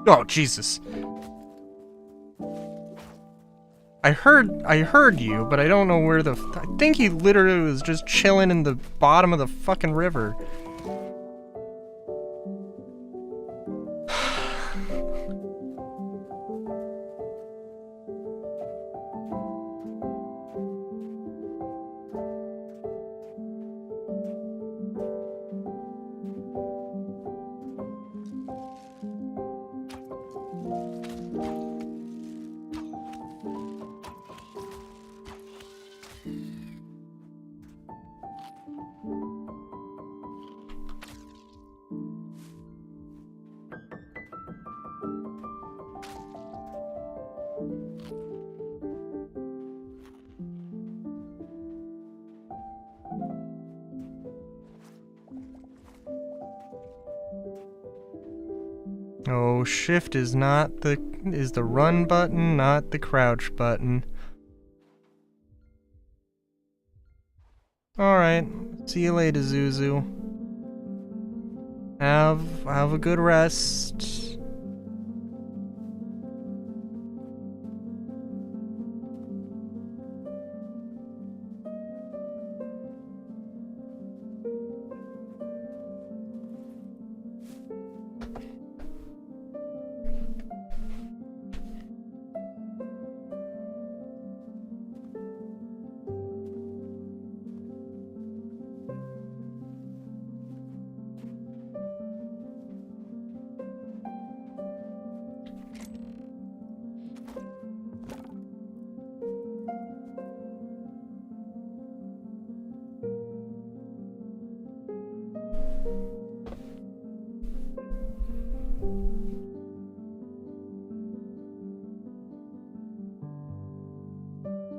Oh, Jesus. I heard you, but I don't know where I think he literally was just chilling in the bottom of the fucking river. Oh, shift is the run button, not the crouch button. Alright, see you later, Zuzu. Have a good rest.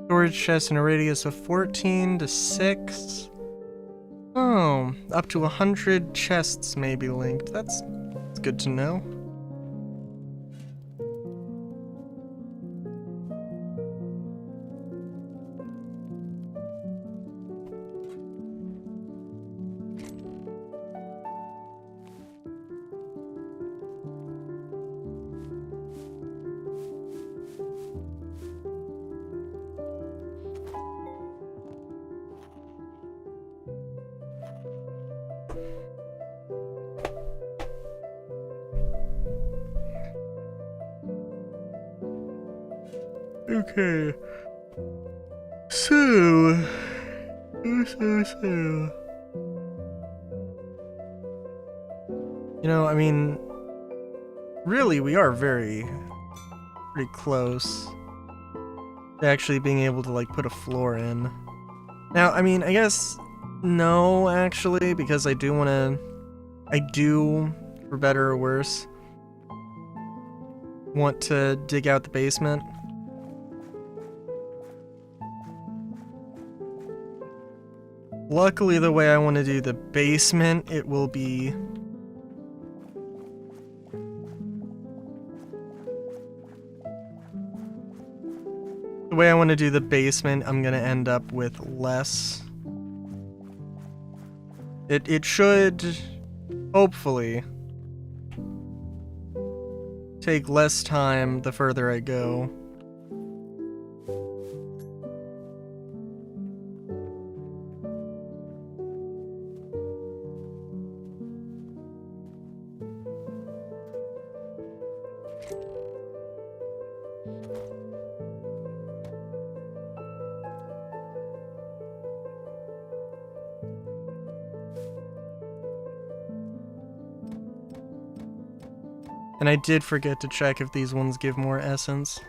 Storage chest in a radius of 14 to 6. Oh, up to 100 chests may be linked. That's good to know. Okay. So. You know, I mean, really, we are pretty close to actually being able to, like, put a floor in. Now, I mean, I guess, no, actually, because I do, for better or worse, want to dig out the basement. Luckily, the way I want to do the basement, it will be The way I want to do the basement, I'm gonna end up with less. It should, hopefully, take less time the further I go. And I did forget to check if these ones give more essence.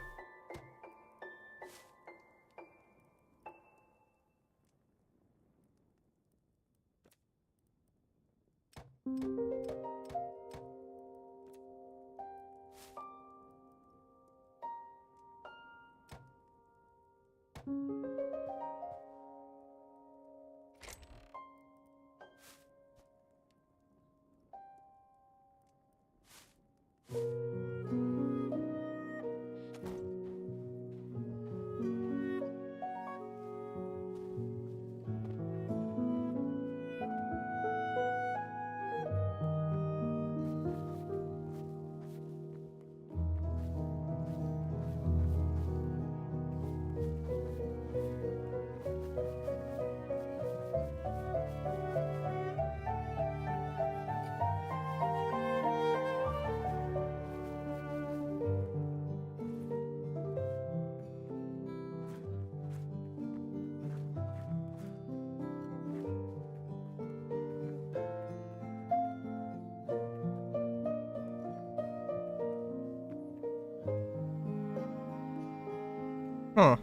Huh.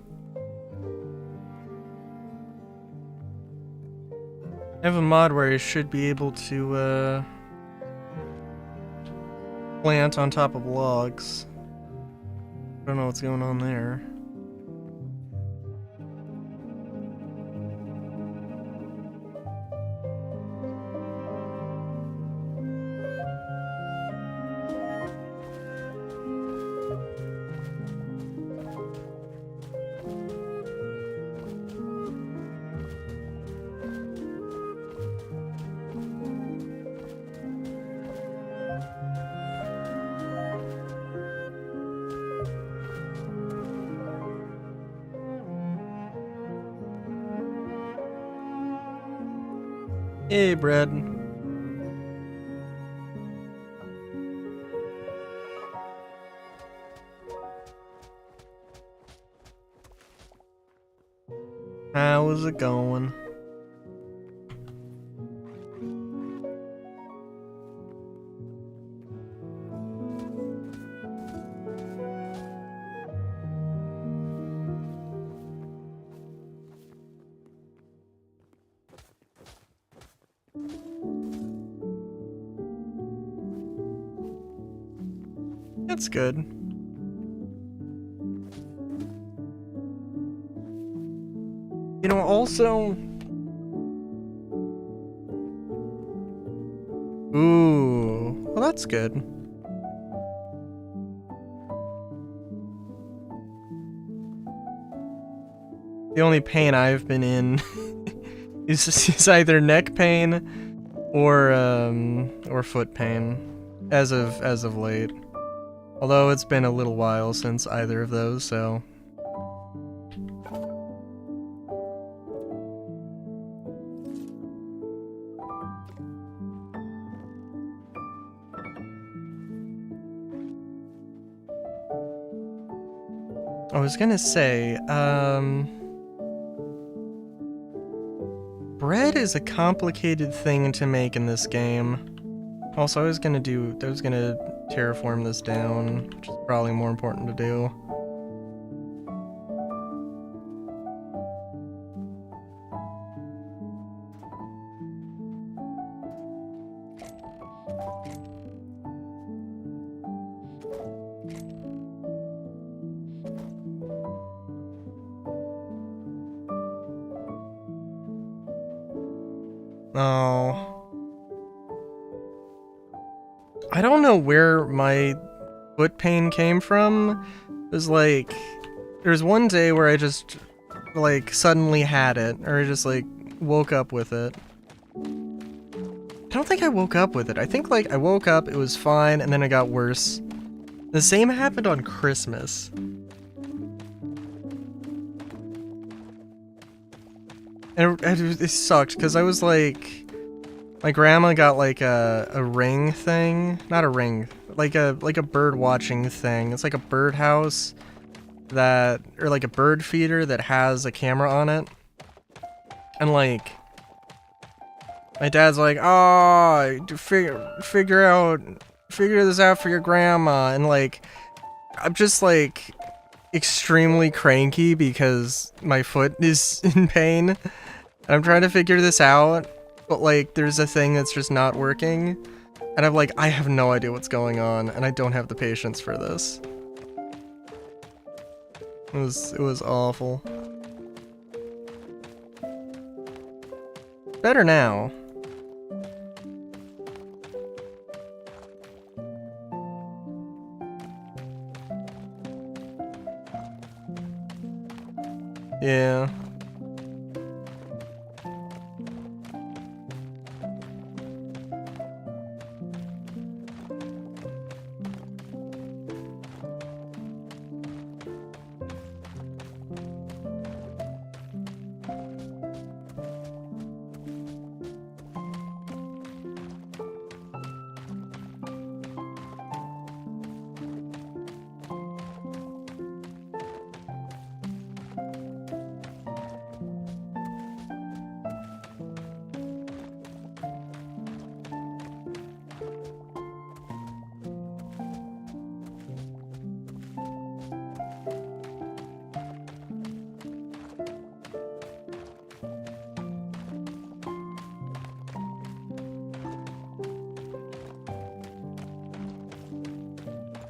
I have a mod where I should be able to, plant on top of logs. I don't know what's going on there. Hey, Brad. How's it going? That's good. You know, also... Ooh, well that's good. The only pain I've been in is either neck pain or foot pain as of late. Although it's been a little while since either of those, so... I was gonna say, bread is a complicated thing to make in this game. Also, I was gonna terraform this down, which is probably more important to do. Oh. I don't know where my foot pain came from. It was like There was one day where I just, like, suddenly had it, or I just, like, woke up with it. I don't think I woke up with it. I think, like, I woke up, it was fine, and then it got worse. The same happened on Christmas. And it sucked, because I was, like... My grandma got, like, a ring thing. Not a ring. Like a bird watching thing. It's like a birdhouse that... Or, like, a bird feeder that has a camera on it. And, like... My dad's like, oh, figure this out for your grandma, and like, I'm just like, extremely cranky because my foot is in pain, and I'm trying to figure this out, but like, there's a thing that's just not working, and I'm like, I have no idea what's going on, and I don't have the patience for this. It was awful. Better now. Yeah.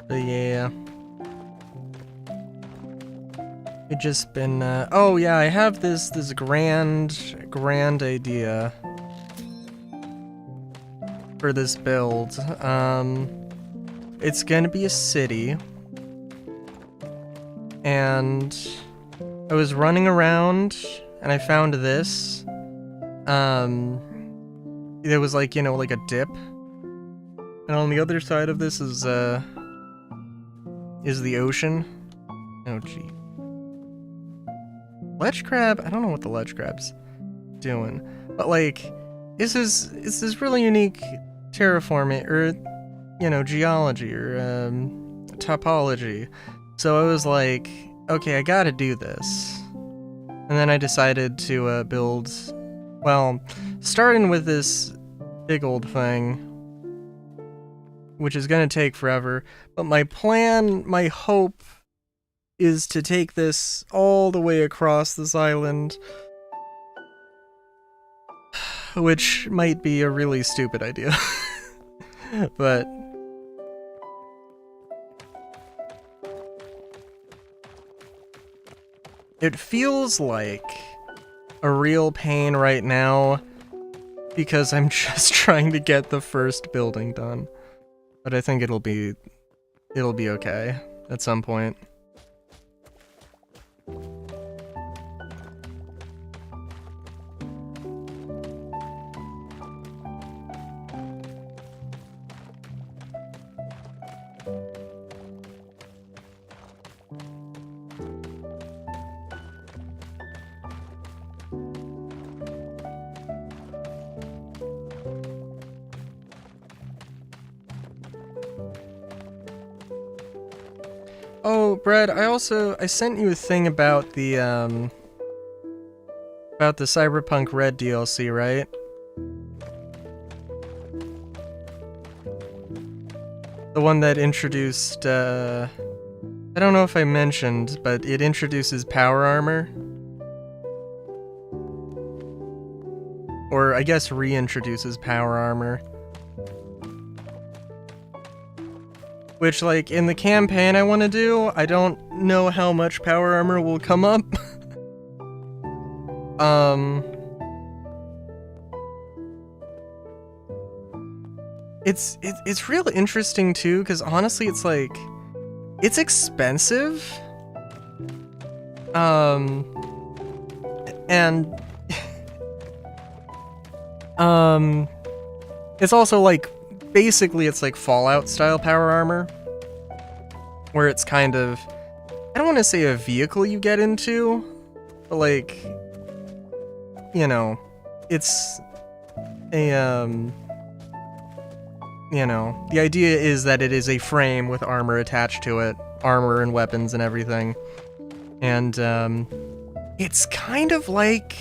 But yeah. It just been, oh yeah, I have this grand idea for this build. It's gonna be a city, and I was running around and I found this. There was like, you know, like a dip, and on the other side of this is the ocean. Oh gee. Ledge crab? I don't know what the ledge crab's doing, but like, this is really unique terraforming, or, you know, geology, or topology. So I was like, okay, I gotta do this. And then I decided to build, well, starting with this big old thing, which is gonna take forever, but my plan, my hope, is to take this all the way across this island, which might be a really stupid idea. But it feels like a real pain right now because I'm just trying to get the first building done. But I think it'll be okay at some point. Oh, Brad, I sent you a thing about the Cyberpunk Red DLC, right? The one that introduced, I don't know if I mentioned, but it introduces power armor. Or, I guess, reintroduces power armor. Which, like, in the campaign I want to do, I don't know how much power armor will come up. It's real interesting, too, because honestly, it's like, it's expensive, And it's also like, basically it's like Fallout style power armor, where it's kind of, I don't want to say a vehicle you get into, but like, you know, it's a, you know, the idea is that it is a frame with armor attached to it, armor and weapons and everything. And, it's kind of like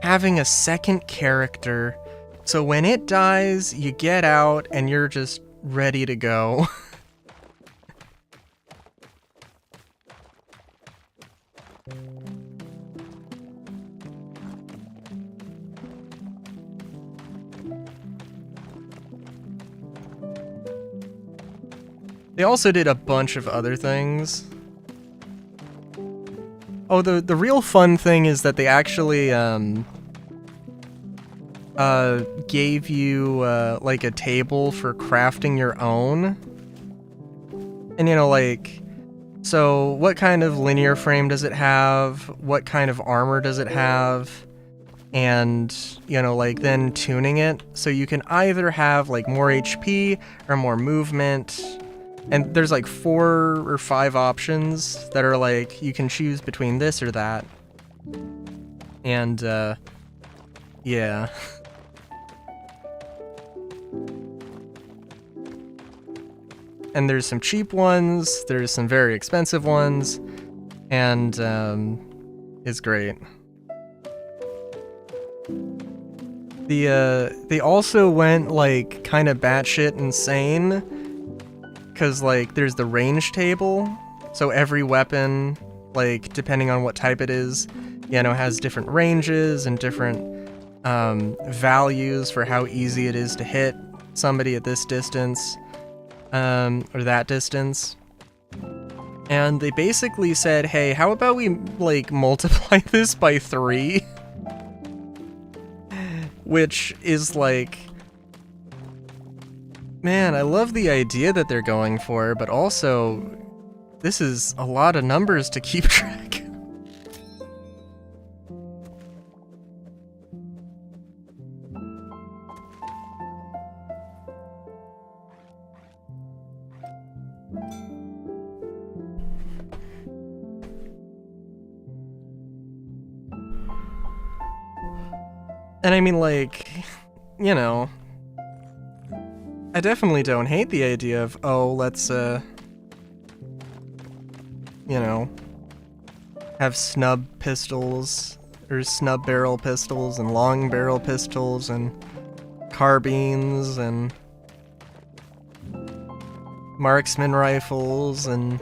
having a second character. So when it dies, you get out and you're just ready to go. They also did a bunch of other things. Oh, the real fun thing is that they actually gave you like a table for crafting your own. And you know, like, so what kind of linear frame does it have? What kind of armor does it have? And, you know, like, then tuning it so you can either have like more HP or more movement. And there's like 4 or 5 options that are like, you can choose between this or that. And, yeah. And there's some cheap ones, there's some very expensive ones, and, it's great. They also went, like, kind of batshit insane, because, like, there's the range table, so every weapon, like, depending on what type it is, you know, has different ranges and different values for how easy it is to hit somebody at this distance, or that distance. And they basically said, hey, how about we, like, multiply this by 3? Which is, like... Man, I love the idea that they're going for, but also, this is a lot of numbers to keep track. And I mean, like, you know, I definitely don't hate the idea of, oh, let's, you know, have snub pistols, or snub barrel pistols, and long barrel pistols, and carbines, and marksman rifles, and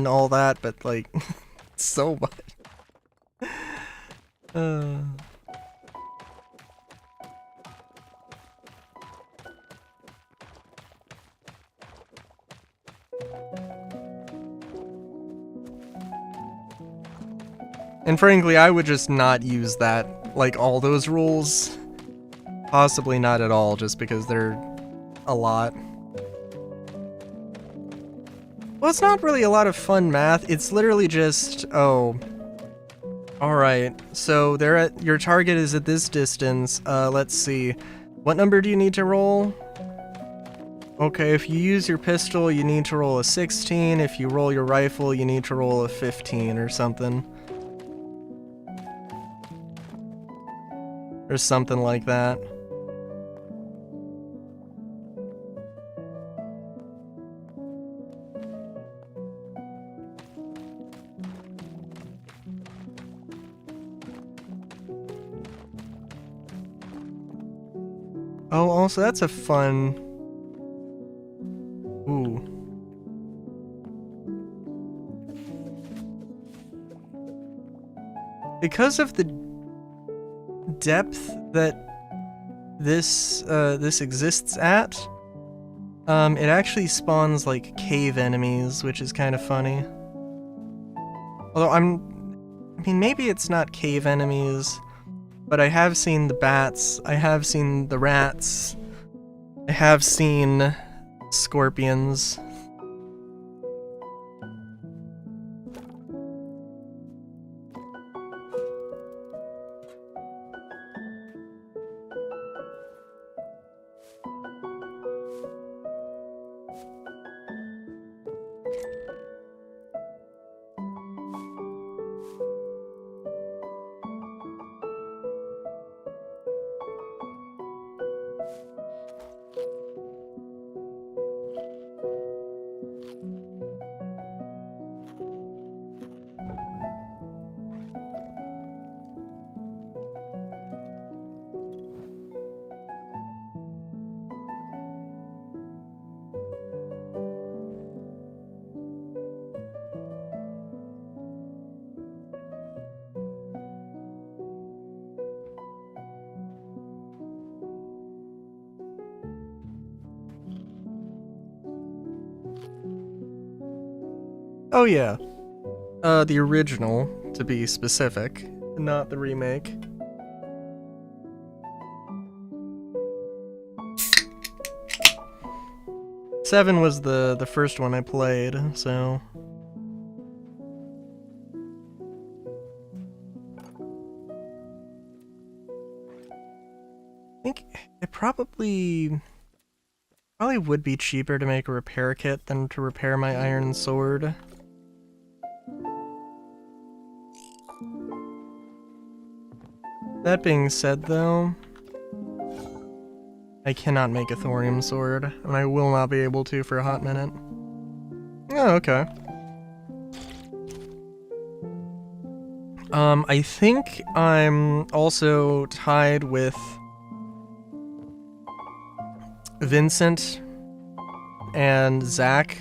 all that, but, like, so much. And frankly, I would just not use that, like, all those rules. Possibly not at all, just because they're a lot. Well, it's not really a lot of fun math, it's literally just, oh, alright, so they're at, your target is at this distance, let's see, what number do you need to roll? Okay, if you use your pistol, you need to roll a 16, if you roll your rifle, you need to roll a 15 or something. Or something like that. Oh, also that's a fun... Ooh. Because of the depth that this exists at, it actually spawns like cave enemies, which is kind of funny. Although I mean, maybe it's not cave enemies, but I have seen the bats, I have seen the rats, I have seen scorpions. Oh yeah. The original, to be specific, not the remake. Seven was the first one I played, so... I think it probably would be cheaper to make a repair kit than to repair my iron sword. That being said, though, I cannot make a thorium sword, and I will not be able to for a hot minute. Oh, okay. I think I'm also tied with Vincent and Zach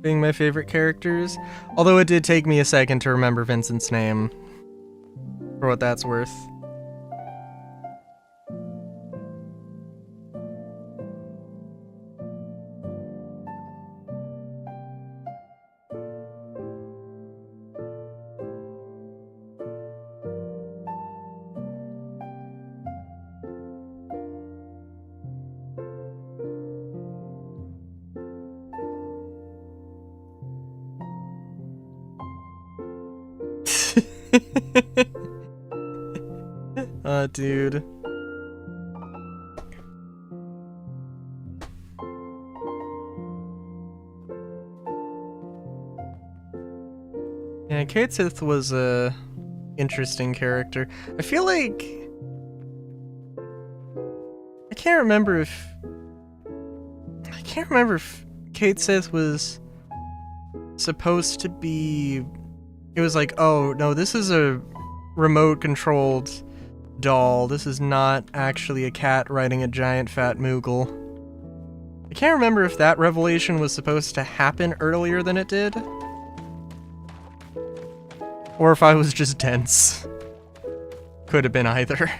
being my favorite characters, although it did take me a second to remember Vincent's name, for what that's worth. Dude. Yeah, Kate Sith was a interesting character. I feel like I can't remember if Kate Sith was supposed to be. It was like, oh no, this is a remote controlled doll. This is not actually a cat riding a giant fat Moogle. I can't remember if that revelation was supposed to happen earlier than it did, or if I was just dense. Could have been either.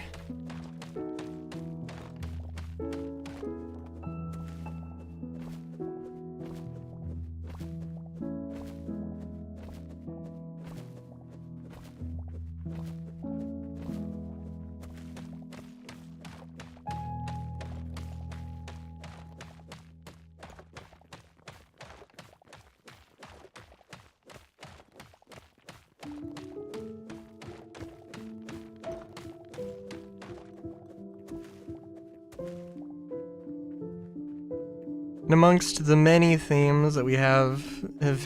And amongst the many themes that we have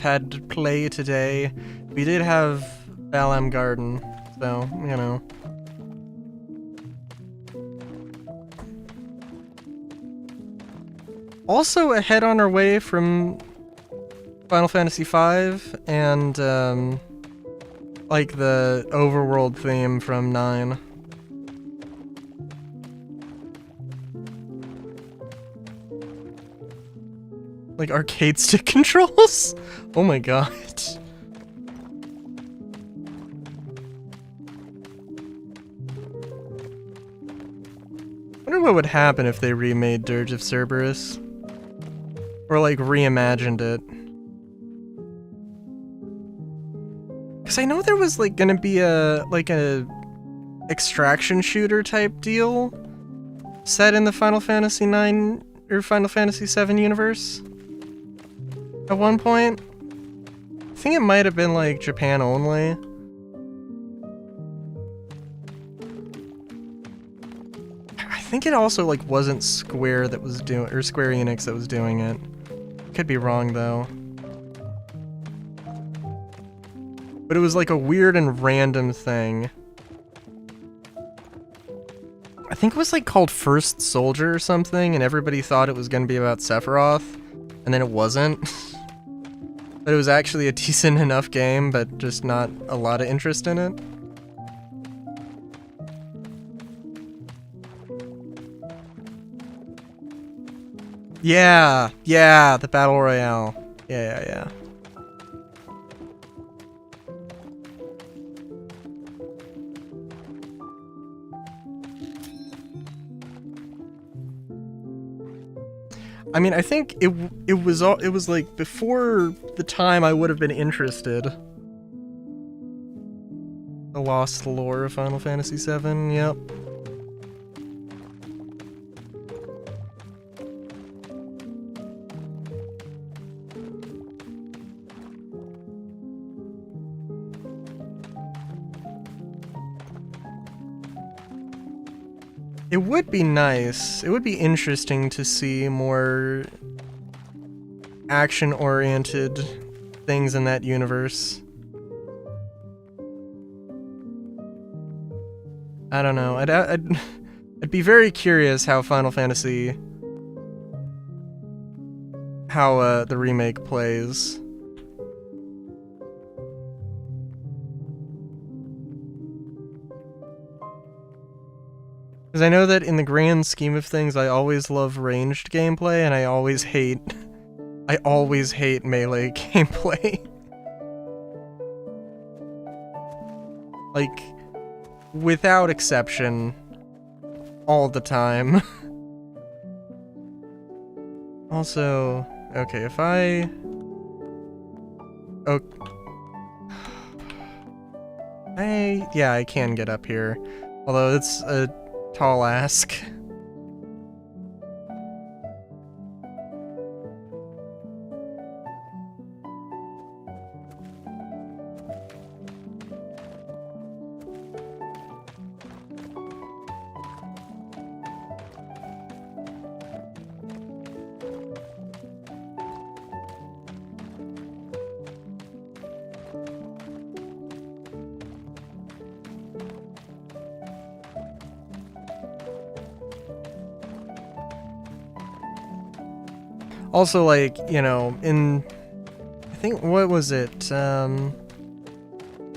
had to play today, we did have Balam Garden, so, you know. Also ahead on our way from Final Fantasy V and, like the overworld theme from 9. Like arcade stick controls? Oh my god. I wonder what would happen if they remade Dirge of Cerberus. Or like reimagined it. Cause I know there was like gonna be a extraction shooter type deal set in the Final Fantasy 9 or Final Fantasy 7 universe. At one point, I think it might have been like Japan only. I think it also like wasn't Square that was doing, or Square Enix that was doing it. Could be wrong though. But it was like a weird and random thing. I think it was like called First Soldier or something, and everybody thought it was going to be about Sephiroth, and then it wasn't. But it was actually a decent enough game, but just not a lot of interest in it. Yeah, the Battle Royale. Yeah. I mean, I think it was like before the time I would have been interested. The lost lore of Final Fantasy VII, yep. It would be nice. It would be interesting to see more action-oriented things in that universe. I don't know. I'd be very curious how Final Fantasy, how the remake plays. Because I know that in the grand scheme of things, I always love ranged gameplay, and I always hate melee gameplay. Like, without exception, all the time. Also, okay, if I... Oh... Yeah, I can get up here. Although it's a tall ask. Also, like, you know, I think, what was it?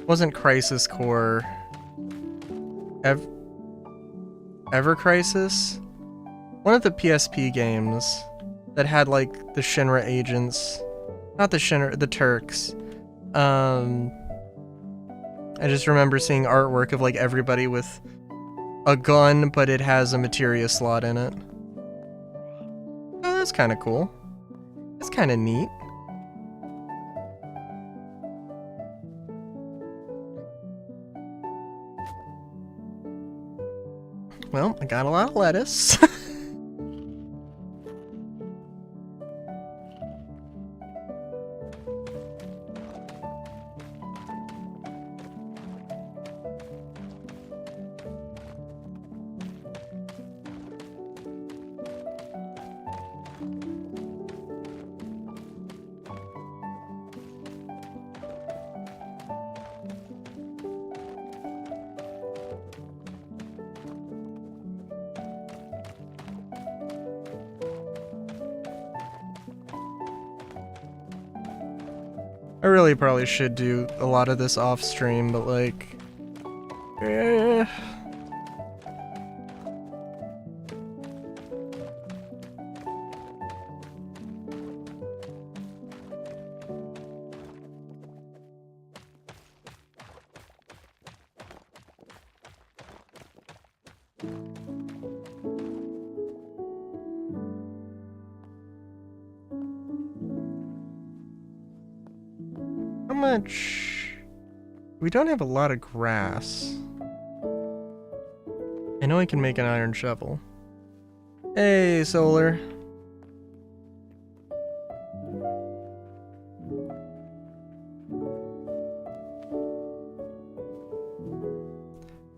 Wasn't Crisis Core Ever Crisis? One of the PSP games that had, like, the Shinra agents. Not the Shinra, the Turks. I just remember seeing artwork of, like, everybody with a gun, but it has a materia slot in it. Oh, that's kind of cool. That's kind of neat. Well, I got a lot of lettuce. I really probably should do a lot of this off stream, but like, how much? We don't have a lot of grass. I know I can make an iron shovel. Hey, Solar.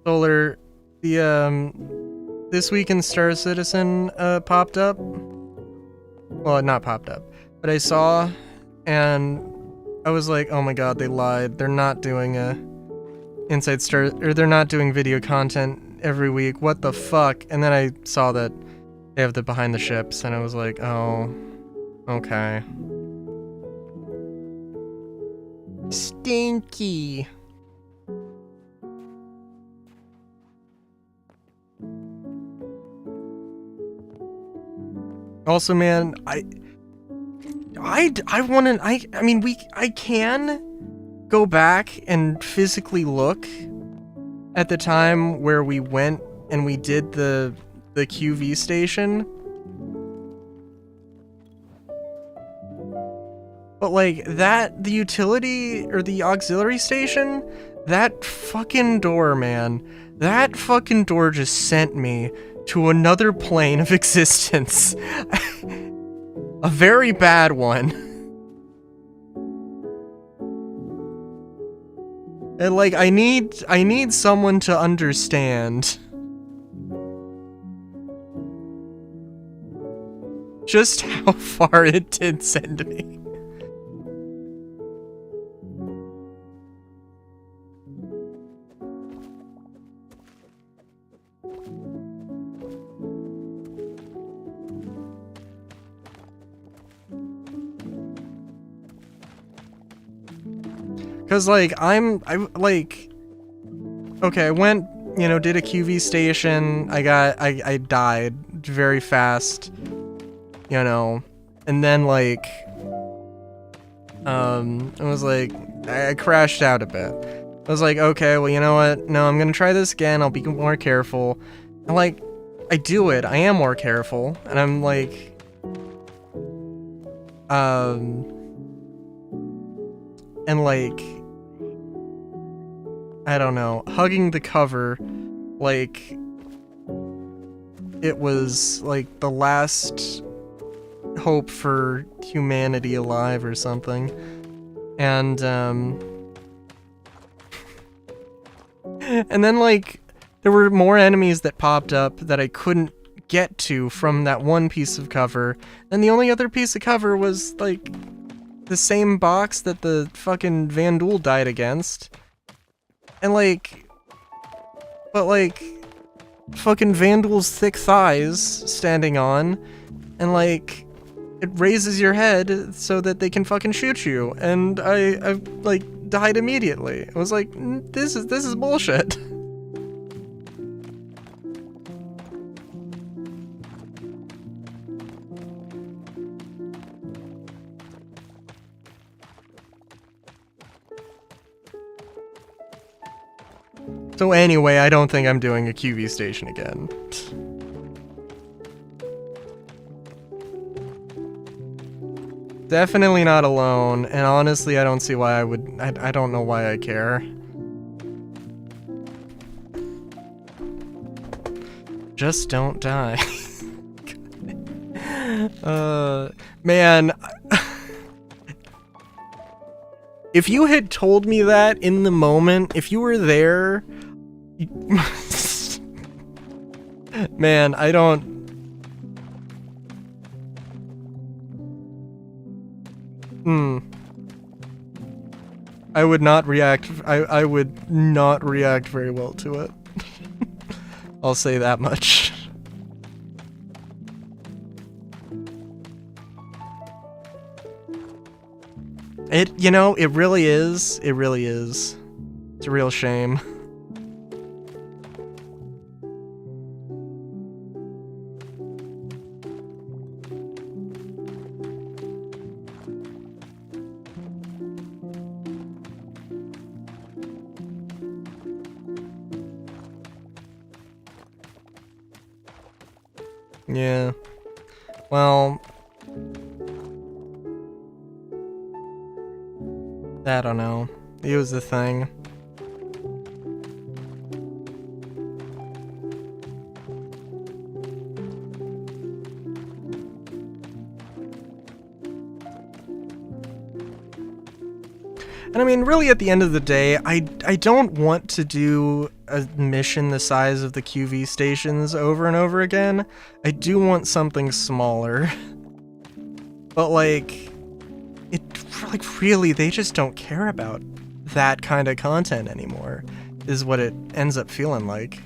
Solar, the, This Week in Star Citizen, popped up. Well, not popped up, but I saw, and I was like, oh my god, they lied. They're not doing Inside Star, or they're not doing video content every week. What the fuck? And then I saw that they have the behind the ships, and I was like, oh, okay. Stinky. Also, man, I mean, I can go back and physically look at the time where we went and we did the QV station. But like that, the utility or the auxiliary station, that fucking door, man, that fucking door just sent me to another plane of existence. A very bad one. And like I need someone to understand just how far it did send me. Cause like I went, you know, did a QV station, I died very fast, you know, and then like, it was like, I crashed out a bit. I was like, okay, well, you know what, no, I'm gonna try this again, I'll be more careful, and like, I do it, I am more careful, and I'm like, and like, I don't know, hugging the cover, like, it was, like, the last hope for humanity alive or something. And, and then, like, there were more enemies that popped up that I couldn't get to from that one piece of cover, and the only other piece of cover was, like, the same box that the fucking Vandul died against. And like, but like, fucking Vandal's thick thighs standing on, and like, it raises your head so that they can fucking shoot you, and I like died immediately. I was like, this is bullshit. So anyway, I don't think I'm doing a QV station again. Definitely not alone, and honestly, I don't see why I would. I don't know why I care. Just don't die. Man. If you had told me that in the moment, if you were there... Man, I don't... I would not react... I would not react very well to it. I'll say that much. You know, it really is. It really is. It's a real shame. Yeah. Well... I don't know. It was the thing. And I mean, really at the end of the day, I don't want to do a mission the size of the QV stations over and over again. I do want something smaller. But like... Like, really, they just don't care about that kind of content anymore, is what it ends up feeling like.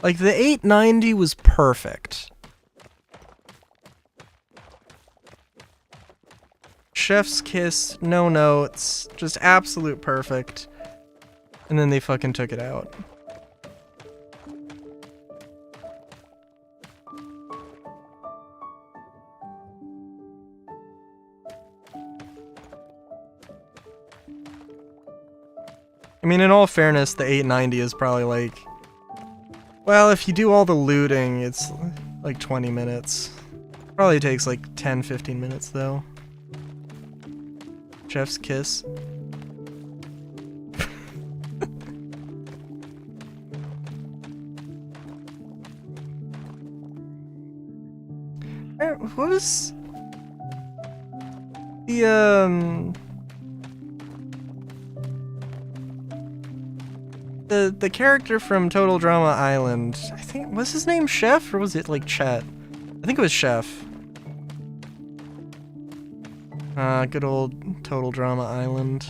Like, the 890 was perfect. Chef's kiss, no notes, just absolute perfect. And then they fucking took it out. I mean, in all fairness, the 890 is probably like... Well, if you do all the looting, it's like 20 minutes. Probably takes like 10-15 minutes, though. Chef's kiss. What was... The character from Total Drama Island, I think, was his name Chef, or was it like Chet? I think it was Chef. Good old Total Drama Island.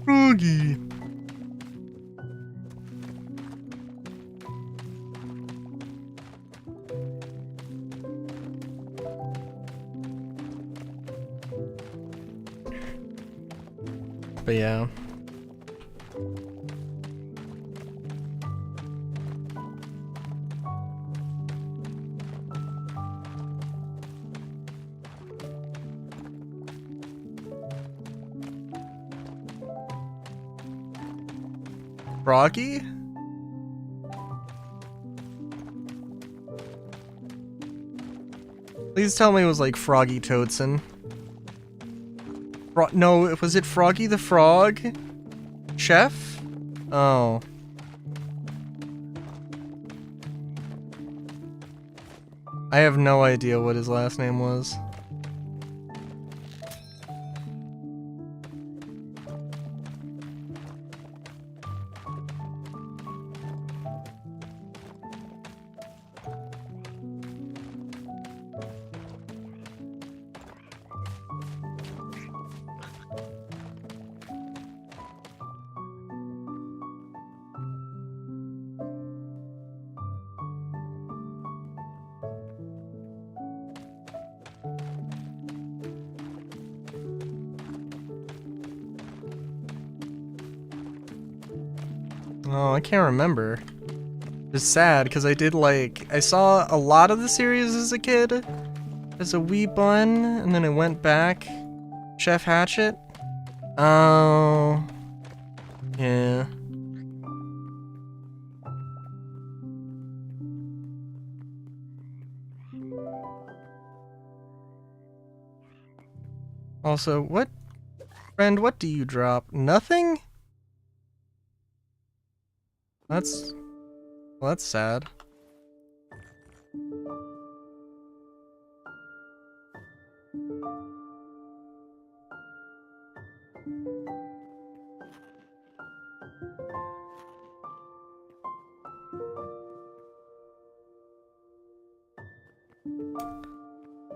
Froggy. But yeah. Froggy? Please tell me it was like Froggy Toadson. No, was it Froggy the Frog? Chef? Oh. I have no idea what his last name was. Oh, I can't remember. It's sad because I did like, I saw a lot of the series as a kid, as a wee bun, and then I went back. Chef Hatchet? Oh. Yeah. Also, what? Friend, what do you drop? Nothing? That's... Well, that's sad.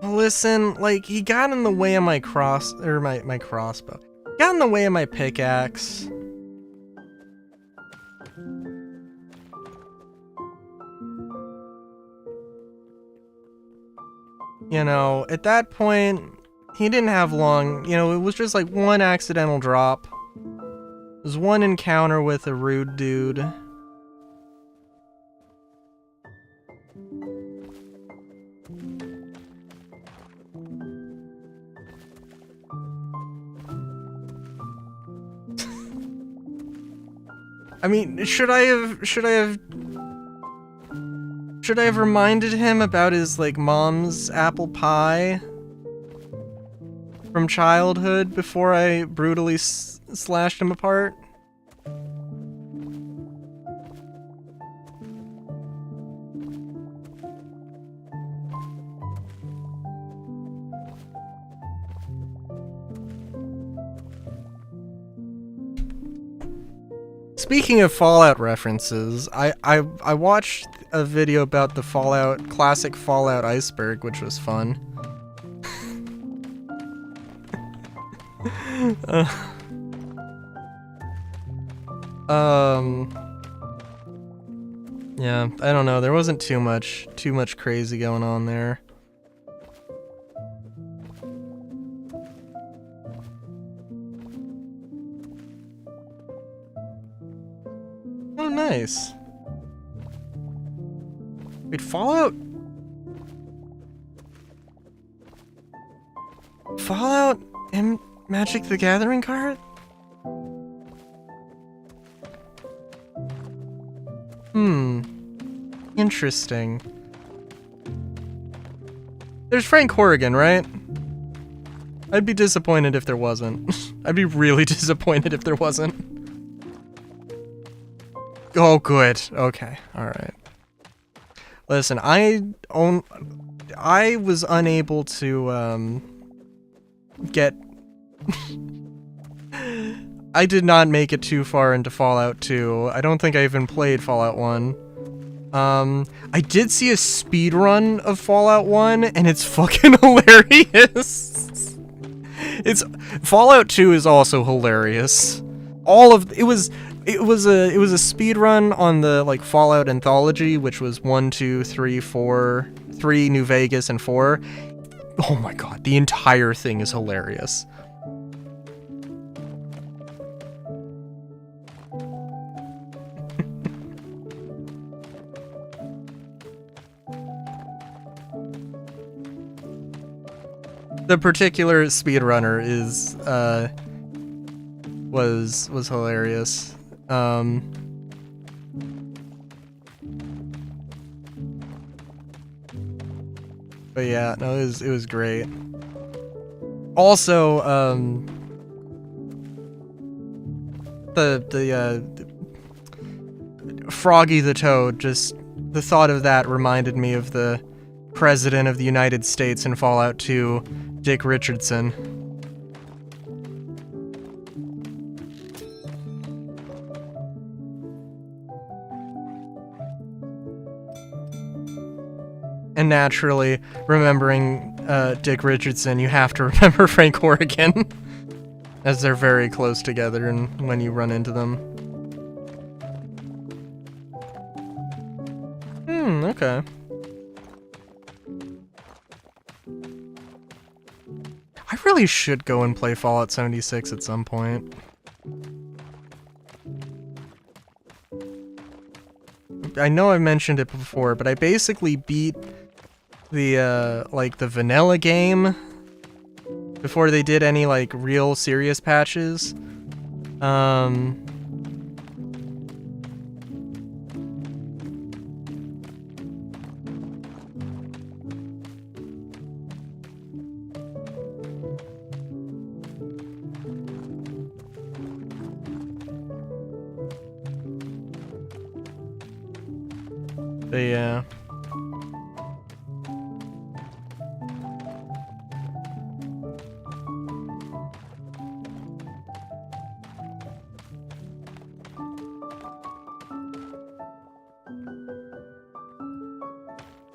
Listen, like, he got in the way of my my crossbow. He got in the way of my pickaxe. You know, at that point, he didn't have long, you know, it was just like one accidental drop. It was one encounter with a rude dude. I mean, should I have reminded him about his, like, mom's apple pie from childhood before I brutally slashed him apart? Speaking of Fallout references, I watched a video about the classic Fallout iceberg, which was fun. Yeah, I don't know. There wasn't too much crazy going on there. Oh, nice. Wait, Fallout? Fallout and Magic the Gathering card? Interesting. There's Frank Horrigan, right? I'd be disappointed if there wasn't. I'd be really disappointed if there wasn't. Oh, good. Okay. Alright. Listen, I was unable to, get... I did not make it too far into Fallout 2. I don't think I even played Fallout 1. I did see a speed run of Fallout 1, and it's fucking hilarious. Fallout 2 is also hilarious. It was a speed run on the like Fallout anthology, which was 1, 2, 3, 4, 3 New Vegas and 4. Oh my god, the entire thing is hilarious. The particular speedrunner is was hilarious. But yeah, no, it was great. Also, the Froggy the Toad, just the thought of that reminded me of the President of the United States in Fallout 2, Dick Richardson. And naturally, remembering Dick Richardson, you have to remember Frank Horrigan, as they're very close together and when you run into them. Okay. I really should go and play Fallout 76 at some point. I know I've mentioned it before, but I basically beat the, like, the vanilla game before they did any, like, real serious patches. But yeah.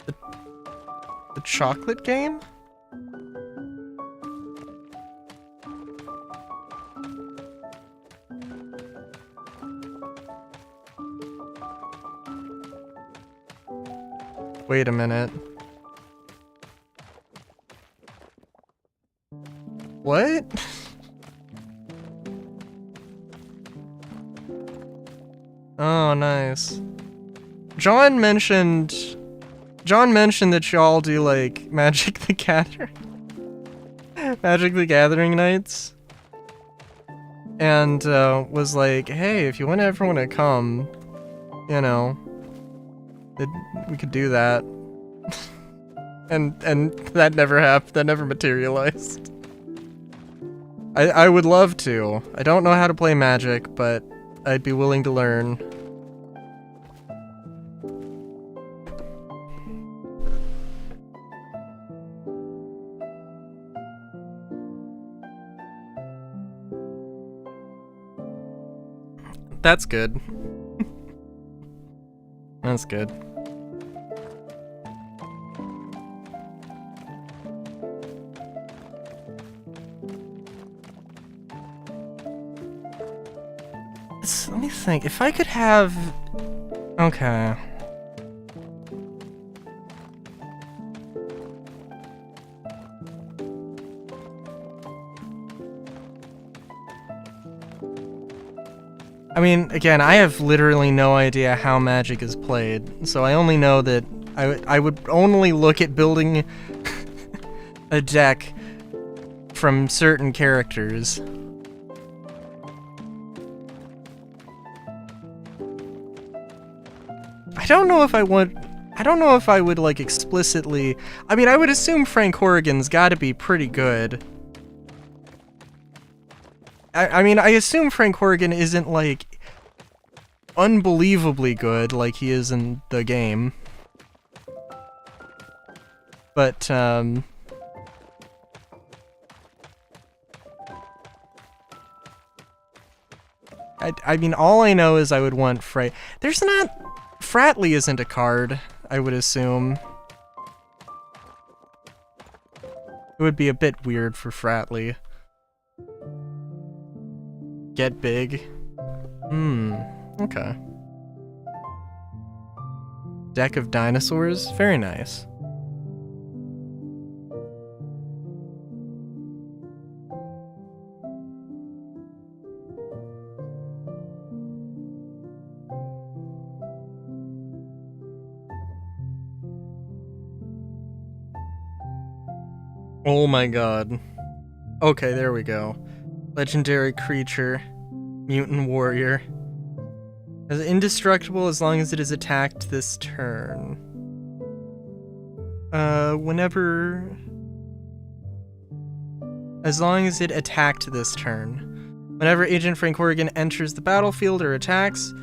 The chocolate game? Wait a minute. What? Oh, nice. John mentioned that y'all do, like, Magic the Gathering nights. And, was like, hey, if you want everyone to come, you know, we could do that. and that never happened. That never materialized. I would love to. I don't know how to play Magic, but I'd be willing to learn. That's good. That's good. Let me think. If I could have... Okay. I mean, again, I have literally no idea how Magic is played, so I only know that I would only look at building a deck from certain characters. I don't know if I would, like, explicitly... I mean, I would assume Frank Horrigan's gotta be pretty good. I mean, I assume Frank Horrigan isn't, like, unbelievably good like he is in the game. But, I mean, all I know is I would want Frey. There's not... Fratley isn't a card, I would assume. It would be a bit weird for Fratley. Get big. Okay. Deck of dinosaurs? Very nice. Oh my god. Okay, there we go. Legendary creature. Mutant warrior. Is indestructible as long as it is attacked this turn. Whenever... As long as it attacked this turn. Whenever Agent Frank Horrigan enters the battlefield or attacks,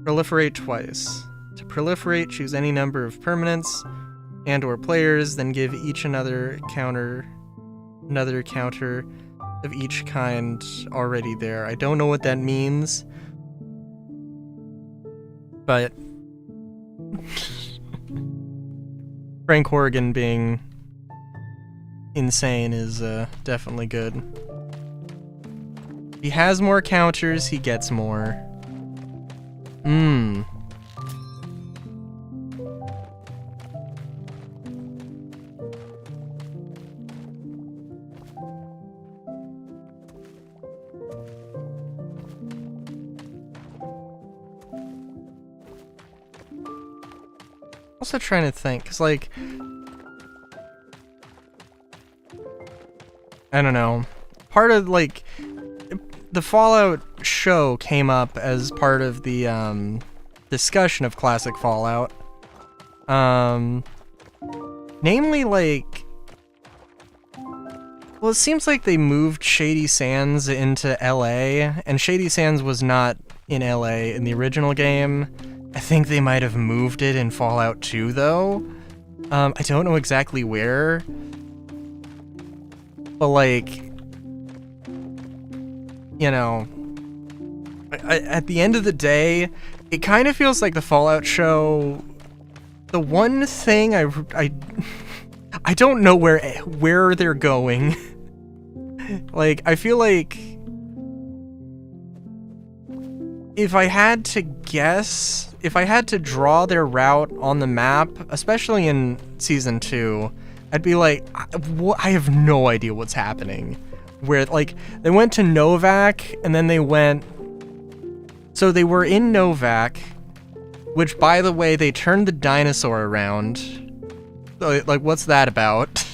proliferate twice. To proliferate, choose any number of permanents and or players, then give each another counter of each kind already there. I don't know what that means, but Frank Horrigan being insane is definitely good. He has more counters, he gets more. Also trying to think, cause like, I don't know, part of like, the Fallout show came up as part of the discussion of classic Fallout. Namely like, well, it seems like they moved Shady Sands into LA, and Shady Sands was not in LA in the original game. I think they might have moved it in Fallout 2, though. I don't know exactly where. But, like, you know, at the end of the day, it kind of feels like the Fallout show... The one thing I don't know where they're going. Like, I feel like... If I had to guess, if I had to draw their route on the map, especially in Season 2, I'd be like, I have no idea what's happening. Where, like, they went to Novak, and then they went... So they were in Novak, which, by the way, they turned the dinosaur around. Like, what's that about?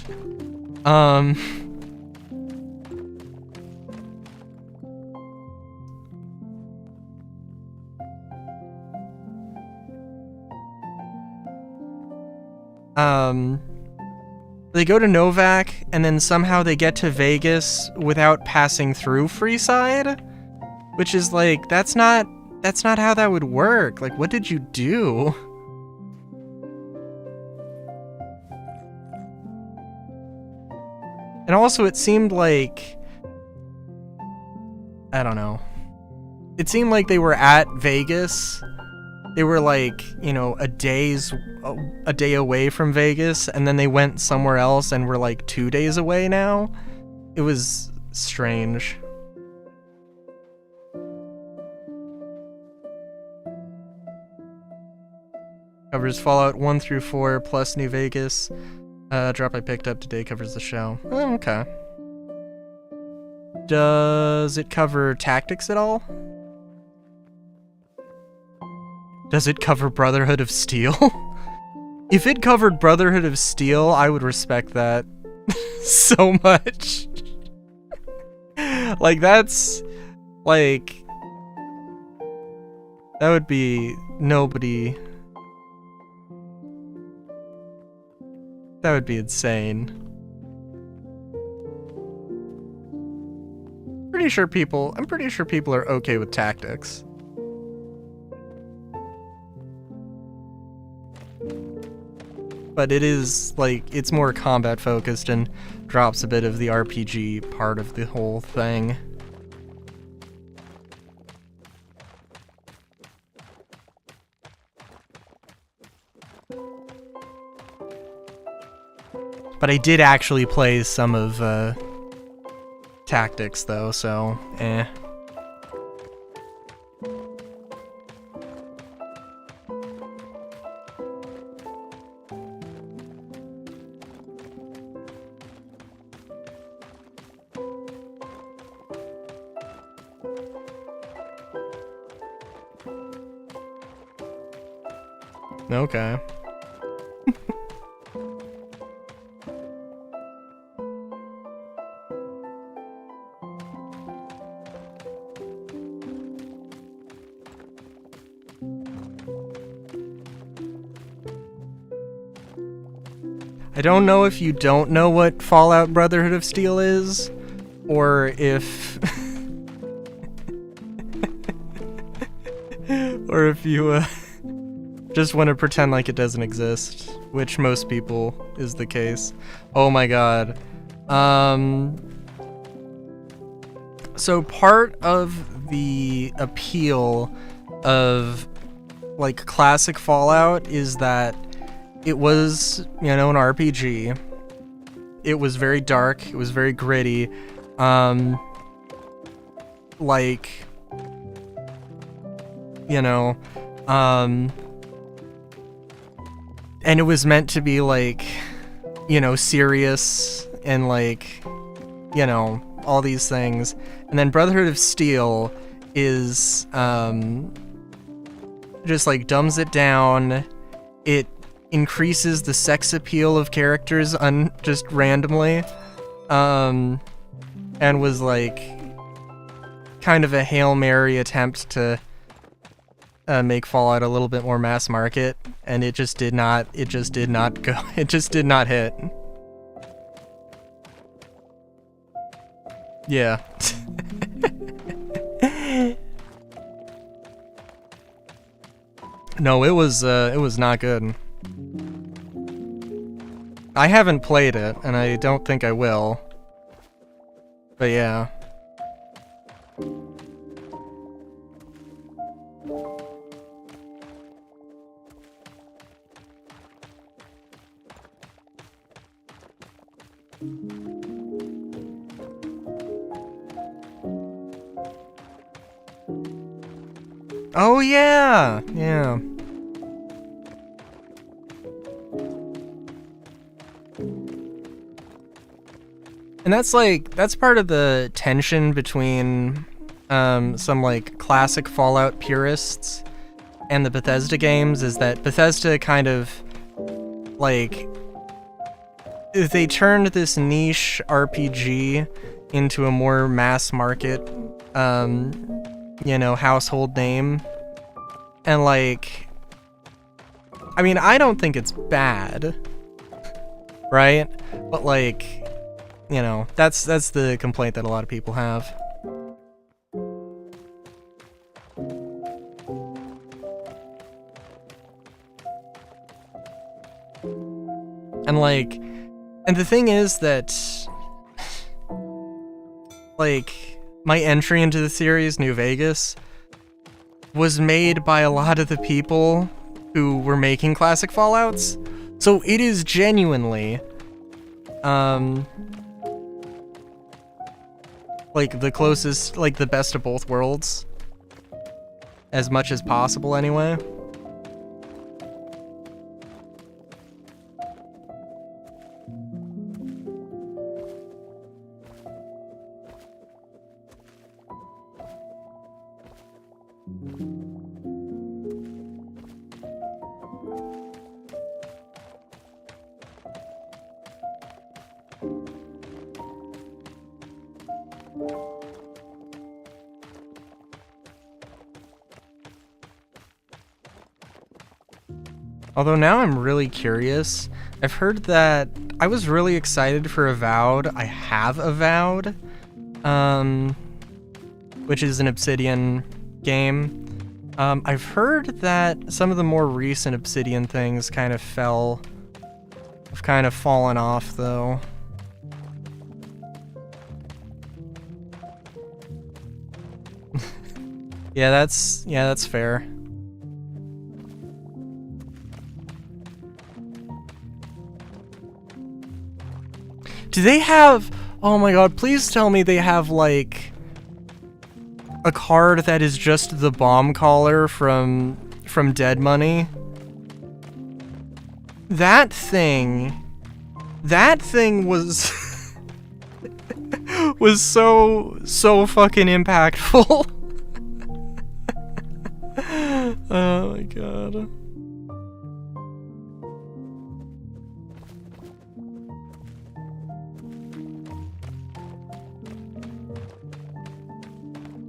They go to Novak, and then somehow they get to Vegas without passing through Freeside, which is like, that's not how that would work. Like, what did you do? And also, it seemed like, I don't know. It seemed like they were at Vegas. They were like, you know, a day away from Vegas, and then they went somewhere else and were like 2 days away now. It was strange. Covers Fallout 1 through 4 plus New Vegas. Drop I picked up today covers the show. Oh, okay. Does it cover Tactics at all? Does it cover Brotherhood of Steel? If it covered Brotherhood of Steel, I would respect that so much. Like, that's, like, that would be nobody. That would be insane. I'm pretty sure people are okay with tactics. But it is, like, it's more combat focused and drops a bit of the RPG part of the whole thing. But I did actually play some of Tactics though, so eh. Okay. I don't know if you don't know what Fallout Brotherhood of Steel is, or if... or if you, just want to pretend like it doesn't exist, which most people is the case. Oh my god. So part of the appeal of, like, classic Fallout is that it was, you know, an RPG. It was very dark, it was very gritty. Like, you know, and it was meant to be, like, you know, serious and, like, you know, all these things. And then Brotherhood of Steel is, just, like, dumbs it down. It increases the sex appeal of characters just randomly, and was, like, kind of a Hail Mary attempt to make Fallout a little bit more mass market, and it just did not hit. Yeah. No, it was not good. I haven't played it, and I don't think I will. But yeah. Oh yeah! Yeah. And that's part of the tension between some, like, classic Fallout purists and the Bethesda games, is that Bethesda kind of, like, they turned this niche RPG into a more mass market, you know, household name. And, like, I mean, I don't think it's bad, right? But, like, you know, that's the complaint that a lot of people have. And, like, and the thing is that, like, my entry into the series, New Vegas, was made by a lot of the people who were making classic Fallouts. So it is genuinely, like, the closest, like, the best of both worlds. As much as possible, anyway. Although now I'm really curious. I've heard that I was really excited for Avowed. I have Avowed, which is an Obsidian game. I've heard that some of the more recent Obsidian things have kind of fallen off though. Yeah, that's fair. Do they have... Oh my god, please tell me they have, like, a card that is just the bomb caller from Dead Money? That thing was... was so fucking impactful. Oh my god.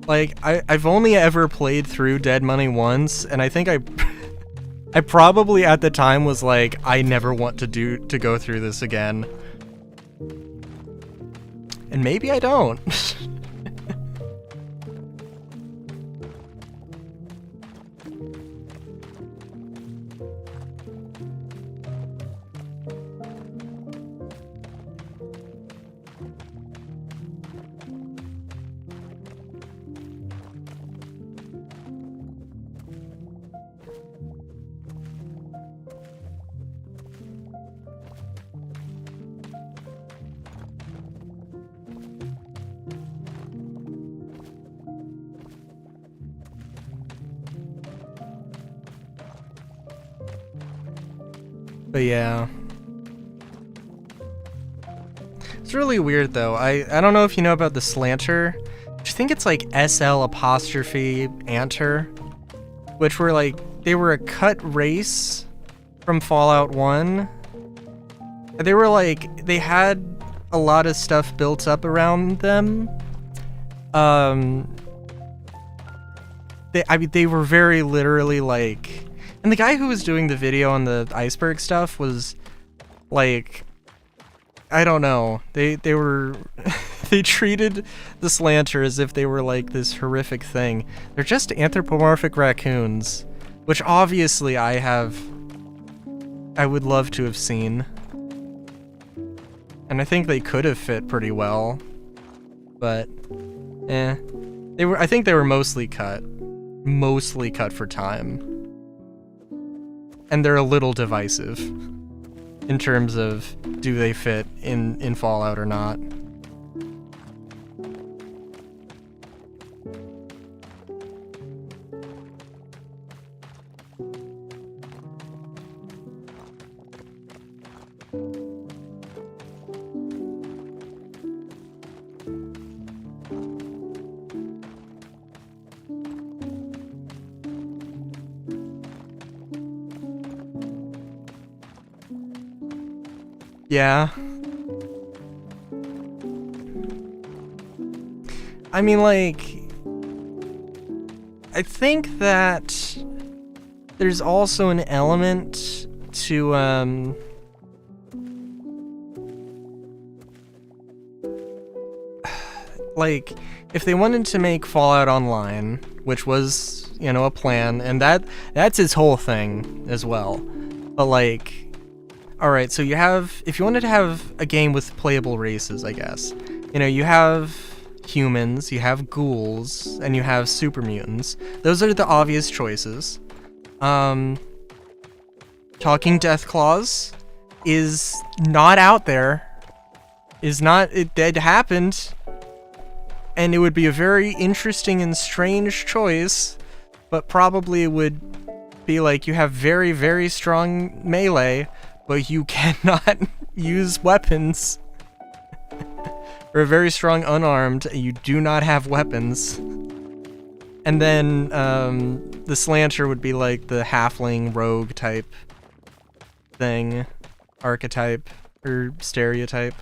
Like, I've only ever played through Dead Money once, and I think I probably at the time was like, I never want to go through this again. And maybe I don't. But yeah. It's really weird though. I don't know if you know about the slanter. I think it's like SL apostrophe anter, which were like, they were a cut race from Fallout 1. They were like, they had a lot of stuff built up around them. They were very literally like, and the guy who was doing the video on the iceberg stuff was like, I don't know. They were they treated the slanter as if they were like this horrific thing. They're just anthropomorphic raccoons, which obviously I would love to have seen. And I think they could have fit pretty well. But I think they were mostly cut for time. And they're a little divisive in terms of do they fit in Fallout or not. Yeah. I mean, like, I think that there's also an element to, like, if they wanted to make Fallout Online, which was, you know, a plan, and that's his whole thing as well, but like, alright, so you have, if you wanted to have a game with playable races, I guess, you know, you have humans, you have ghouls, and you have super mutants. Those are the obvious choices. Talking Deathclaws is not out there. It happened, and it would be a very interesting and strange choice, but probably would be like, you have very, very strong melee, but you cannot use weapons. Or a very strong unarmed, you do not have weapons. And then the slanter would be like the halfling rogue type thing, archetype or stereotype.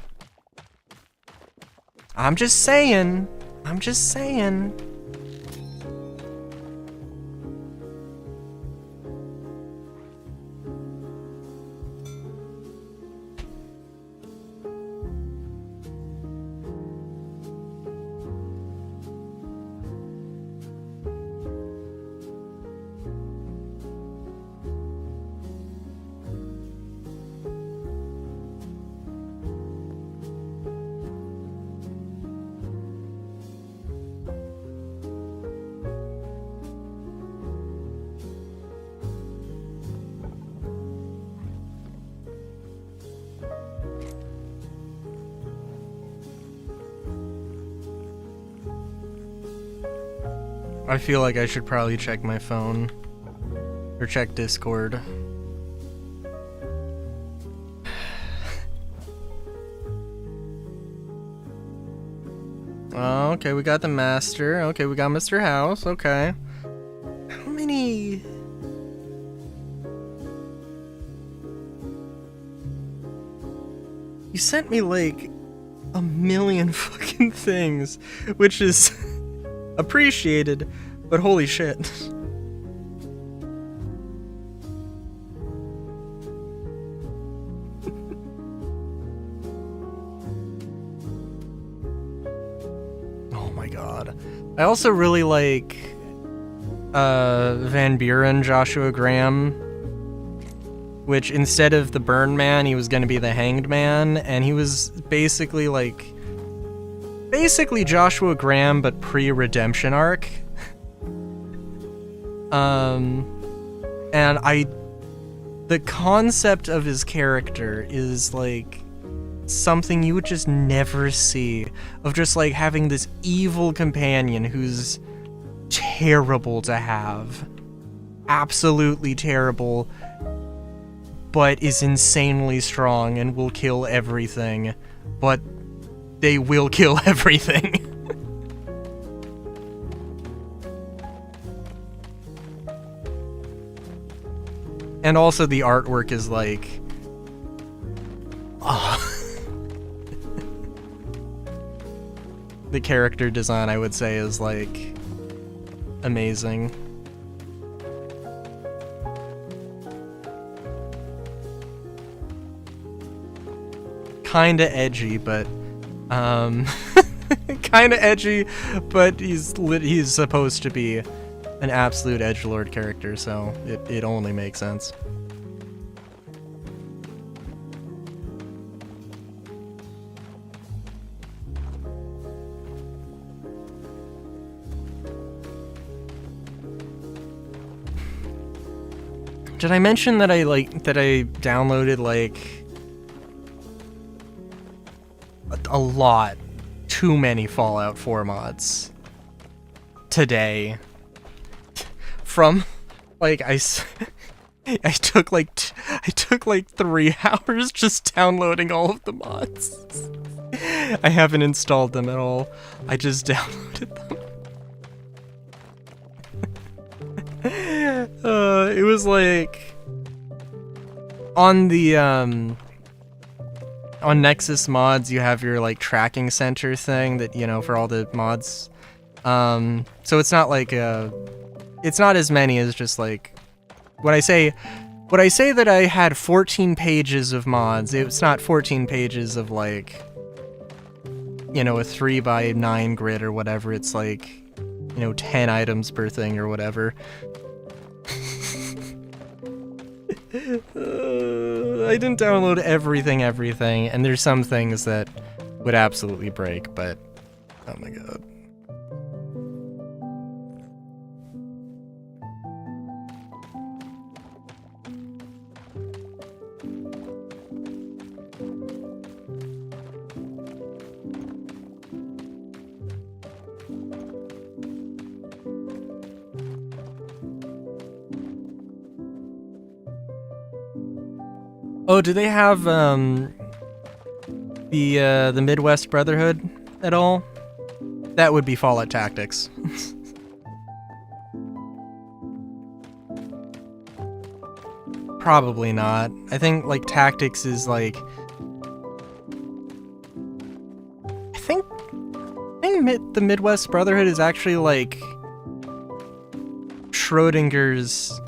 I'm just saying. I'm just saying. I feel like I should probably check my phone. Or check Discord. Oh, okay, we got the master. Okay, we got Mr. House. Okay. How many... You sent me, like, a million fucking things, which is appreciated, but holy shit. Oh my god. I also really like Van Buren, Joshua Graham, which instead of the Burn Man, he was gonna be the Hanged Man, and he was basically like Joshua Graham but pre-redemption arc. And the concept of his character is like something you would just never see, of just like having this evil companion who's terrible to have, absolutely terrible, but is insanely strong and will kill everything, but they will kill everything. And also the artwork is like... The character design, I would say, is like amazing. Kinda edgy, but kinda edgy, but he's supposed to be an absolute edgelord character, so it only makes sense. Did I mention that I downloaded like a lot too many Fallout 4 mods today? From like I took like 3 hours just downloading all of the mods. I haven't installed them at all. I just downloaded them. It was like on the on Nexus mods you have your like tracking center thing that, you know, for all the mods. So it's not like it's not as many as just like when I say that I had 14 pages of mods, it's not 14 pages of like, you know, a 3x9 grid or whatever. It's like, you know, 10 items per thing or whatever. I didn't download everything, and there's some things that would absolutely break, but oh my god. Oh, do they have the Midwest Brotherhood at all? That would be Fallout Tactics. Probably not. I think like Tactics is like I think the Midwest Brotherhood is actually like Schrodinger's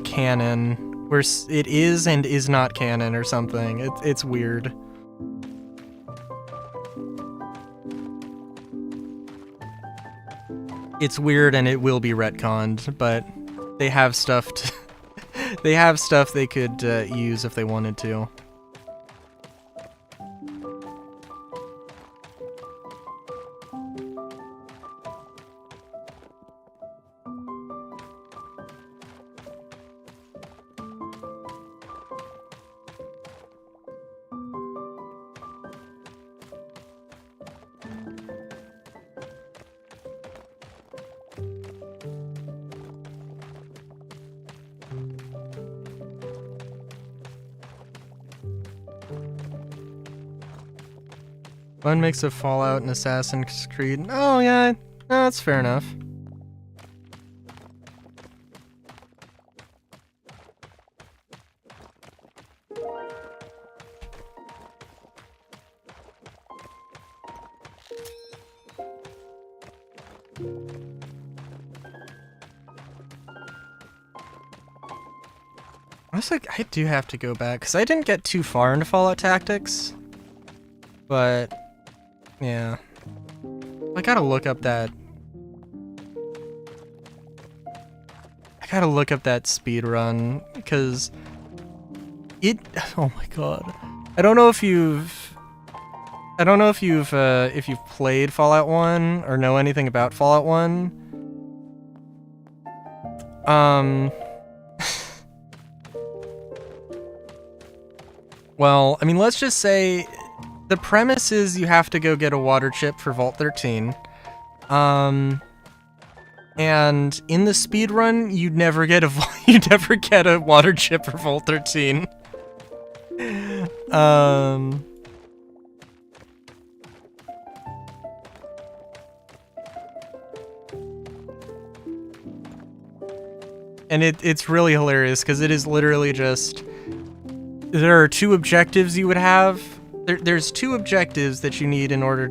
canon, where it is and is not canon or something. It's weird. It's weird and it will be retconned, but they have stuff to they have stuff they could use if they wanted to. One mix of Fallout and Assassin's Creed. Oh yeah, no, that's fair enough. I do have to go back, because I didn't get too far into Fallout Tactics. But, yeah. I gotta look up that... speed run, because... Oh my god. I don't know if you've played Fallout 1, or know anything about Fallout 1. Well, I mean, let's just say the premise is you have to go get a water chip for Vault 13. And in the speedrun, you never get a water chip for Vault 13. And it's really hilarious because it is literally just... There are two objectives you would have. There's two objectives that you need in order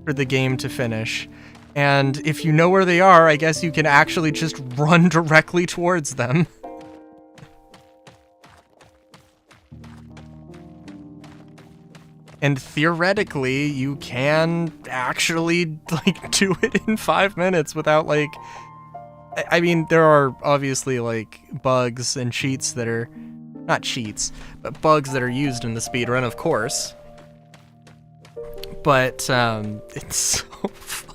for the game to finish. And if you know where they are, I guess you can actually just run directly towards them. And theoretically, you can actually, like, do it in 5 minutes without, like... I mean, there are obviously, like, bugs and cheats that are... Not cheats, but bugs that are used in the speedrun, of course. But, it's so funny.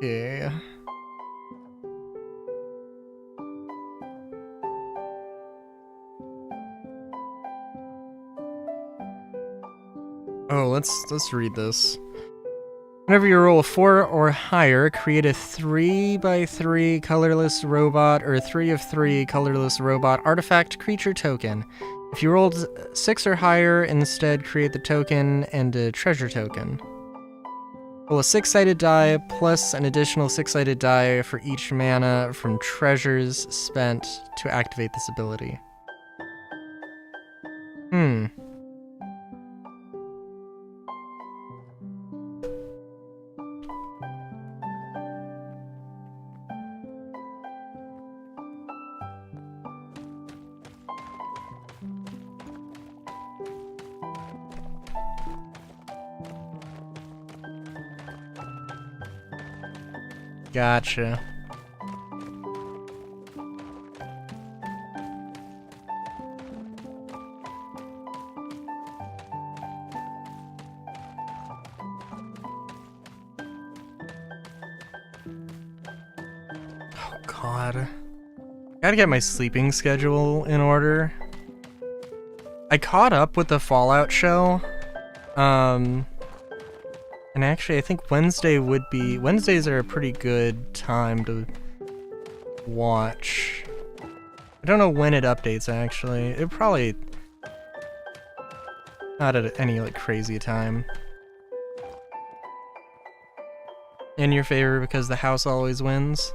Yeah. Oh, let's read this. Whenever you roll a 4 or higher, create a 3x3 colorless robot or a 3 of 3 colorless robot artifact creature token. If you rolled 6 or higher, instead create the token and a treasure token. Roll a 6-sided die plus an additional 6-sided die for each mana from treasures spent to activate this ability. Gotcha. God. Gotta get my sleeping schedule in order. I caught up with the Fallout show. And actually I think Wednesdays are a pretty good time to watch. I don't know when it updates actually. It probably not at any like crazy time. In your favor because the house always wins.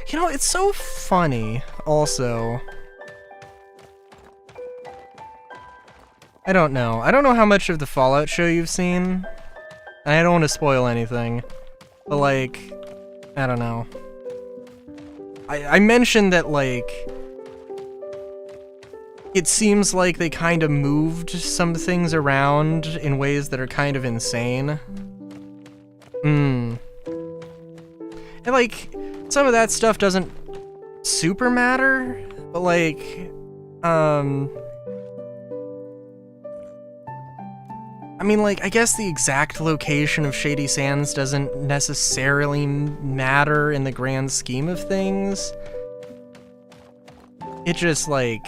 You know, it's so funny also. I don't know how much of the Fallout show you've seen. And I don't want to spoil anything. But like, I don't know. I mentioned that like it seems like they kind of moved some things around in ways that are kind of insane. And like, some of that stuff doesn't super matter, but like, I mean, like, I guess the exact location of Shady Sands doesn't necessarily matter in the grand scheme of things. It just, like,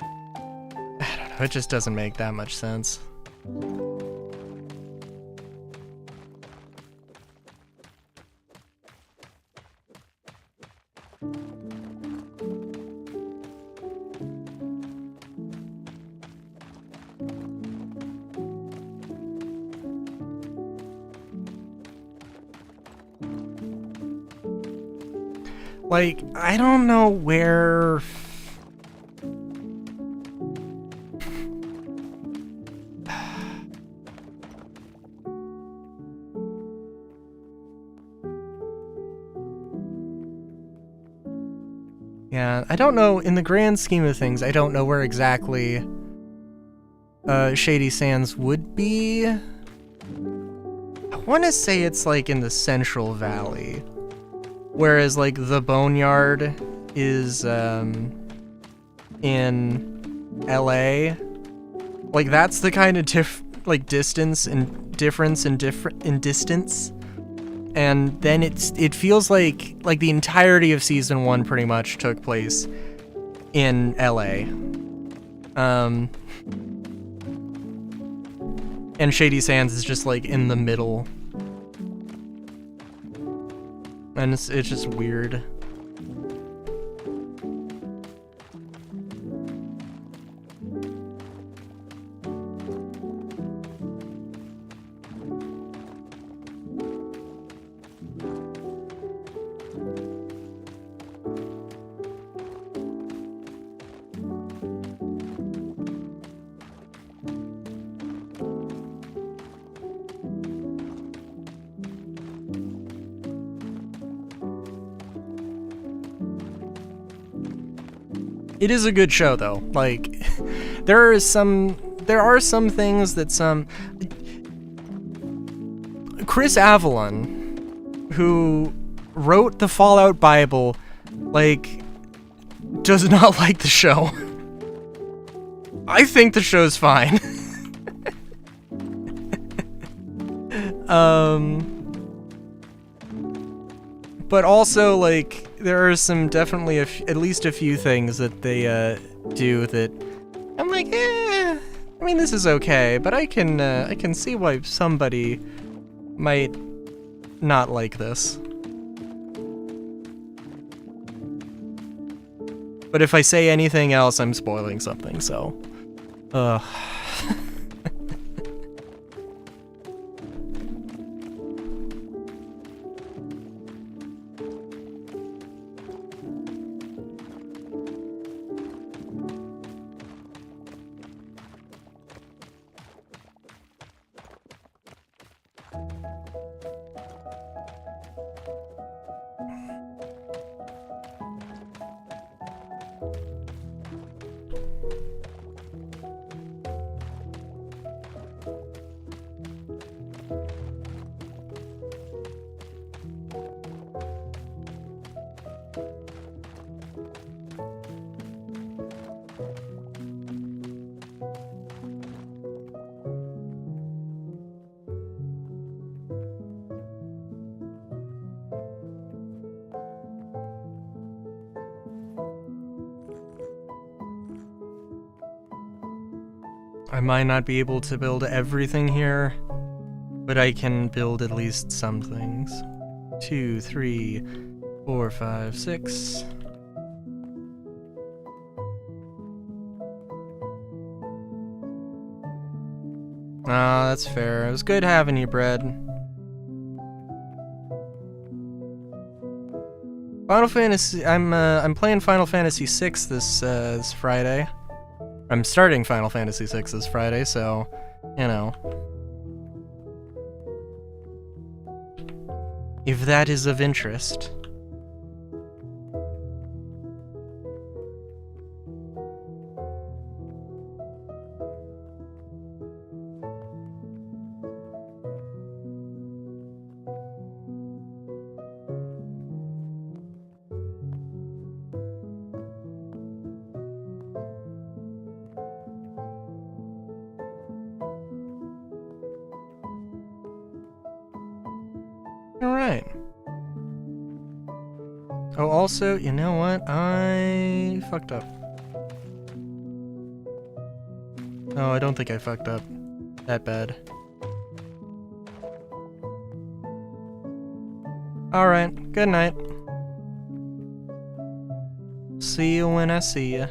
I don't know, it just doesn't make that much sense. Like, I don't know where... Yeah, I don't know, in the grand scheme of things, I don't know where exactly Shady Sands would be. I want to say it's like in the Central Valley. Whereas, like, the Boneyard is, in LA. Like, that's the kind of distance and difference in distance. And then it feels like the entirety of Season 1 pretty much took place in LA. And Shady Sands is just, like, in the middle. And it's just weird. It is a good show, though. Like, there are some things that Chris Avalon, who wrote the Fallout Bible, like, does not like the show. I think the show's fine. But also, like, there are some definitely at least a few things that they do that I'm like, I mean, this is okay, but I can see why somebody might not like this. But if I say anything else, I'm spoiling something, so I might not be able to build everything here, but I can build at least some things. 2, 3, 4, 5, 6. Ah, that's fair. It was good having you, Bread. Final Fantasy. I'm playing Final Fantasy VI this Friday. I'm starting Final Fantasy VI this Friday, so you know. If that is of interest. Alright. Oh, also, you know what? I fucked up. No, I don't think I fucked up that bad. Alright, good night. See you when I see you.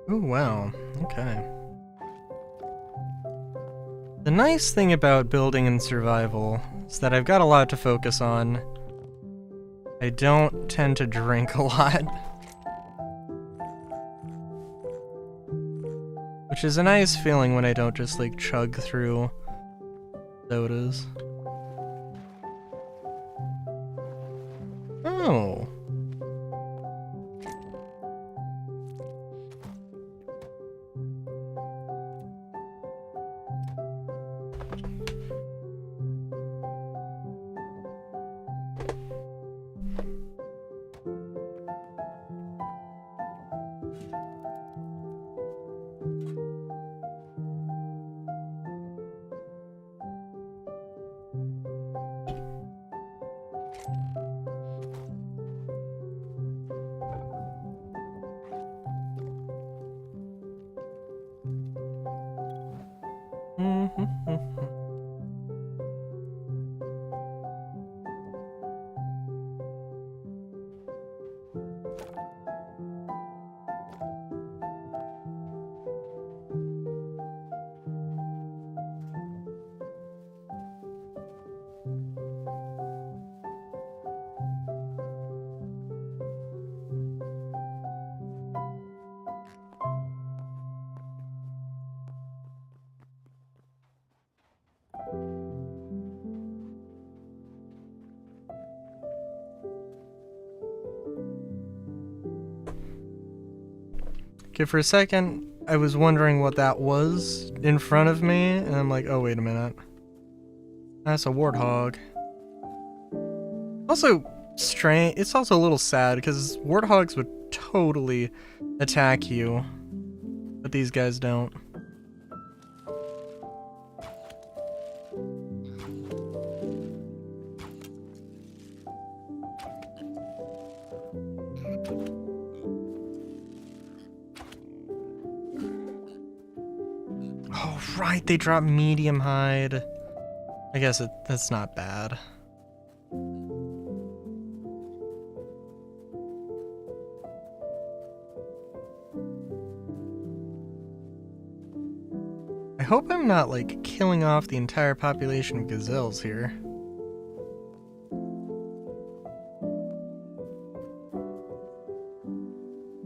Oh, wow. Okay. The nice thing about building in survival is that I've got a lot to focus on. I don't tend to drink a lot. Which is a nice feeling when I don't just, like, chug through sodas. Oh. Okay, for a second, I was wondering what that was in front of me, and I'm like, oh, wait a minute. That's a warthog. Also, strange. It's also a little sad, because warthogs would totally attack you, but these guys don't. Right, they drop medium hide. I guess that's not bad. hope I'm not, like, killing off the entire population of gazelles here.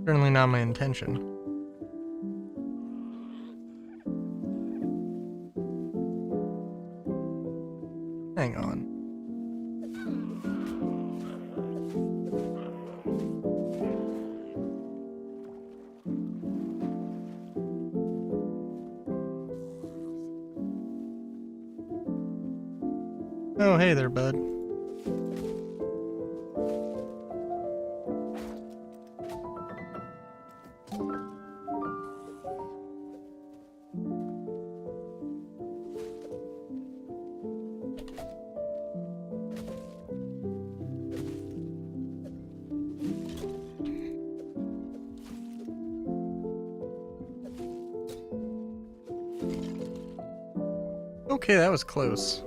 Certainly not my intention. Hang on. Oh, hey there, bud. Okay, that was close.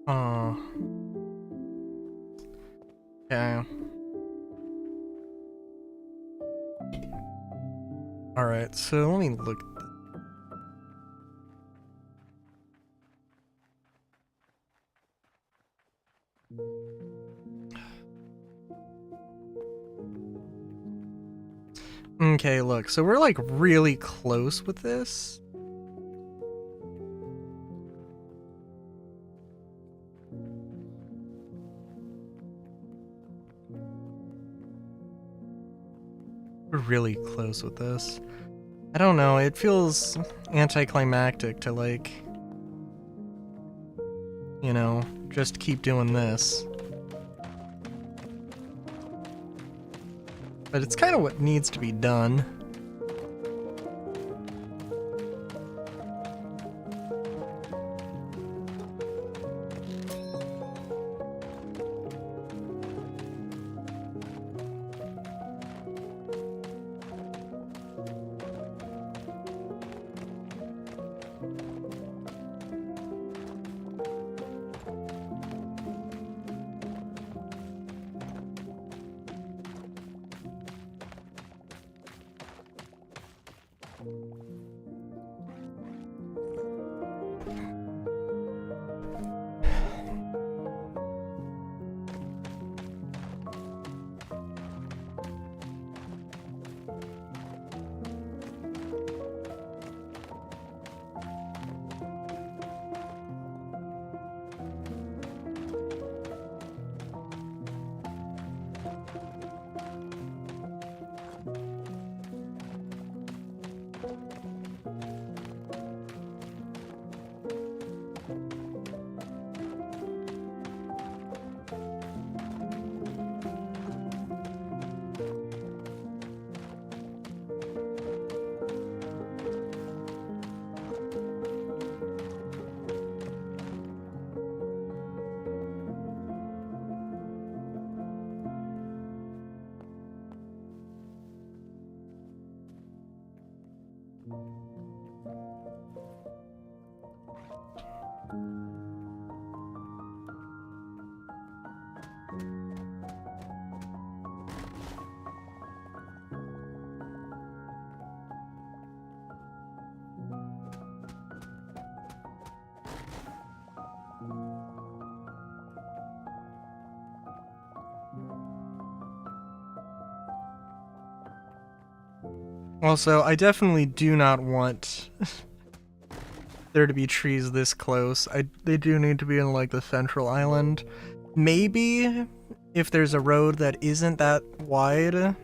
Oh. Okay. Alright, so let me look. Okay, look, so we're like really close with this. We're really close with this. I don't know, it feels anticlimactic to, like, you know, just keep doing this. But it's kind of what needs to be done. Also, I definitely do not want there to be trees this close. They do need to be in, like, the central island. Maybe if there's a road that isn't that wide,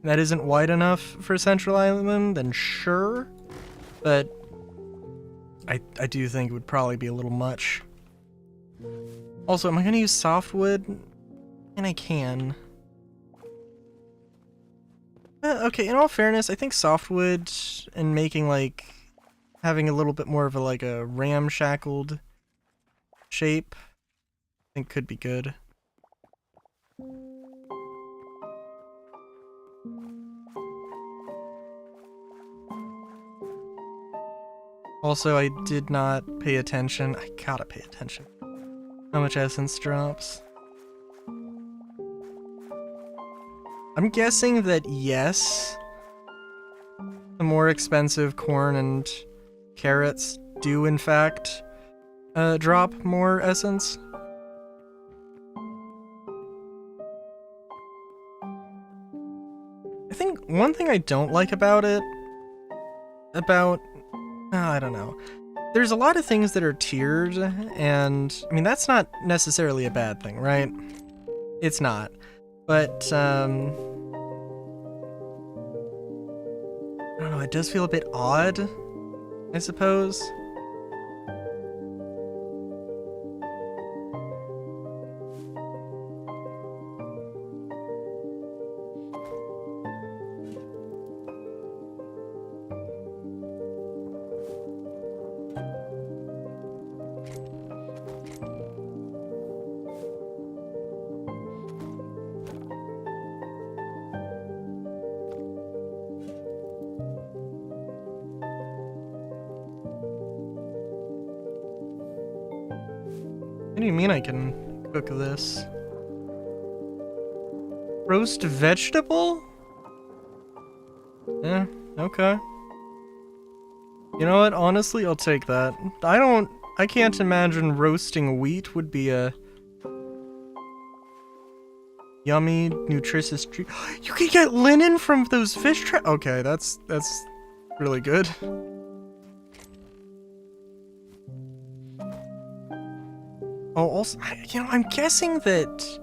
that isn't wide enough for Central Island, then sure. But I do think it would probably be a little much. Also, am I going to use softwood? And I can. Okay, in all fairness, I think softwood and making like having a little bit more of a like a ramshackled shape, I think could be good. Also, I did not pay attention. I gotta pay attention. How much essence drops? I'm guessing that yes, the more expensive corn and carrots do in fact drop more essence. I think one thing I don't like about it, I don't know. There's a lot of things that are tiered, and I mean, that's not necessarily a bad thing, right? It's not. But, I don't know, it does feel a bit odd, I suppose. What do you mean I can cook this? Roast vegetable? Yeah, okay. You know what? Honestly, I'll take that. I can't imagine roasting wheat would be a yummy, nutritious treat. You can get linen from those fish traps? Okay, that's really good. Oh, also, you know, I'm guessing that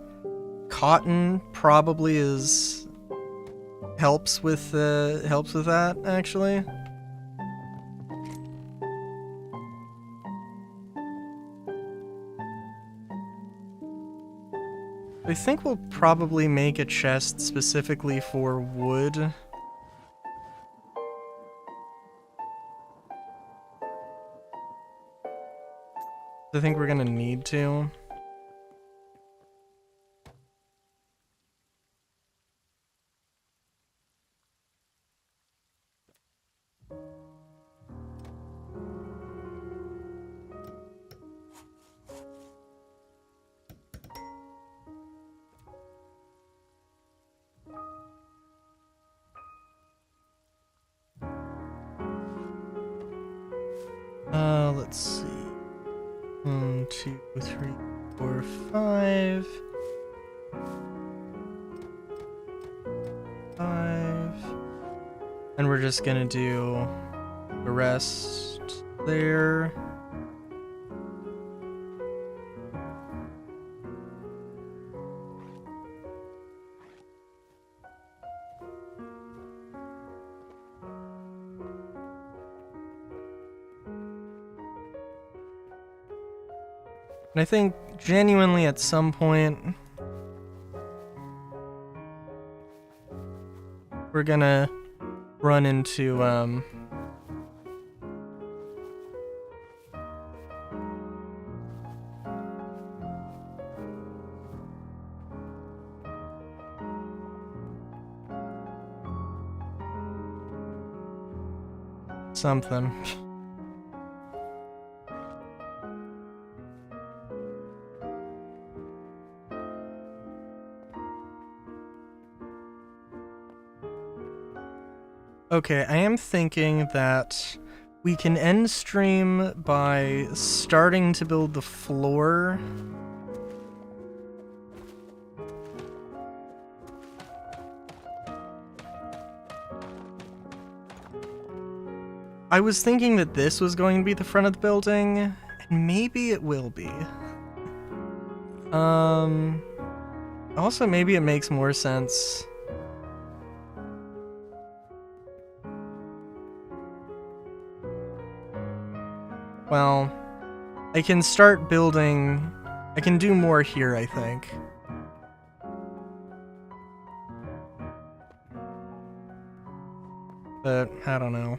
cotton probably helps with that, actually. I think we'll probably make a chest specifically for wood. I think we're gonna need to. Let's see. 1, 2, 3, 4, 5. 5. And we're just gonna do the rest there. And I think genuinely at some point we're gonna run into something. Okay, I am thinking that we can end stream by starting to build the floor. I was thinking that this was going to be the front of the building, and maybe it will be. Also, maybe it makes more sense. Well, I can start building. I can do more here, I think. But I don't know.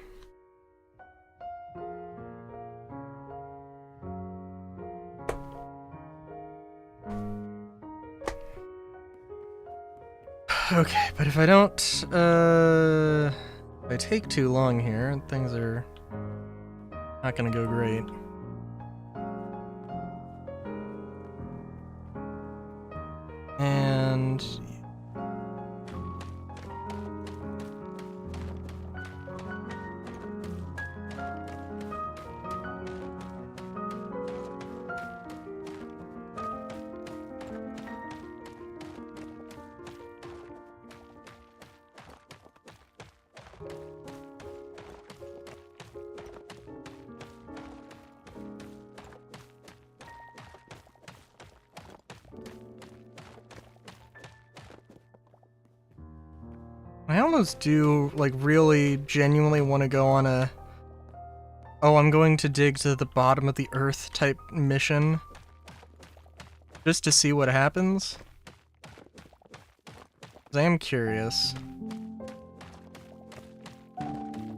Okay, but if I don't, if I take too long here, things are not gonna go great. And I almost do, like, really genuinely want to go on a, oh, I'm going to dig to the bottom of the earth type mission. Just to see what happens. 'Cause I am curious.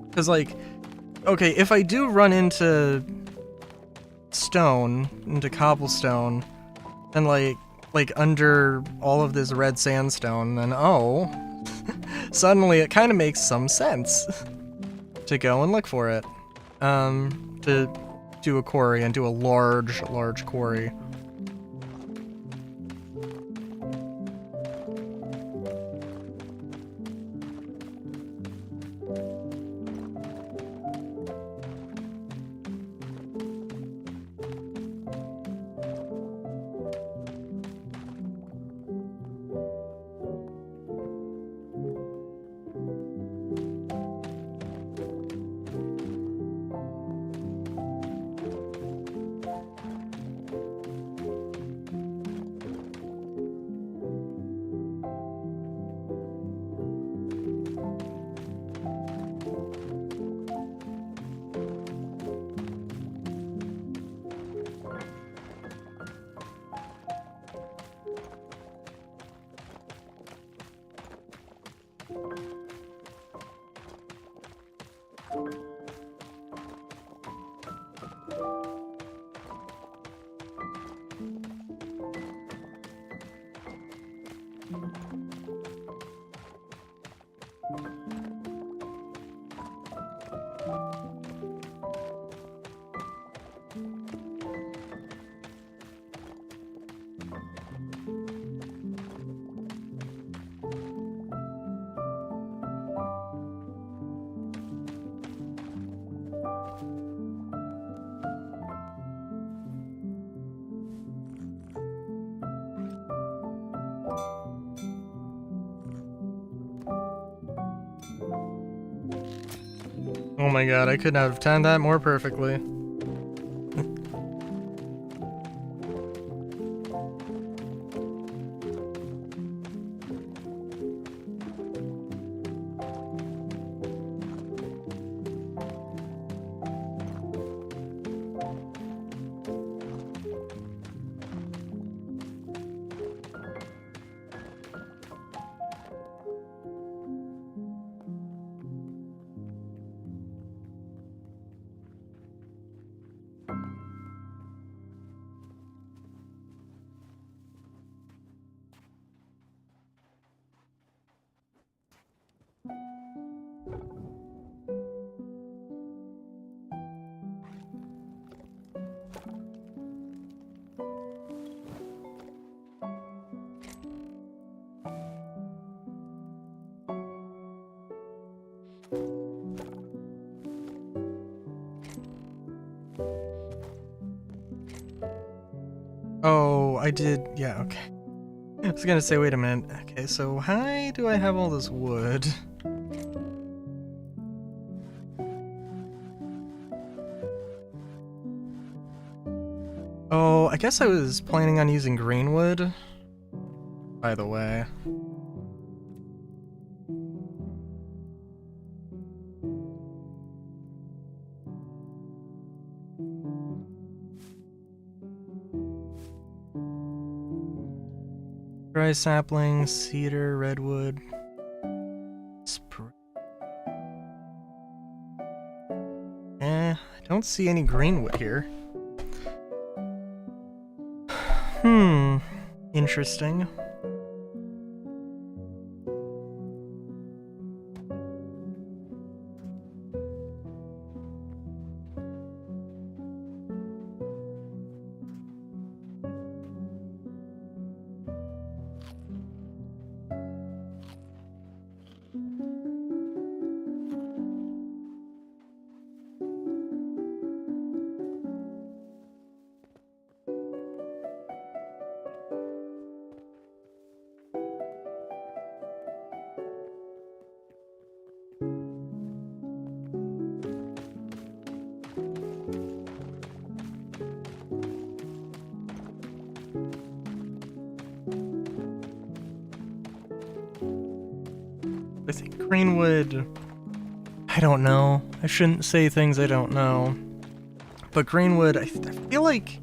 Because, like, okay, if I do run into stone, into cobblestone, and, like under all of this red sandstone, then, oh, suddenly it kind of makes some sense to go and look for it. To do a quarry and do a large quarry. Oh my god, I could not have timed that more perfectly. Oh, I did, yeah, okay. I was gonna say, wait a minute. Okay, so why do I have all this wood? Oh, I guess I was planning on using greenwood, by the way. Dry sapling, cedar, redwood. I don't see any greenwood here. Interesting. I think greenwood... I don't know. I shouldn't say things I don't know. But greenwood, I feel like...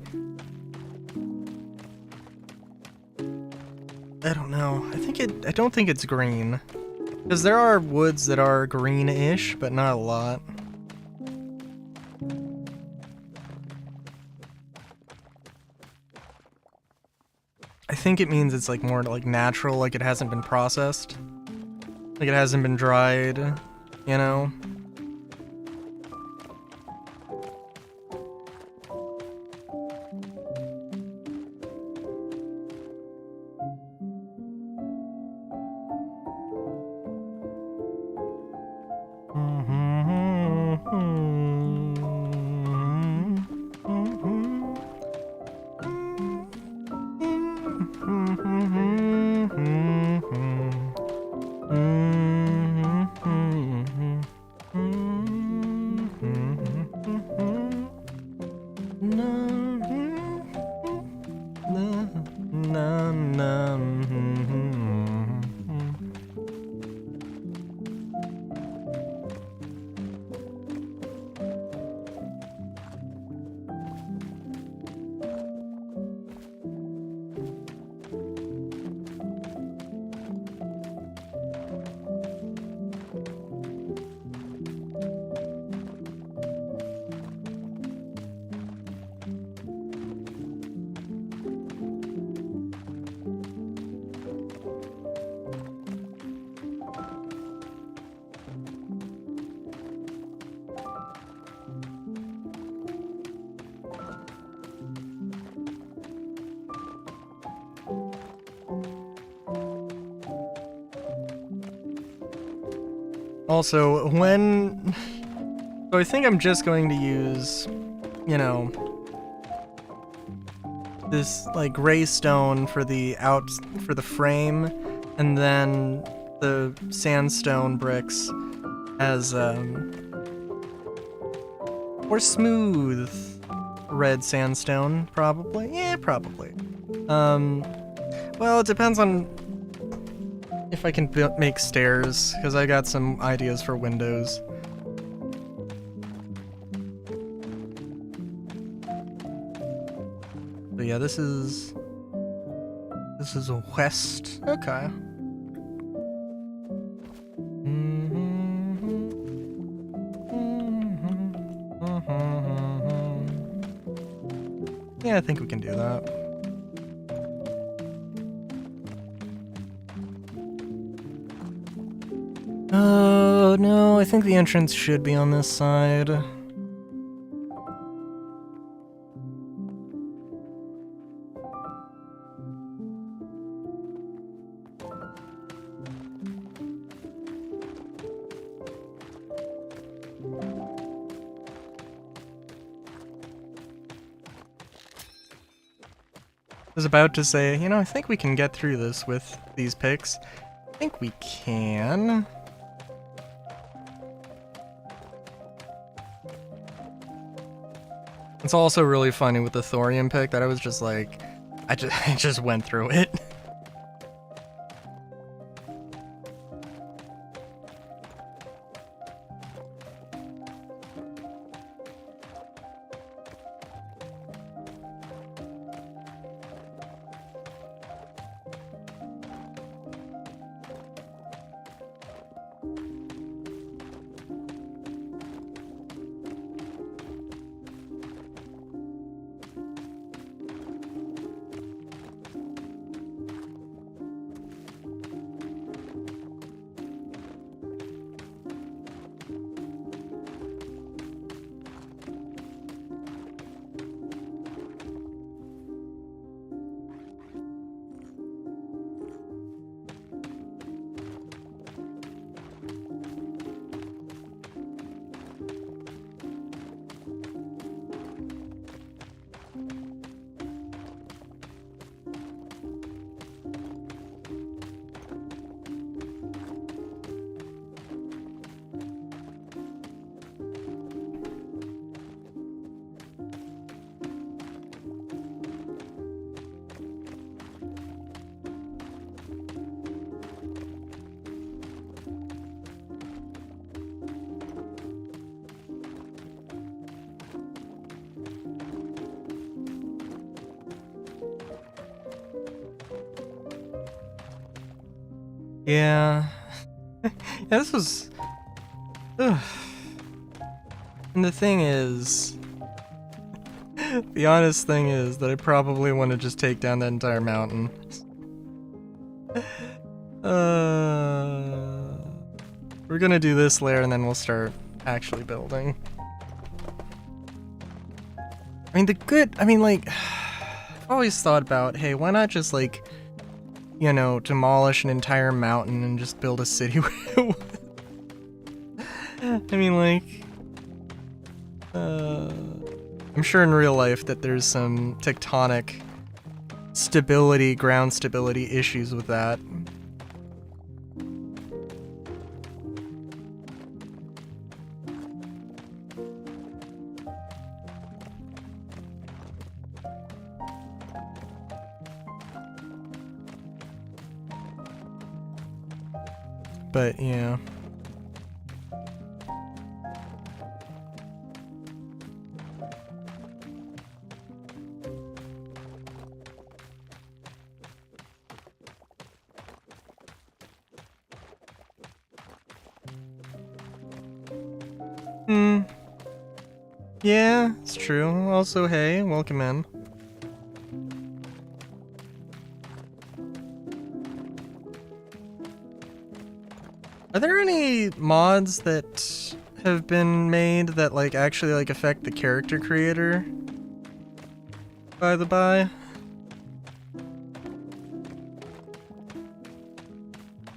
I don't know. I don't think it's green. Because there are woods that are greenish, but not a lot. I think it means it's like more like natural, like it hasn't been processed. Like it hasn't been dried, you know? Also, when... So I think I'm just going to use, you know, this, like, gray stone for the frame, and then the sandstone bricks as, or smooth red sandstone, probably. Yeah, probably. Well, it depends on if I can make stairs, because I got some ideas for windows. But yeah, this is a west. Okay. Yeah, I think we can do that. Oh, no, I think the entrance should be on this side. I was about to say, you know, I think we can get through this with these picks. I think we can. It's also really funny with the thorium pick that I was just like, I just went through it. Yeah. Yeah, this was... Ugh. And the thing is... The honest thing is that I probably want to just take down that entire mountain. We're gonna do this layer and then we'll start actually building. I mean, I've always thought about, hey, why not just, like, you know, demolish an entire mountain and just build a city with it? I mean, like, I'm sure in real life that there's some tectonic stability, ground stability issues with that. But, yeah. Yeah, it's true. Also, hey, welcome in. Are there any mods that have been made that, like, actually, like, affect the character creator? By the by?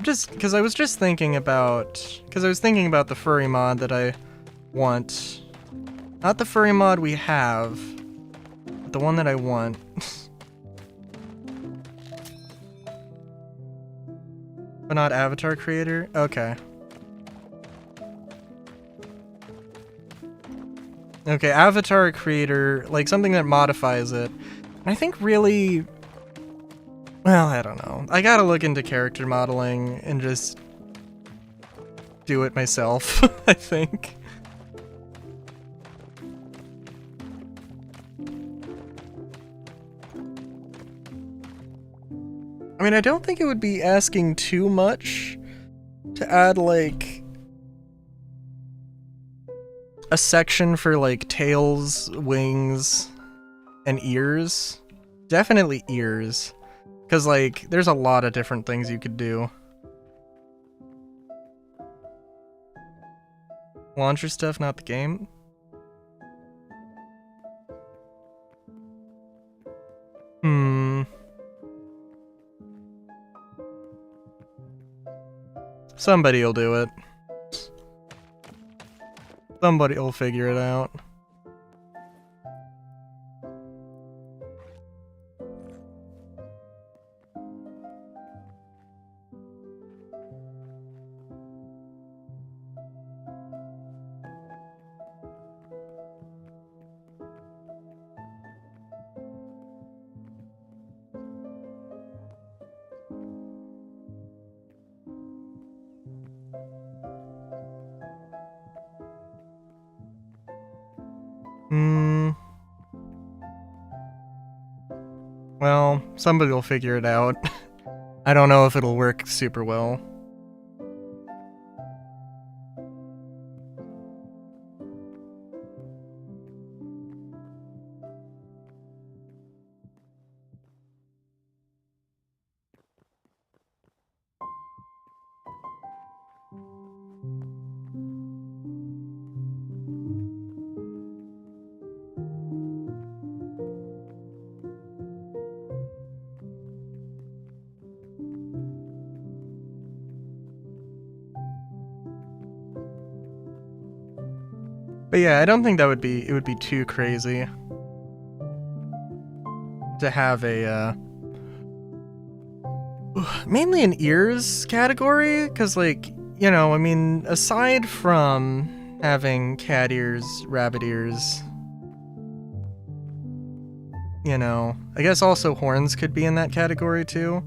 Just, because I was just thinking about... Because I was thinking about the furry mod that I want. Not the furry mod we have, but the one that I want. But not avatar creator? Okay. Okay, avatar creator, like something that modifies it. And I think really... Well, I don't know. I gotta look into character modeling and just do it myself, I think. I mean, I don't think it would be asking too much to add, like, a section for, like, tails, wings, and ears. Definitely ears. Because, like, there's a lot of different things you could do. Launcher stuff, not the game. Somebody'll do it. Somebody'll figure it out. Well, somebody will figure it out. I don't know if it'll work super well. But yeah, I don't think it would be too crazy to have a mainly an ears category, because like, you know, I mean, aside from having cat ears, rabbit ears, you know, I guess also horns could be in that category too.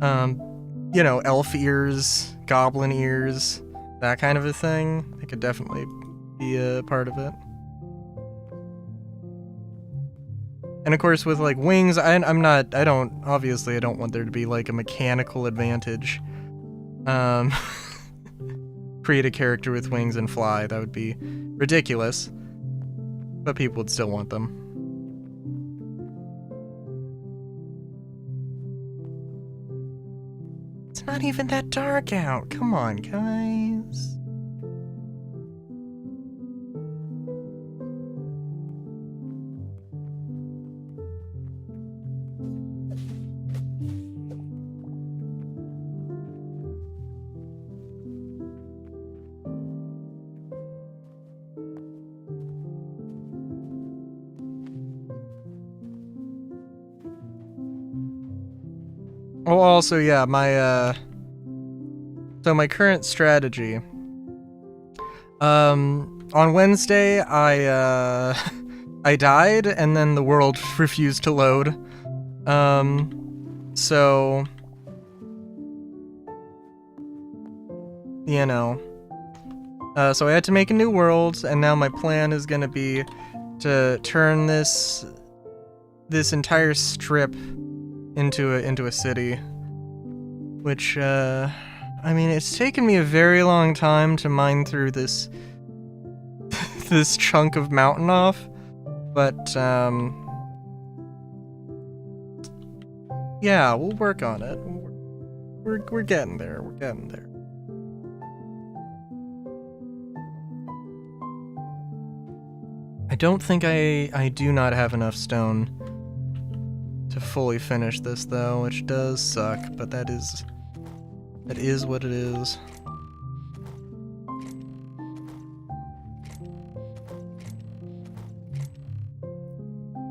You know, elf ears, goblin ears, that kind of a thing. They could definitely be a part of it. And of course, with like wings, I don't want there to be like a mechanical advantage. Create a character with wings and fly. That would be ridiculous. But people would still want them. It's not even that dark out. Come on, guys. Oh, also, yeah, so my current strategy. On Wednesday, I died, and then the world refused to load. So, you know. So I had to make a new world, and now my plan is gonna be to turn this entire strip into a city, which I mean, it's taken me a very long time to mine through this this chunk of mountain off, but yeah, we'll work on it. We're getting there. We're getting there. I don't think I do not have enough stone to fully finish this though, which does suck, but that is what it is.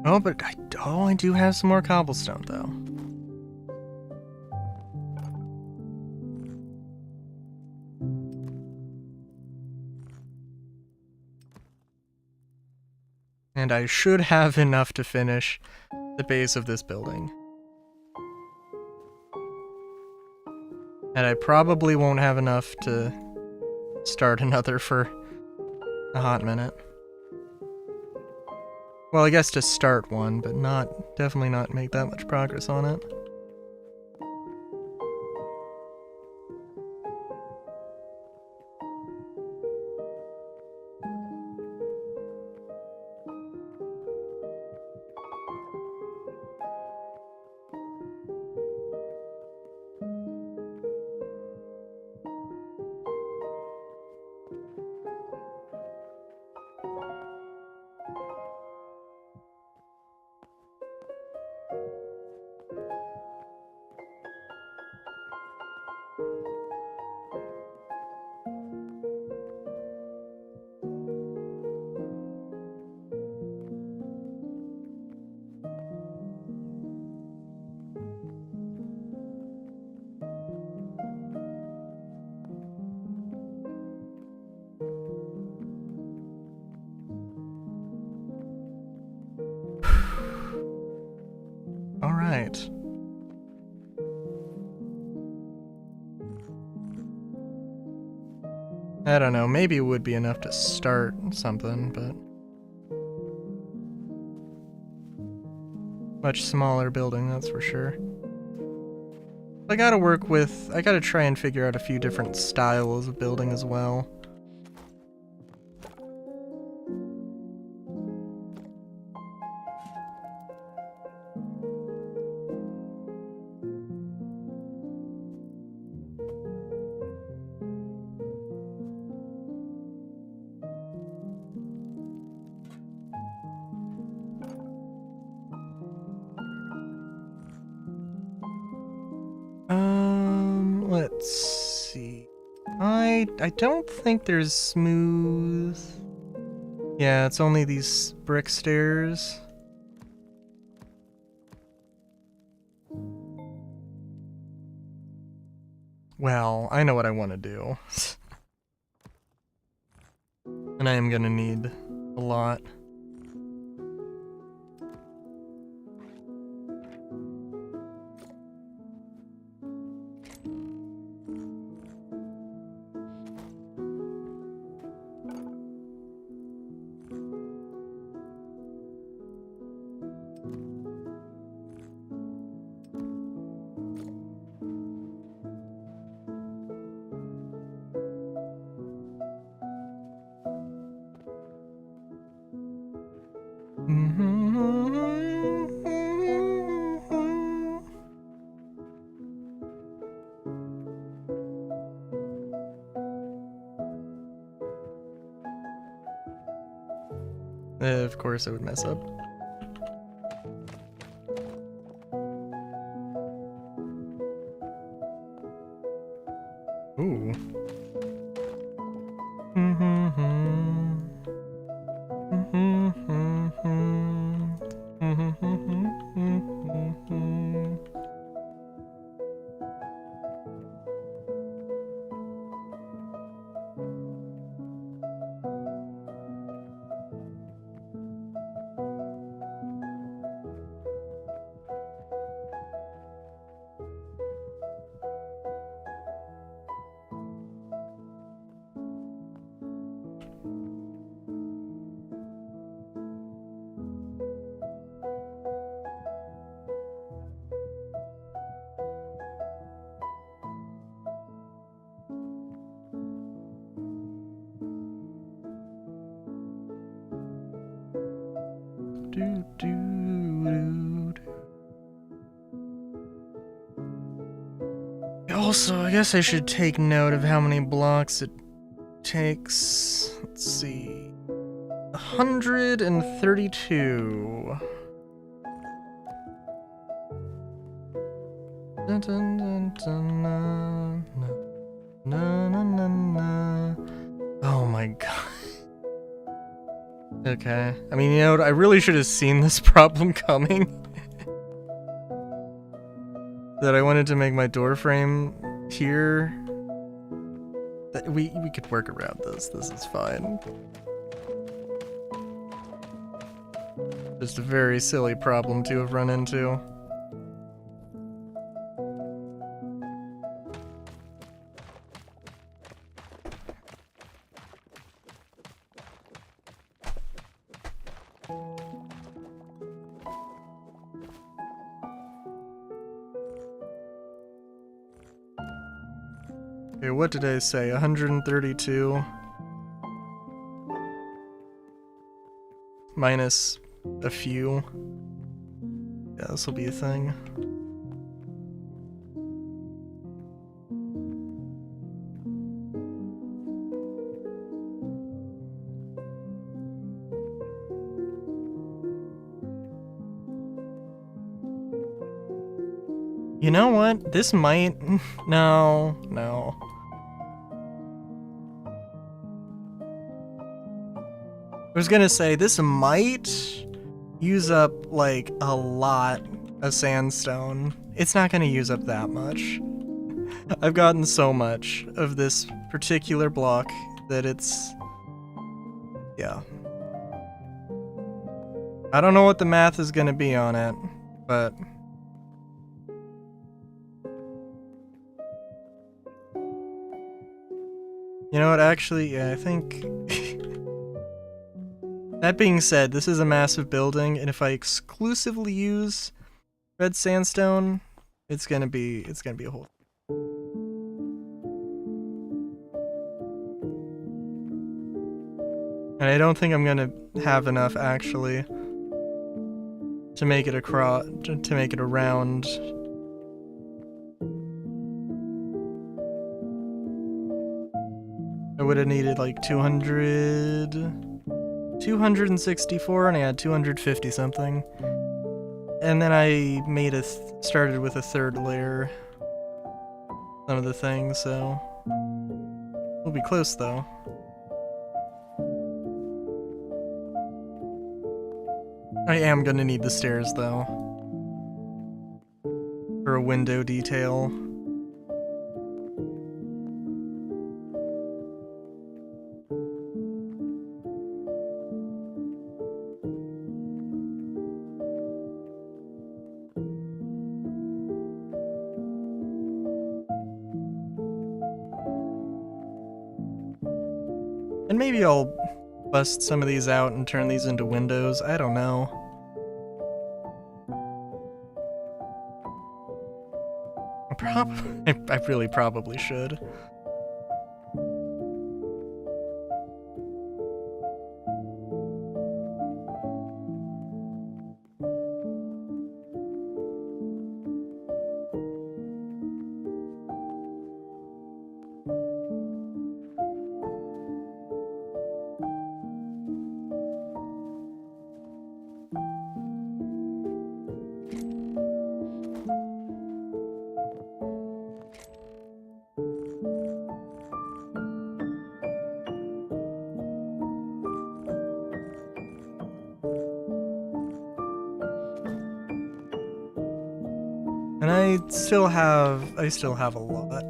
Oh, but I do have some more cobblestone though. And I should have enough to finish the base of this building. And I probably won't have enough to start another for a hot minute. Well, I guess to start one, but definitely not make that much progress on it. All right. I don't know, maybe it would be enough to start something, but... Much smaller building, that's for sure. I gotta try and figure out a few different styles of building as well. Let's see. I don't think there's smooth. Yeah, it's only these brick stairs. Well, I know what I want to do. And I am gonna need a lot. Of course I would mess up. Ooh. Also, I guess I should take note of how many blocks it takes. Let's see. 132. Dun, dun, dun, dun, na, na, na, na, na. Oh my god. Okay. I mean, you know, I really should have seen this problem coming. That I wanted to make my door frame here. That we could work around this. This is fine. Just a very silly problem to have run into. Okay, what did I say? 132 minus a few. Yeah, this will be a thing. You know what? This might... No. I was gonna say, this might use up, like, a lot of sandstone. It's not gonna use up that much. I've gotten so much of this particular block that it's... yeah. I don't know what the math is gonna be on it, but... You know what, actually, yeah, I think... That being said, this is a massive building, and if I exclusively use red sandstone, it's gonna be a whole... And I don't think I'm gonna have enough, actually, to make it across, to make it around. I would have needed like 264, and I had 250 something. And then I made started with a third layer. Some of the things, so we'll be close though. I am gonna need the stairs though, for a window detail. And maybe I'll bust some of these out and turn these into windows, I don't know. I really probably should. And I still have a lot.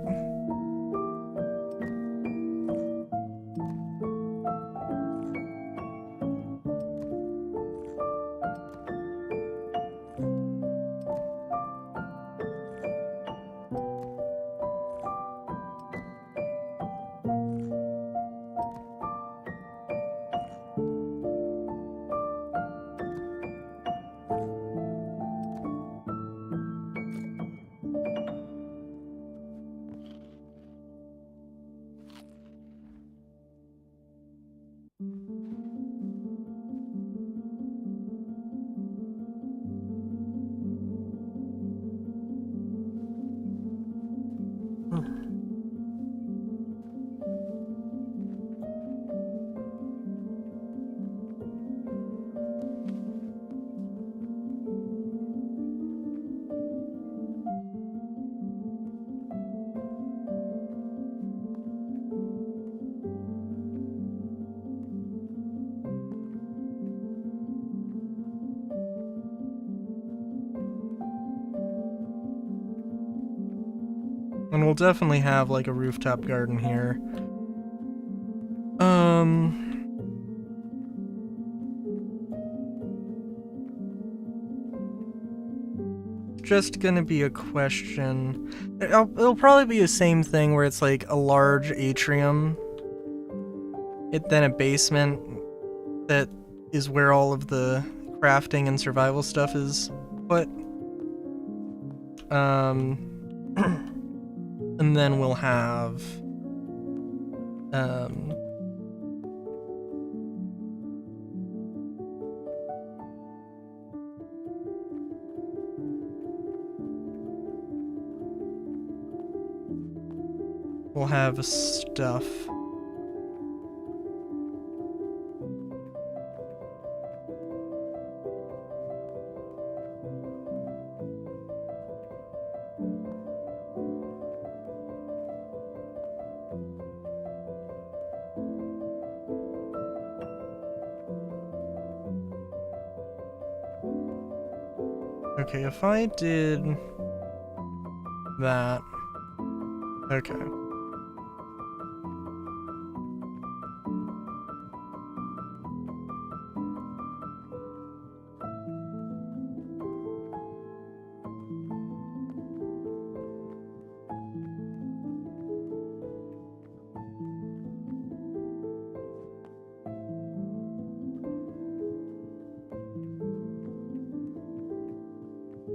And we'll definitely have like a rooftop garden here. Just gonna be a question. It'll probably be the same thing where it's like a large atrium, then a basement that is where all of the crafting and survival stuff is put. And then we'll have stuff. Okay, if I did that, okay.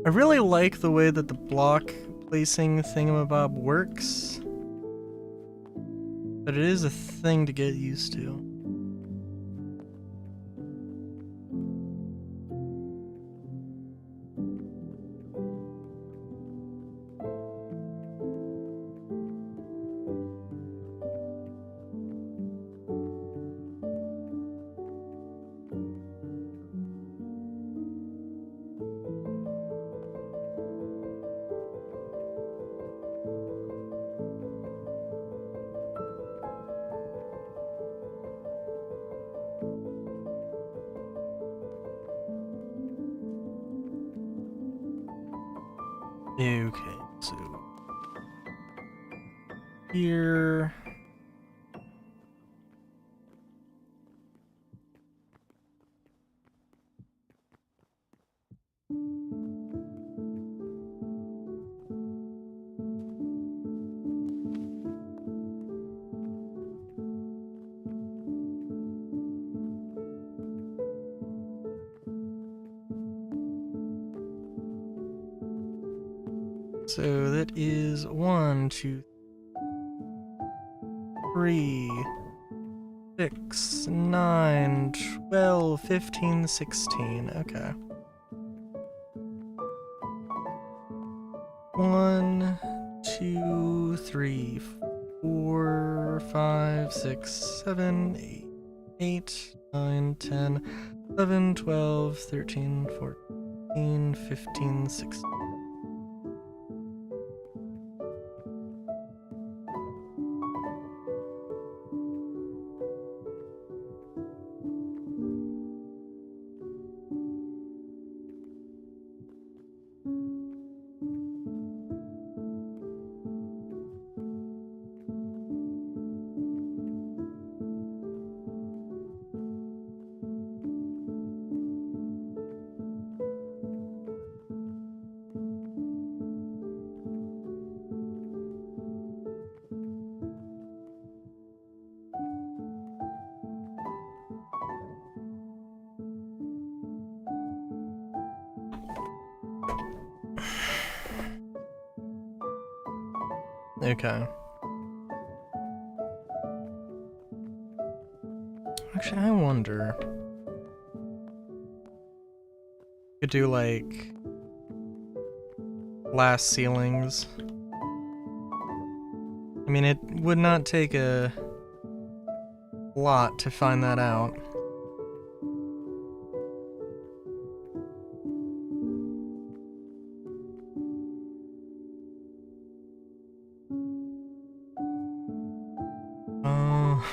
I really like the way that the block placing thingamabob works, but it is a thing to get used to. Okay, so here. So that is 1, 2, 3, 6, 9, 12, 15, 16. Okay. 1, 2, 3, 4, 5, 6, 7, 8, 9, 10, 11, 12, 13, 14, 15, 16. Okay. Actually, I wonder. Could do like glass ceilings. I mean, it would not take a lot to find that out. Oh.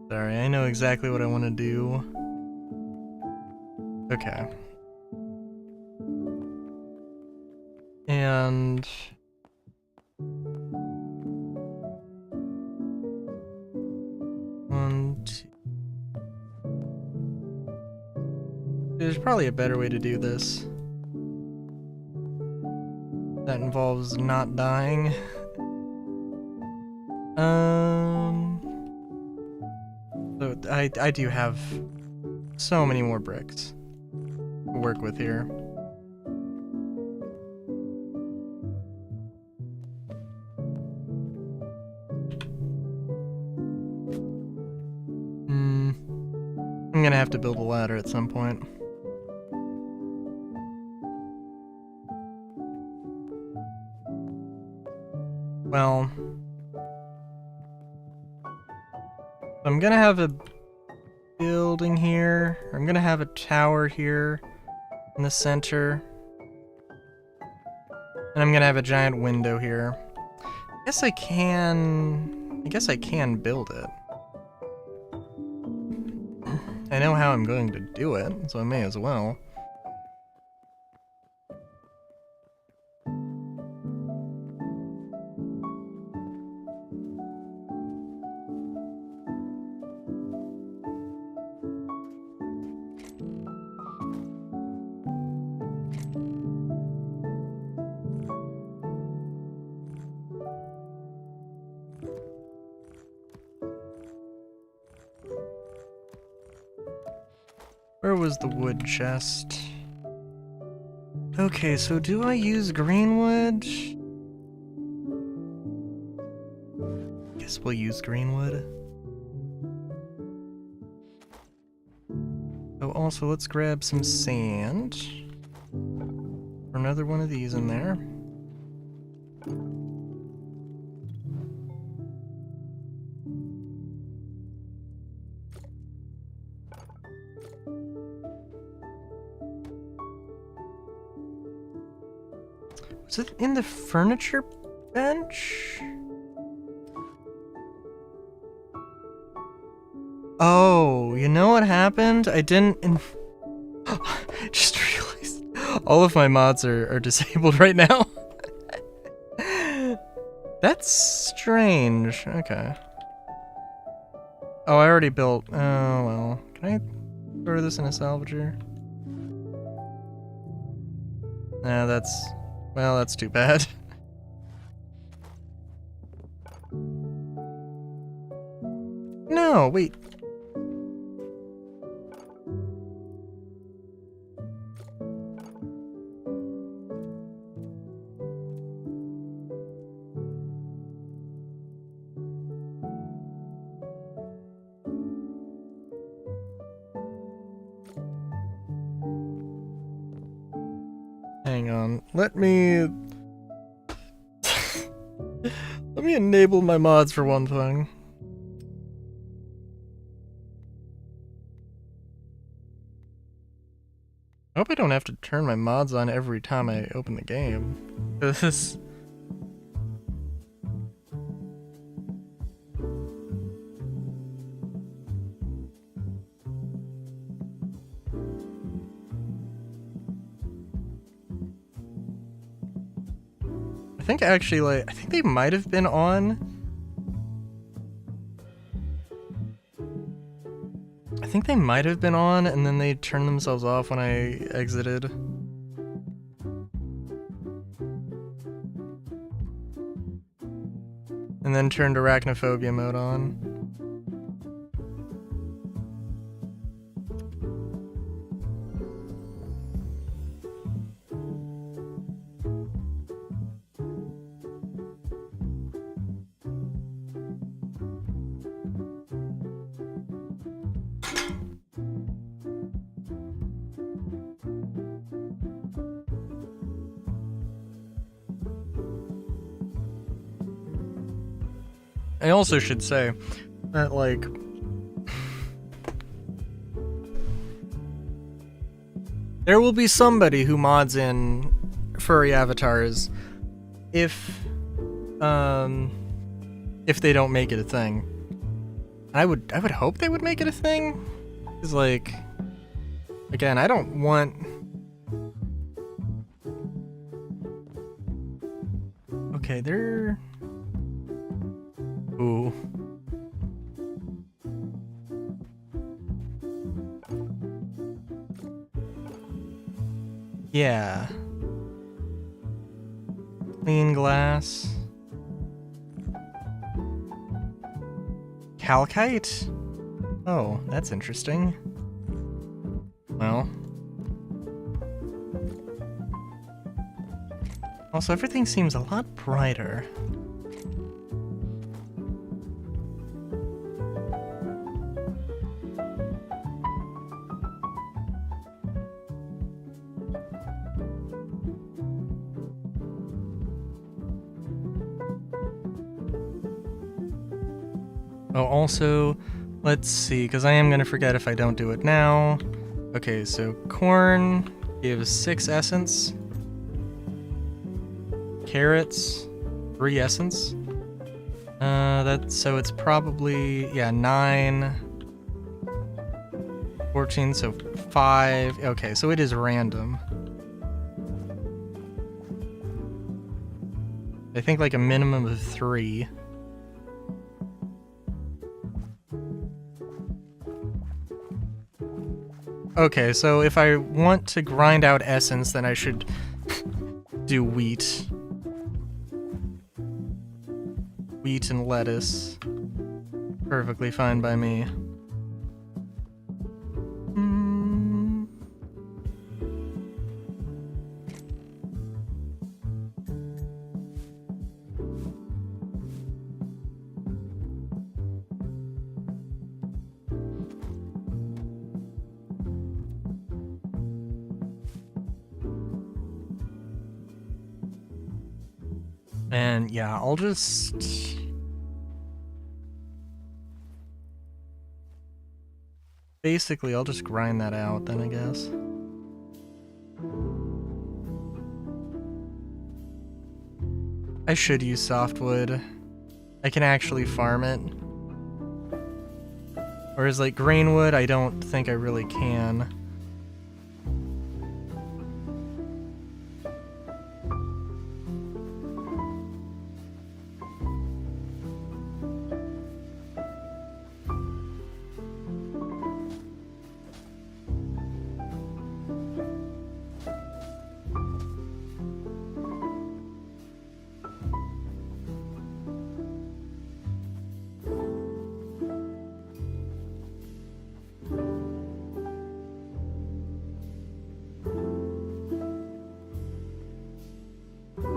Sorry, I know exactly what I want to do. Okay. And there's probably a better way to do this that involves not dying. So I do have so many more bricks to work with here. I'm gonna have to build a ladder at some point. Well, I'm gonna have a building here. I'm gonna have a tower here in the center. And I'm gonna have a giant window here. I guess I can build it. I know how I'm going to do it, so I may as well. Where was the wood chest? Okay, so do I use greenwood? Guess we'll use greenwood. Oh, also, let's grab some sand. Another one of these in there. Was it in the furniture bench? Oh, you know what happened? I didn't just realized all of my mods are disabled right now. That's strange. Okay. Oh, I already built. Oh, well. Can I throw this in a salvager? Nah, that's... Well, that's too bad. No, wait. Hang on. Let me enable my mods for one thing. I hope I don't have to turn my mods on every time I open the game. This... I think actually, like, I think they might have been on. I think they might have been on, and then they turned themselves off when I exited. And then turned arachnophobia mode on. I also should say that, like, there will be somebody who mods in furry avatars if they don't make it a thing. I would hope they would make it a thing. 'Cause, like, again, I don't want... Okay, they're... Ooh. Yeah. Clean glass. Calcite? Oh, that's interesting. Well. Also, everything seems a lot brighter. Oh, also, let's see, because I am going to forget if I don't do it now. Okay, so corn gives 6 essence. Carrots, 3 essence. So it's probably, yeah, 9, 14, so 5. Okay, so it is random. I think like a minimum of 3. Okay, so if I want to grind out essence, then I should do wheat. Wheat and lettuce. Perfectly fine by me. And yeah, I'll just... Basically, I'll just grind that out then, I guess. I should use softwood. I can actually farm it. Whereas like grainwood, I don't think I really can.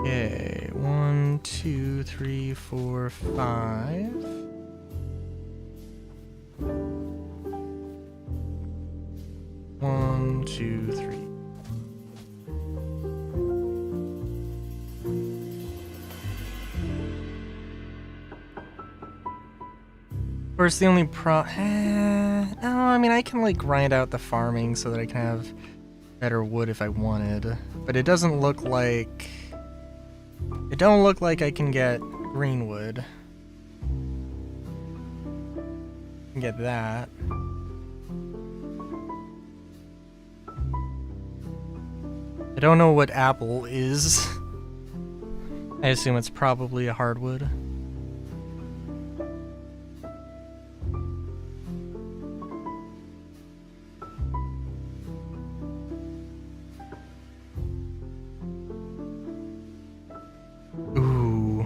Okay, 1, 2, 3, 4, 5. One, two, three. Of course, the only no, I mean, I can like grind out the farming so that I can have better wood if I wanted, but it doesn't look like... It don't look like I can get greenwood. I can get that. I don't know what apple is. I assume it's probably a hardwood. Ooh.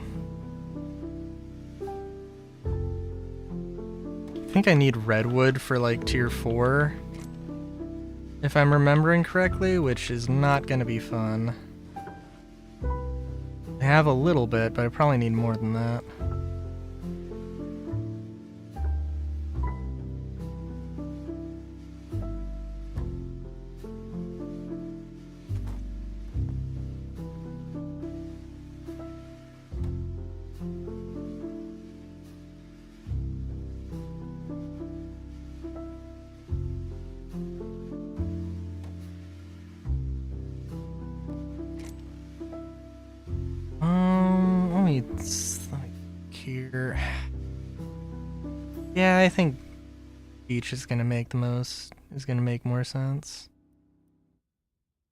I think I need redwood for like tier 4. If I'm remembering correctly, which is not gonna be fun. I have a little bit, but I probably need more than that. Let me here. Yeah, I think beach is gonna make make more sense.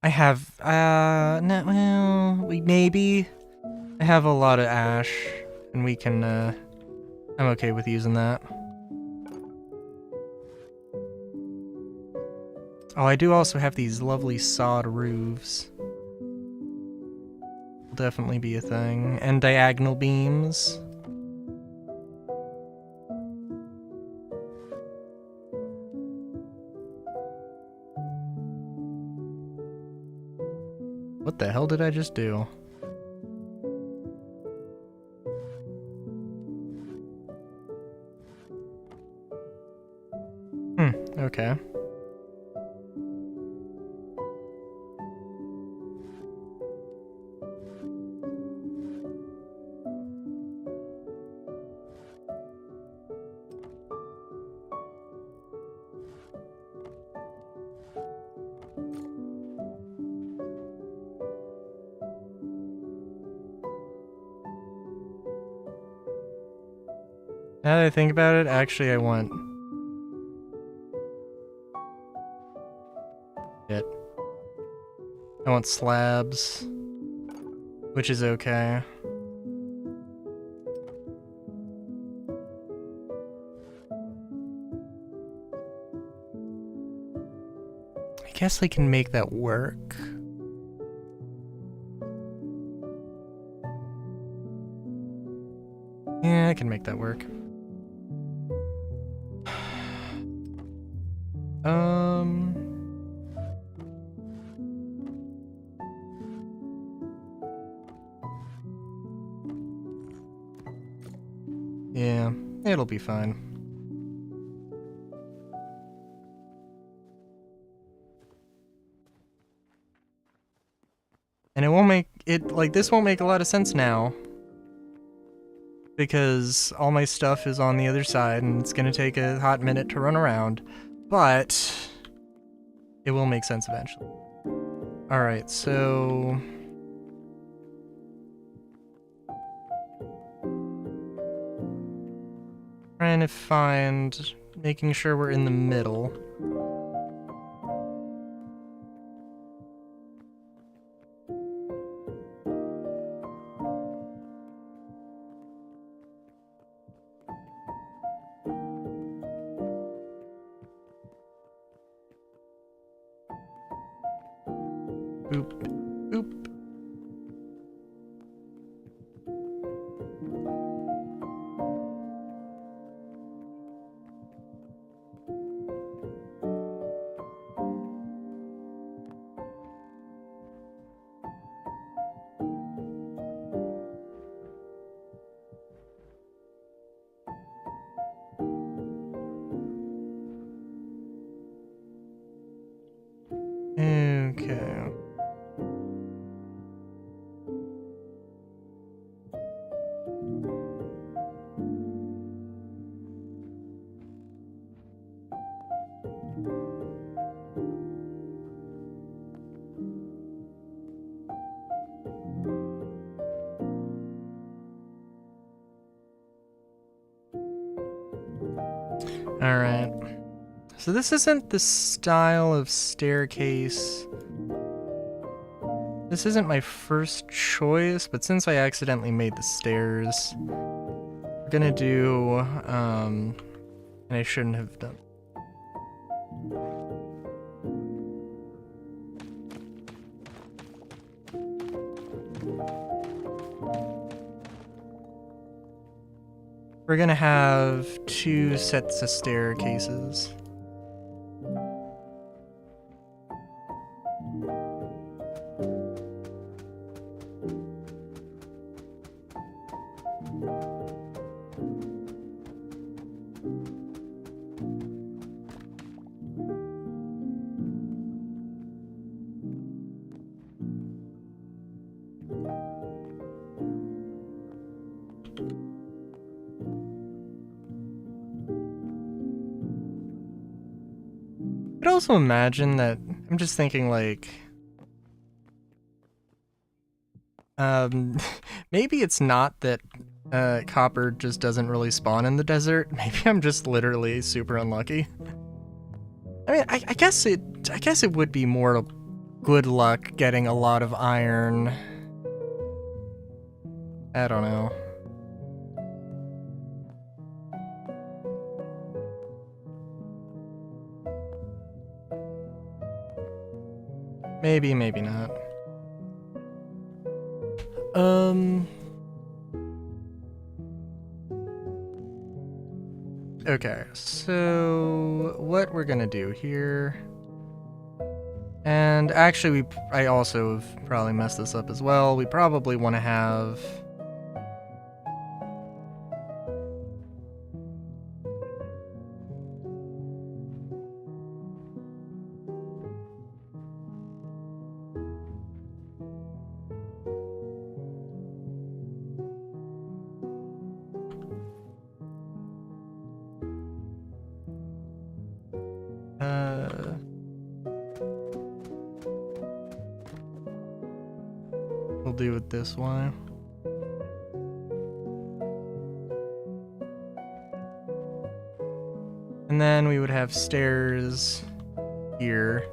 I have, no, well, maybe. I have a lot of ash, and we can, I'm okay with using that. Oh, I do also have these lovely sod roofs. Definitely be a thing. And diagonal beams. What the hell did I just do? Okay. Now that I think about it, actually I want... I want slabs, which is okay. I guess I can make that work. Yeah, I can make that work. Yeah, it'll be fine. And it won't make it, like, this won't make a lot of sense now, because all my stuff is on the other side and it's gonna take a hot minute to run around, but it will make sense eventually. Alright, so... trying to find... making sure we're in the middle. Boop, boop. Okay. Alright. So this isn't the style of staircase. This isn't my first choice, but since I accidentally made the stairs, we're gonna do, and I shouldn't have done. We're gonna have 2 sets of staircases. I could also imagine that, I'm just thinking like, maybe it's not that copper just doesn't really spawn in the desert. Maybe I'm just literally super unlucky. I mean, I guess it would be more good luck getting a lot of iron. I don't know. Maybe, maybe not. Okay, so what we're gonna do here, and actually I also have probably messed this up as well. We probably want to have we'll do it this way. And then we would have stairs here.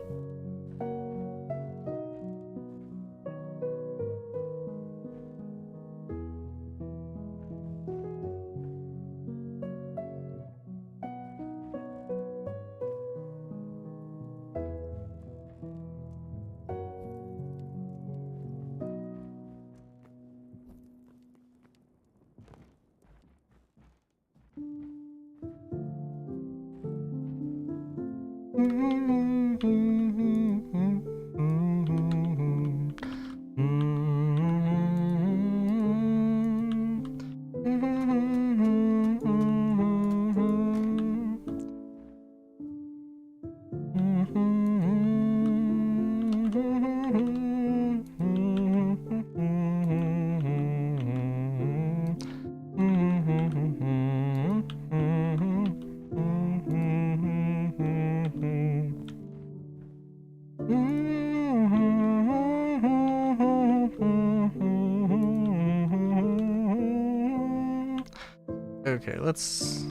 Okay, let's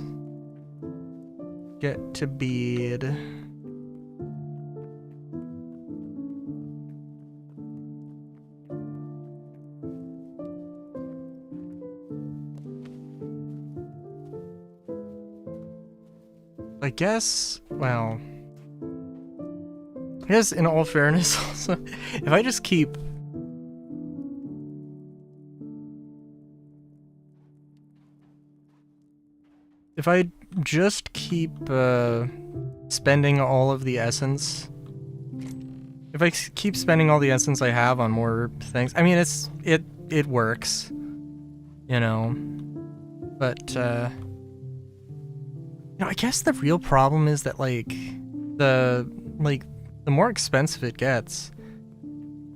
get to bed. I guess, well, I guess in all fairness also, if I just keep spending all of the essence, if I keep spending all the essence I have on more things, I mean, it works, you know, but, you know, I guess the real problem is that, like, the more expensive it gets,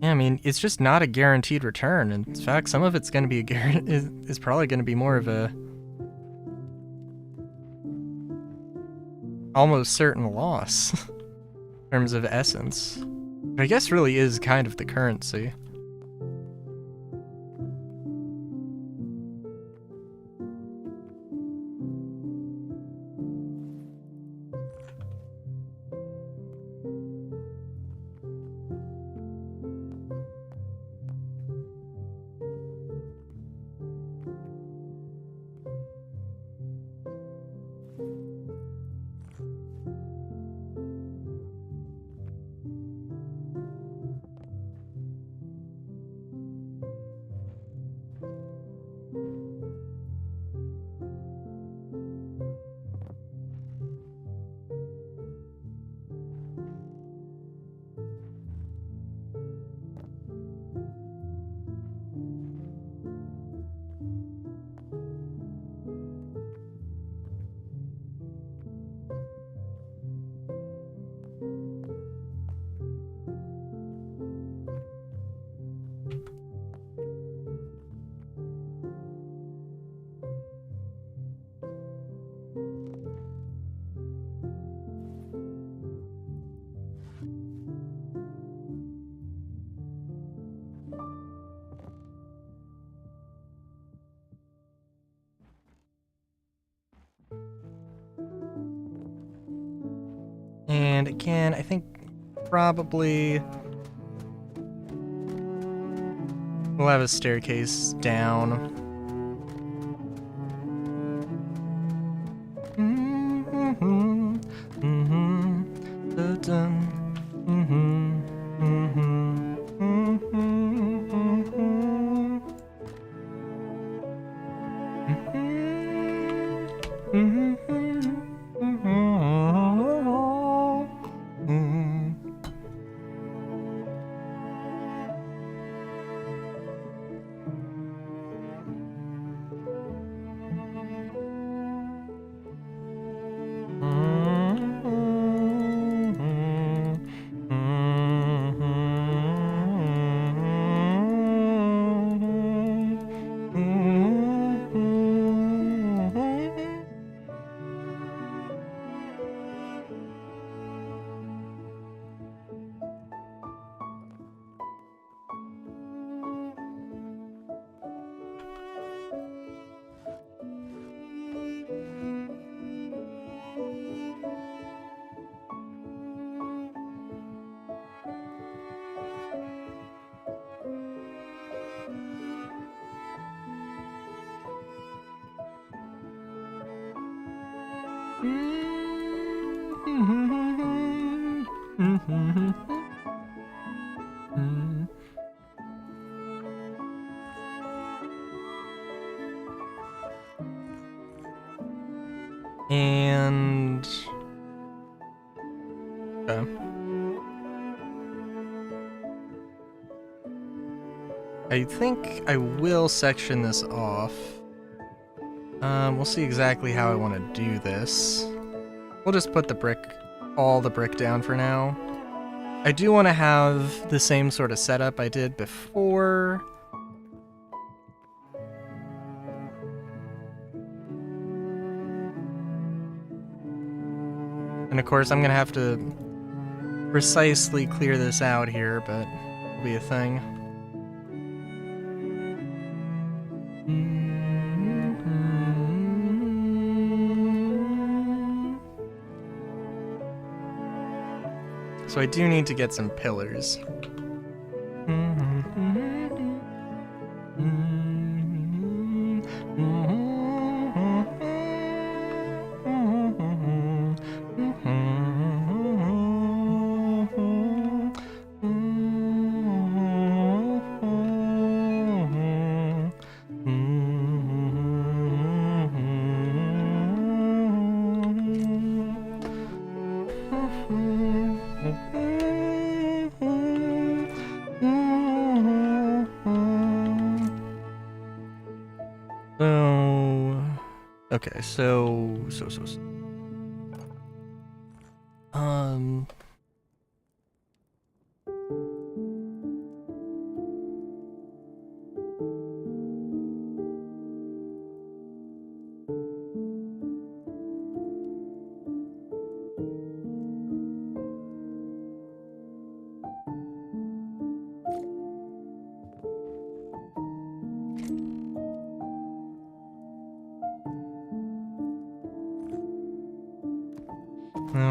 yeah, I mean, it's just not a guaranteed return. In fact, some of it's going to be is probably going to be more of a almost certain loss in terms of essence. Which I guess really is kind of the currency. And again, I think probably we'll have a staircase down. And I think I will section this off. We'll see exactly how I want to do this. We'll just put all the brick down for now. I do want to have the same sort of setup I did before. And of course, I'm gonna have to precisely clear this out here, but it'll be a thing. So I do need to get some pillars. Okay, so.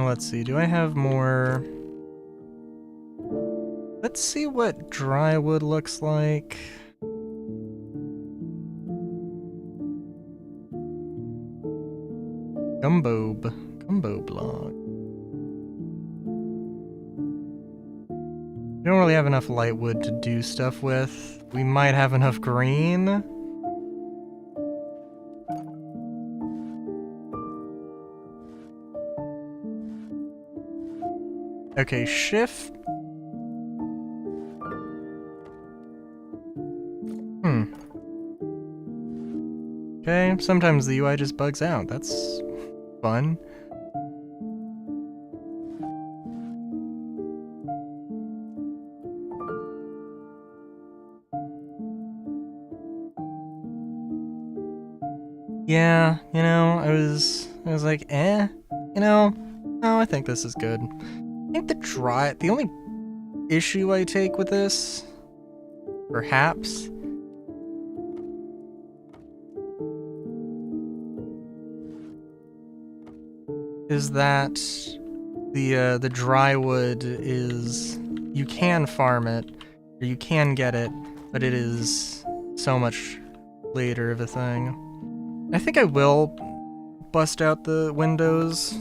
Let's see, do I have more? Let's see what dry wood looks like. Gumbo block. We don't really have enough light wood to do stuff with. We might have enough green. Okay, shift. Okay, sometimes the UI just bugs out. That's fun. Yeah, you know, I was like, you know, no, I think this is good. I think the only issue I take with this, perhaps, is that the dry wood is, you can farm it, or you can get it, but it is so much later of a thing. I think I will bust out the windows.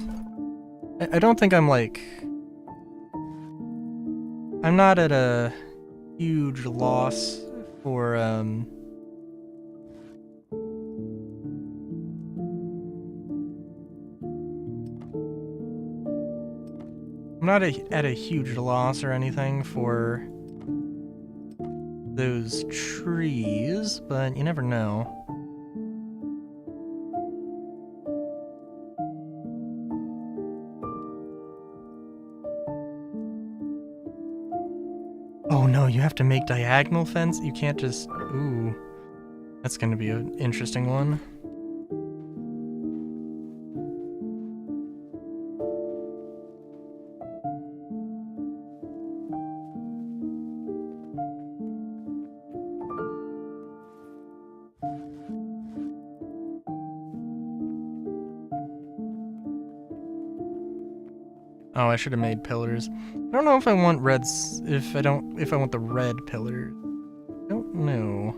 I don't think I'm like... I'm not at a huge loss for, I'm not at a huge loss or anything for those trees, but you never know. Oh no, you have to make diagonal fence? You can't just... Ooh. That's gonna be an interesting one. Oh, I should have made pillars. I don't know if I want reds, if I want the red pillar. I don't know.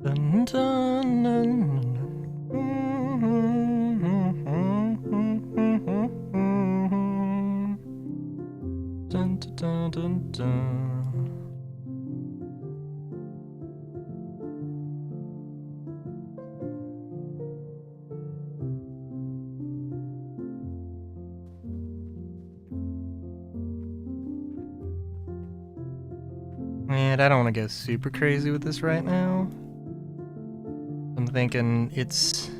Dun, dun, dun, dun, dun, dun, dun. And I don't want to go super crazy with this right now. I'm thinking it's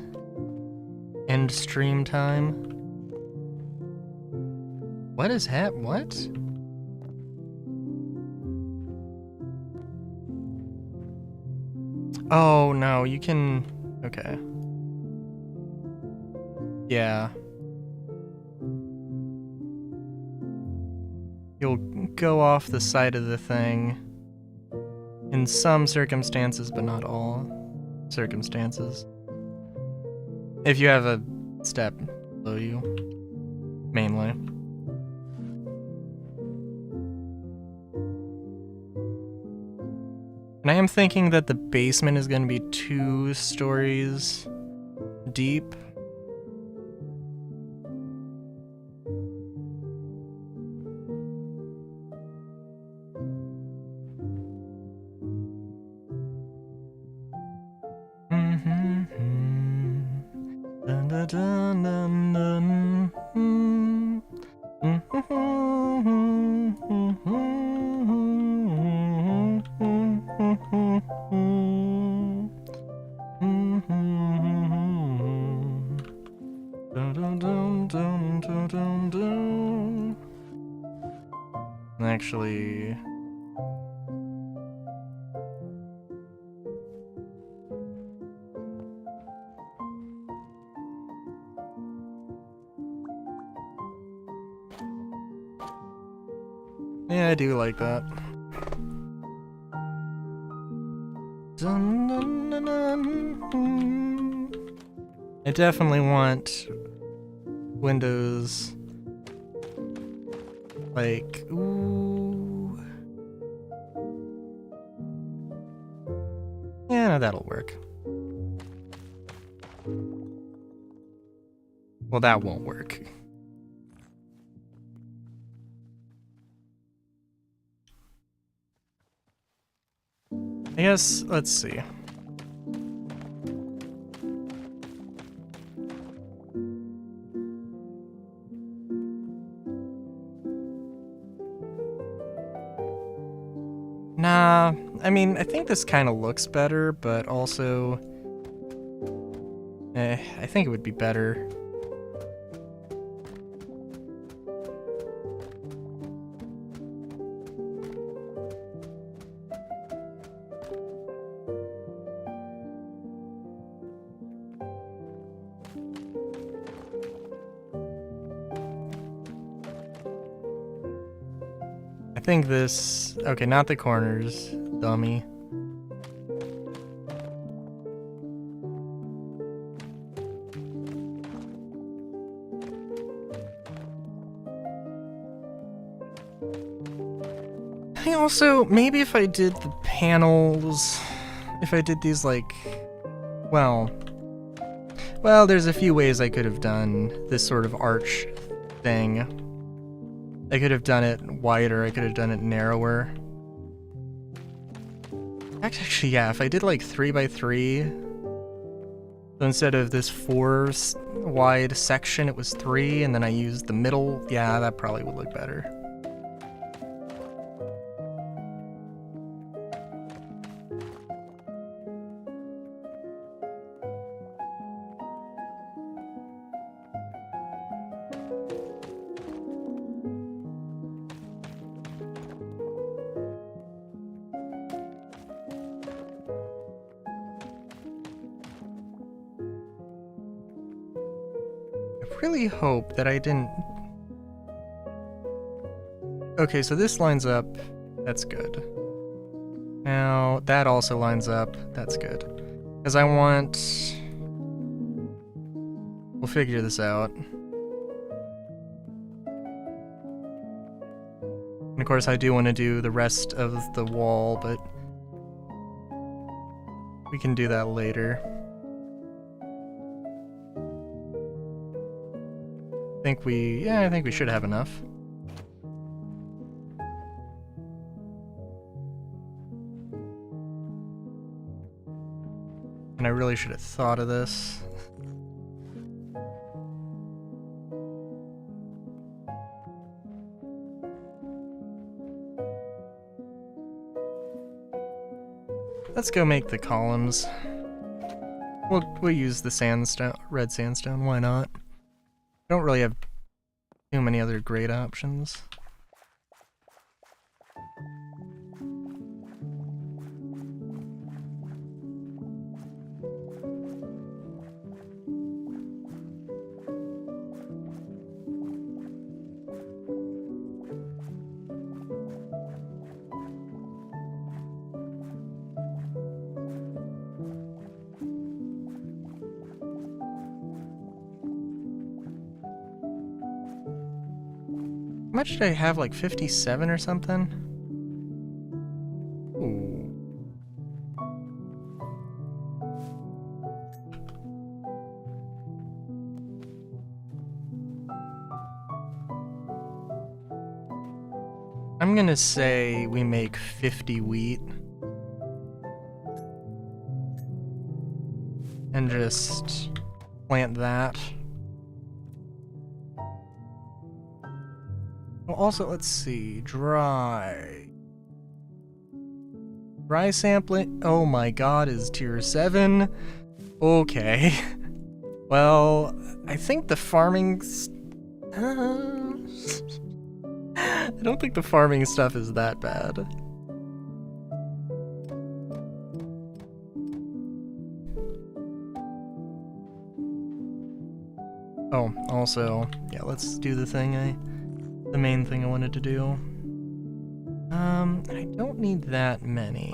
end stream time. What? Oh, no, you can... Okay. Yeah. You'll go off the side of the thing in some circumstances, but not all circumstances. If you have a step below you, mainly. And I am thinking that the basement is going to be 2 stories deep. Dun, dun, dun, dun, dun. Actually, yeah, I do like that. Dun, dun, dun, dun. I definitely want windows like, ooh. Yeah, no, that'll work. Well, that won't work. I guess, let's see. Nah, I mean, I think this kind of looks better, but also... I think it would be better. I think this... Okay, not the corners, dummy. I also... Maybe if I did the panels... If I did these, like... Well, there's a few ways I could have done this sort of arch thing. I could have done it wider, I could have done it narrower. Actually, yeah, if I did like 3x3, so instead of this 4 wide section, it was 3, and then I used the middle, yeah, that probably would look better. I really hope that I didn't... Okay, so this lines up. That's good. Now, that also lines up. That's good. Because I want... We'll figure this out. And of course, I do want to do the rest of the wall, but... we can do that later. I think we should have enough. And I really should have thought of this. Let's go make the columns. We'll use the sandstone, red sandstone, why not? I don't really have too many other great options. How much did I have? Like 57 or something? Ooh. I'm gonna say we make 50 wheat. And just plant that. Well, also, let's see. Dry sampling. Oh my god, is tier 7? Okay. Well, I think the farming... I don't think the farming stuff is that bad. Oh, also, yeah, let's do the main thing I wanted to do. I don't need that many.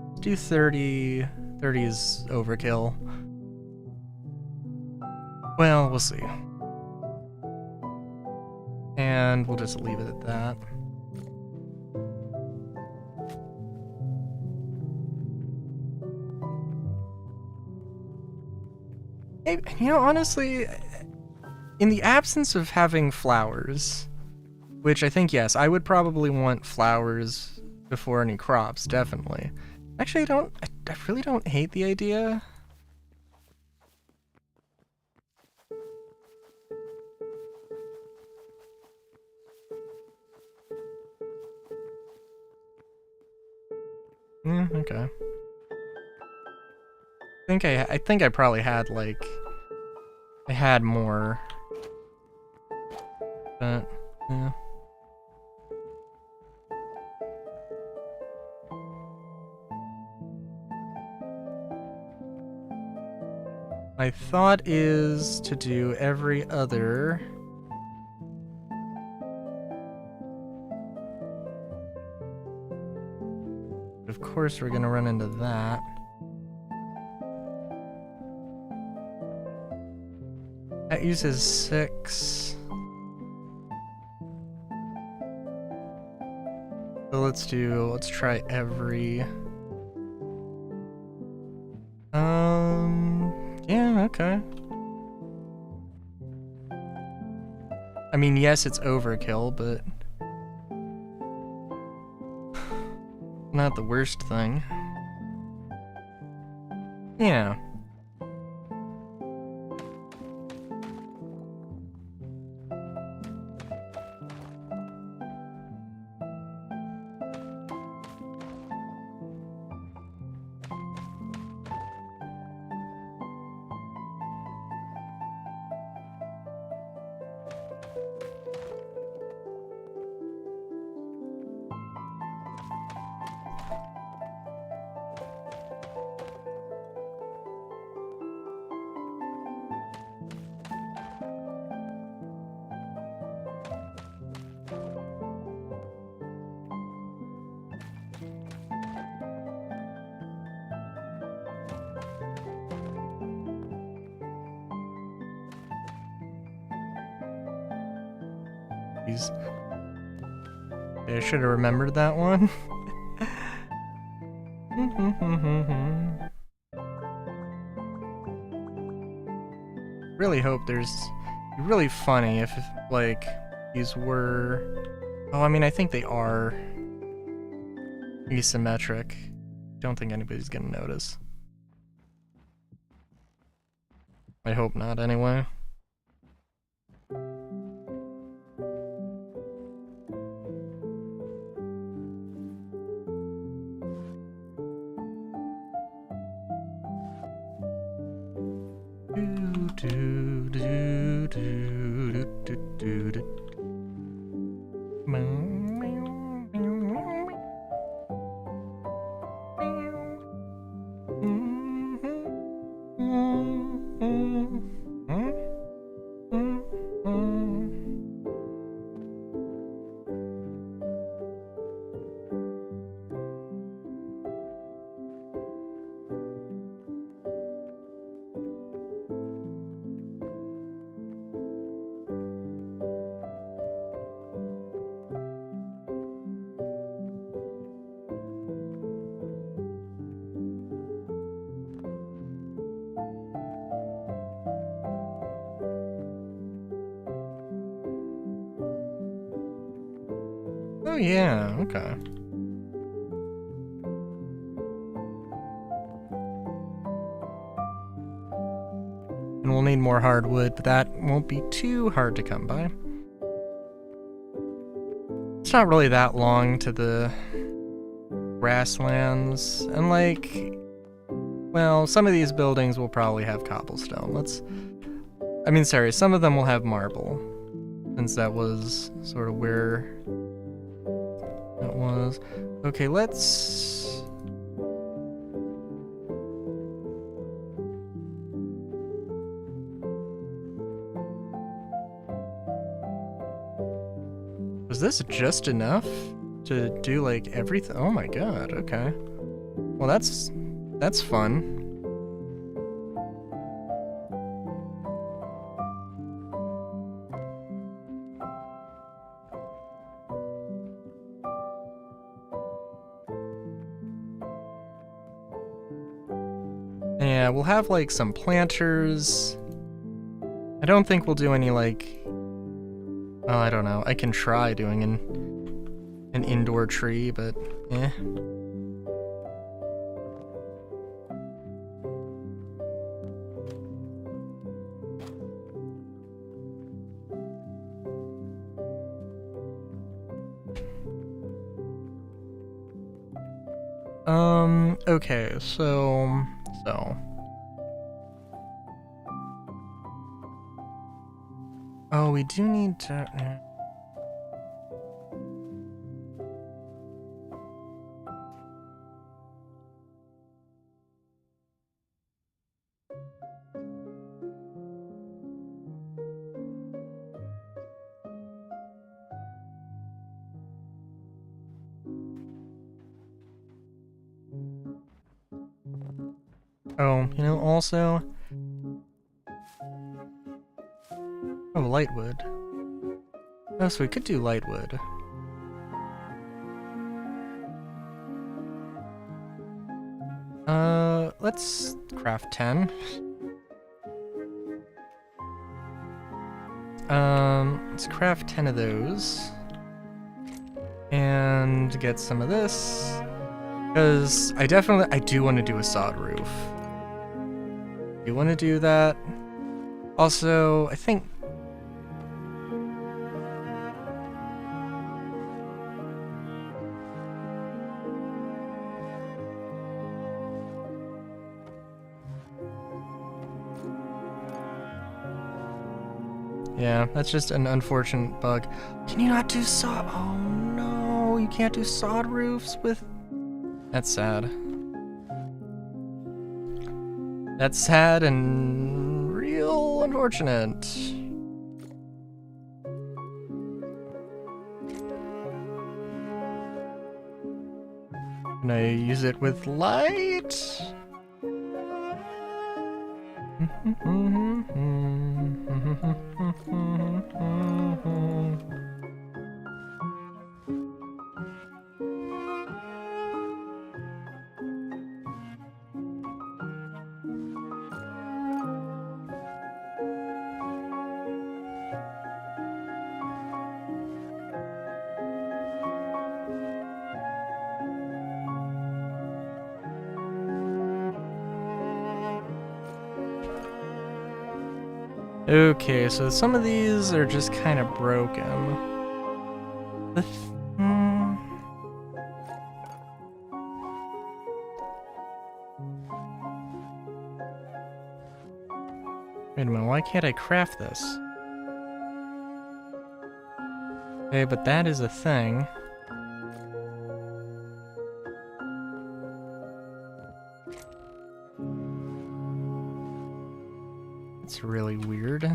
Let's do 30. 30 is overkill. Well, we'll see. And we'll just leave it at that. You know, honestly, in the absence of having flowers, which I think, yes, I would probably want flowers before any crops, definitely. Actually, I really don't hate the idea. Yeah, okay. I think I probably had, like, I had more. But, yeah. My thought is to do every other. Of course, we're gonna run into that. That uses 6. So let's try every. Yeah, okay. I mean, yes, it's overkill, but not the worst thing. Yeah. I should have remembered that one. Really hope there's... It'd be really funny if, like, these were... Oh, I mean, I think they are asymmetric. Don't think anybody's gonna notice. I hope not, anyway. Oh yeah, okay. And we'll need more hardwood, but that won't be too hard to come by. It's not really that long to the grasslands, and like, well, some of these buildings will probably have cobblestone. Some of them will have marble, since that was sort of where it was. Okay, let's... Was this just enough to do, like, everything? Oh my god, okay. Well, that's fun. Yeah, we'll have, like, some planters. I don't think we'll do any, like... Oh, I don't know. I can try doing an indoor tree, but eh. Okay, so... Oh, we do need to... Oh, you know, also... Oh, lightwood. Oh, so we could do lightwood. Let's craft 10. Let's craft 10 of those. And get some of this. Because I do want to do a sod roof. You want to do that? Also, I think... Yeah, that's just an unfortunate bug. Can you not do sod? Oh no, you can't do sod roofs with... That's sad. That's sad and real unfortunate. Can I use it with light? Okay, so some of these are just kind of broken. Wait a minute, why can't I craft this? Okay, but that is a thing. It's really weird.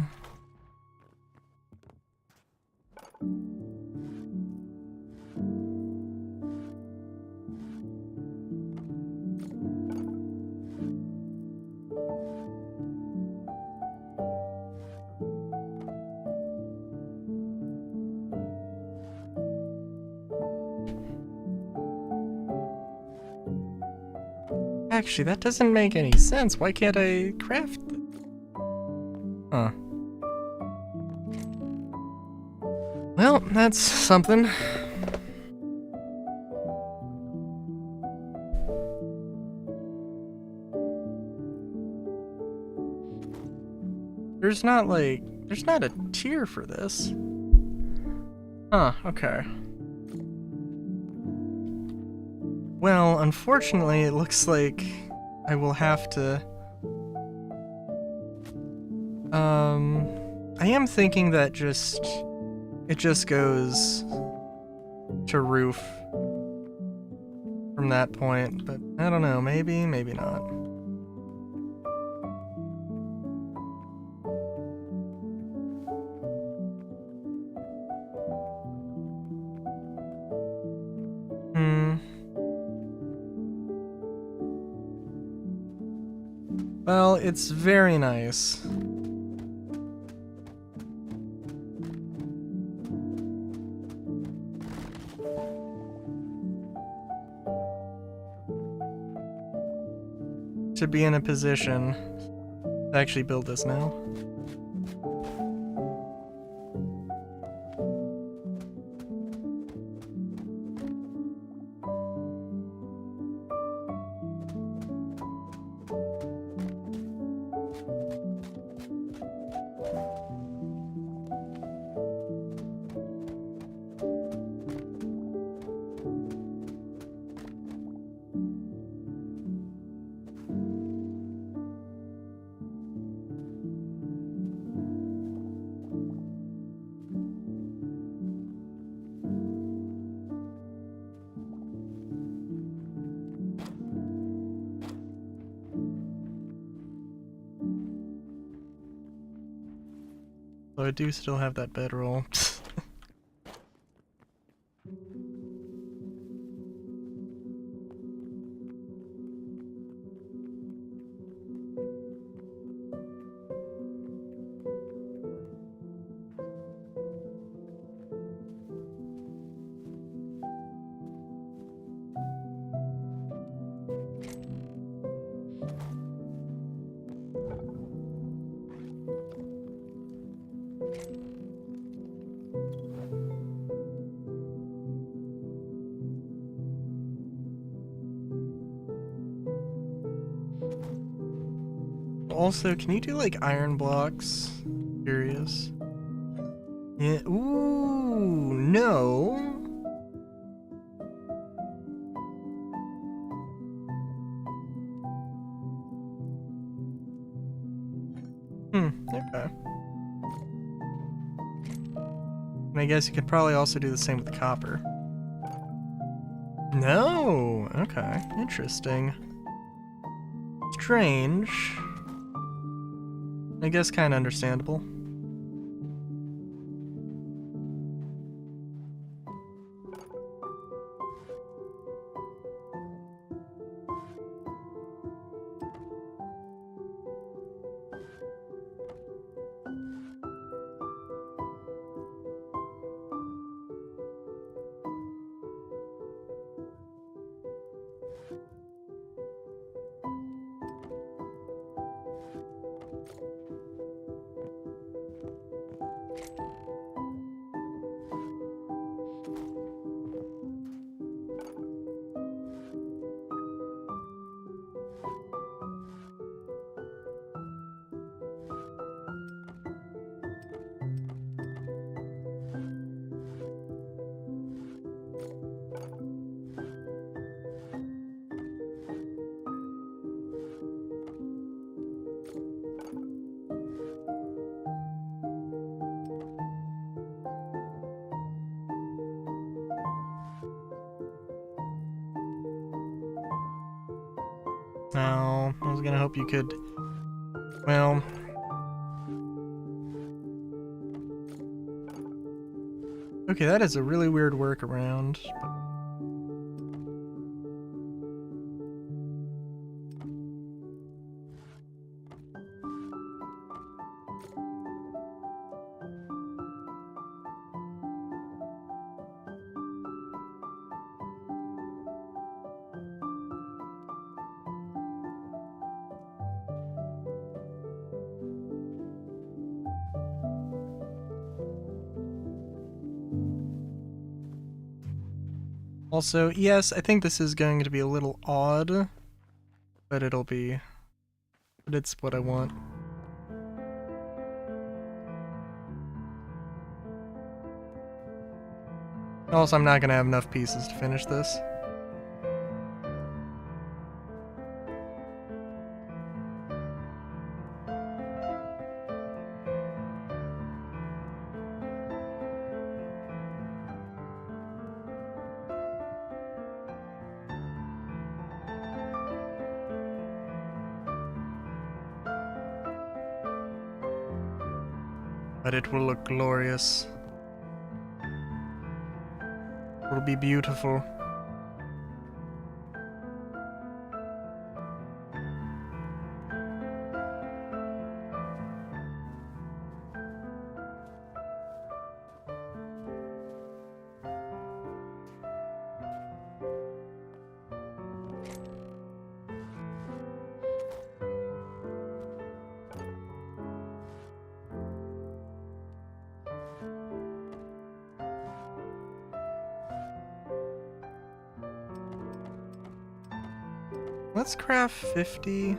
Actually, that doesn't make any sense. Why can't I craft it? Huh. Well, that's something. There's not a tier for this. Huh, okay. Well, unfortunately, it looks like I will have to... I am thinking that it just goes to roof from that point, but I don't know, maybe not. Well, it's very nice. To be in a position to actually build this now. So I do still have that bedroll. Also, can you do like iron blocks? Curious. Yeah. Ooh, no. Okay. And I guess you could probably also do the same with the copper. No. Okay. Interesting. Strange. I guess kind of understandable. No, I was gonna hope you could. Well. Okay, that is a really weird workaround. Also, yes, I think this is going to be a little odd, but it's what I want. Also, I'm not gonna have enough pieces to finish this. But it will look glorious. It will be beautiful. Let's craft 50.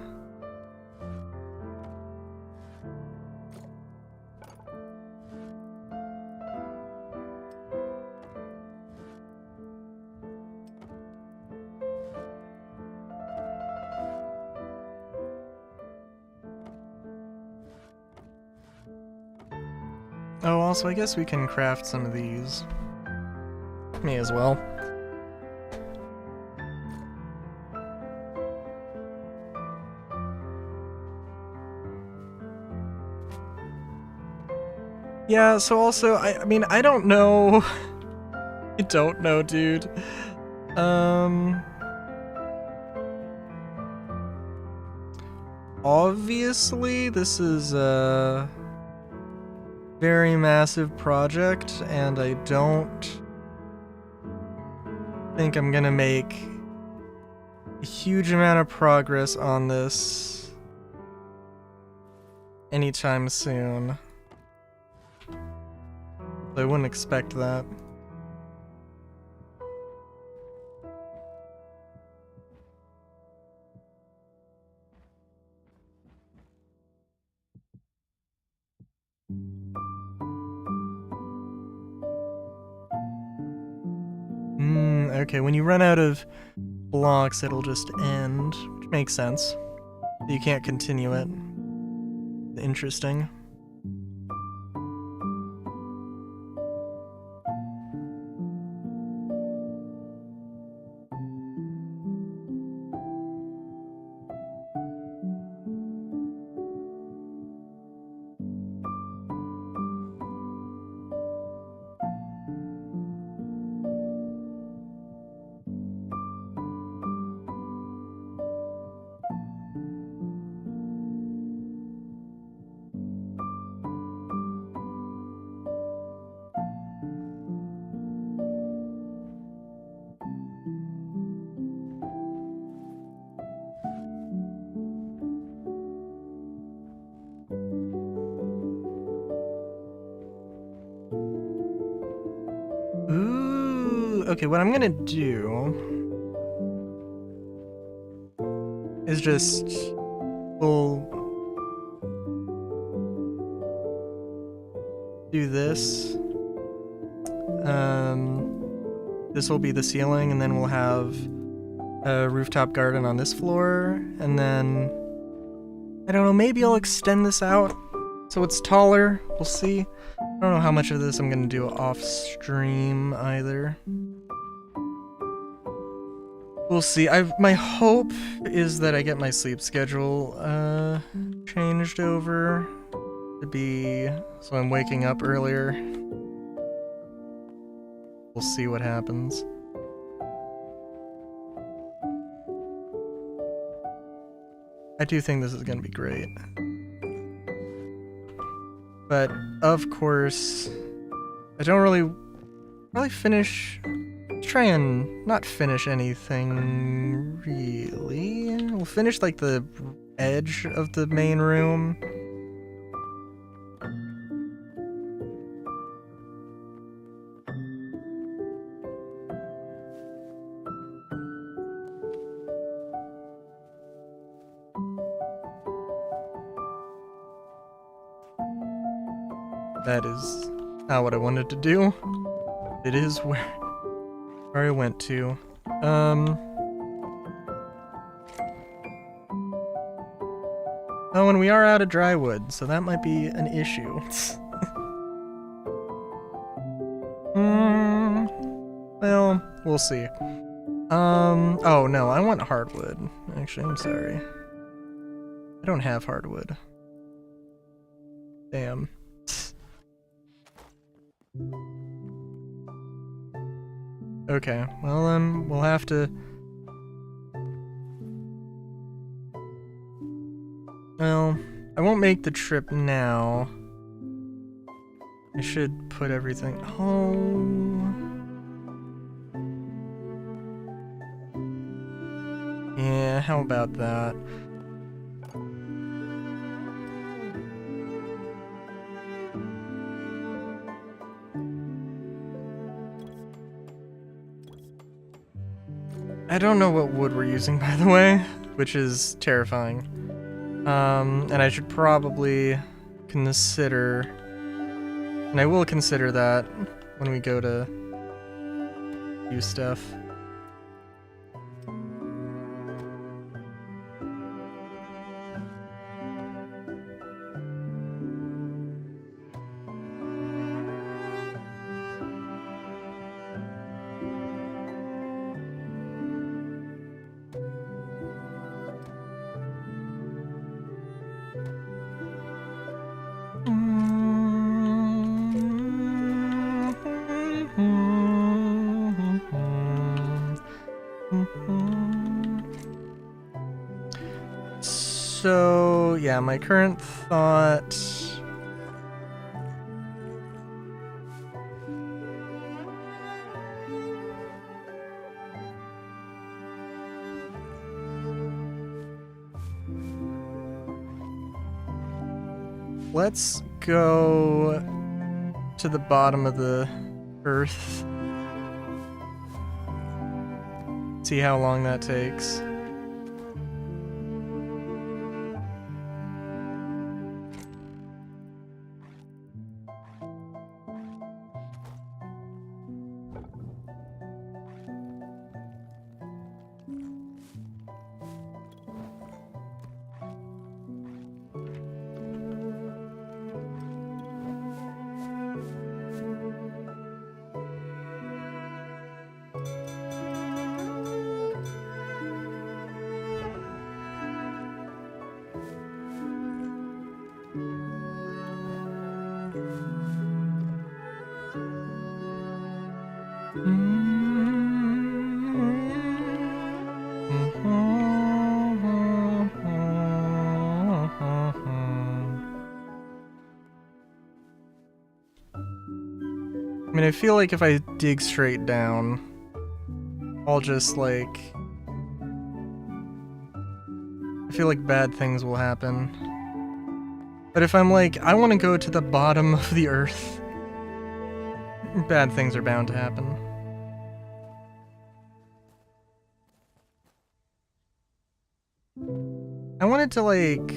Oh, also, I guess we can craft some of these. Me as well. Yeah, so also, I mean, I don't know. I don't know, dude. Obviously, this is a very massive project, and I don't think I'm gonna make a huge amount of progress on this anytime soon. I wouldn't expect that. Okay, when you run out of blocks, it'll just end, which makes sense. You can't continue it. Interesting. Ooh, okay, what I'm gonna do is just we'll do this. This will be the ceiling, and then we'll have a rooftop garden on this floor, and then I don't know, maybe I'll extend this out so it's taller. We'll see. I don't know how much of this I'm gonna do off stream either. We'll see. My hope is that I get my sleep schedule changed over to be so I'm waking up earlier. We'll see what happens. I do think this is gonna be great. But of course, I don't really finish. Try and not finish anything really. We'll finish like the edge of the main room. That is not what I wanted to do. It is where where I went to. Oh, and we are out of dry wood, so that might be an issue. Well, we'll see. Oh no, I want hardwood. Actually, I'm sorry. I don't have hardwood. Damn. Okay, well, we'll have to... Well, I won't make the trip now. I should put everything... Oh... Yeah, how about that? I don't know what wood we're using, by the way, which is terrifying. And I should probably consider... And I will consider that when we go to use stuff. So, yeah, my current thought... Let's go to the bottom of the earth. See how long that takes. I mean, I feel like if I dig straight down, I'll just, like... I feel like bad things will happen. But if I'm like, I want to go to the bottom of the earth, bad things are bound to happen. I wanted to, like,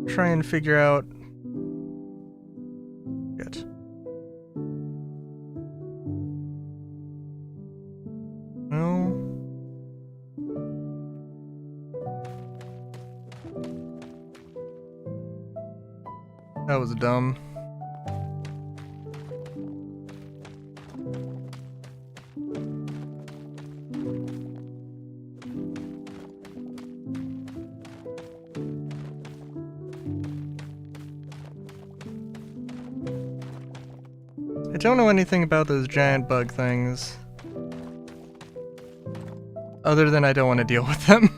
try and figure out... Good. No. That was dumb. I don't know anything about those giant bug things. Other than I don't want to deal with them.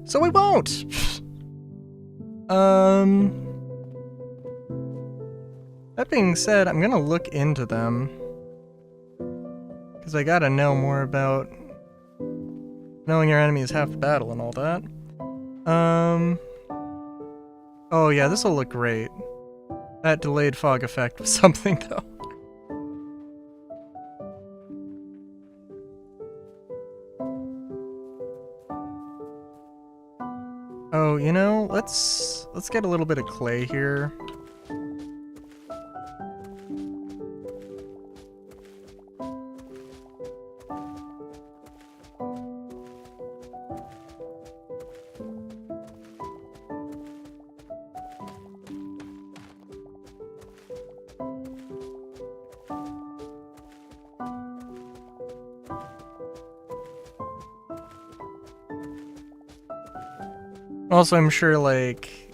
So we won't! That being said, I'm gonna look into them. Because I gotta know more about... Knowing your enemy is half the battle and all that. Oh yeah, this'll look great. That delayed fog effect was something, though. Oh, you know, let's get a little bit of clay here. Also, I'm sure, like,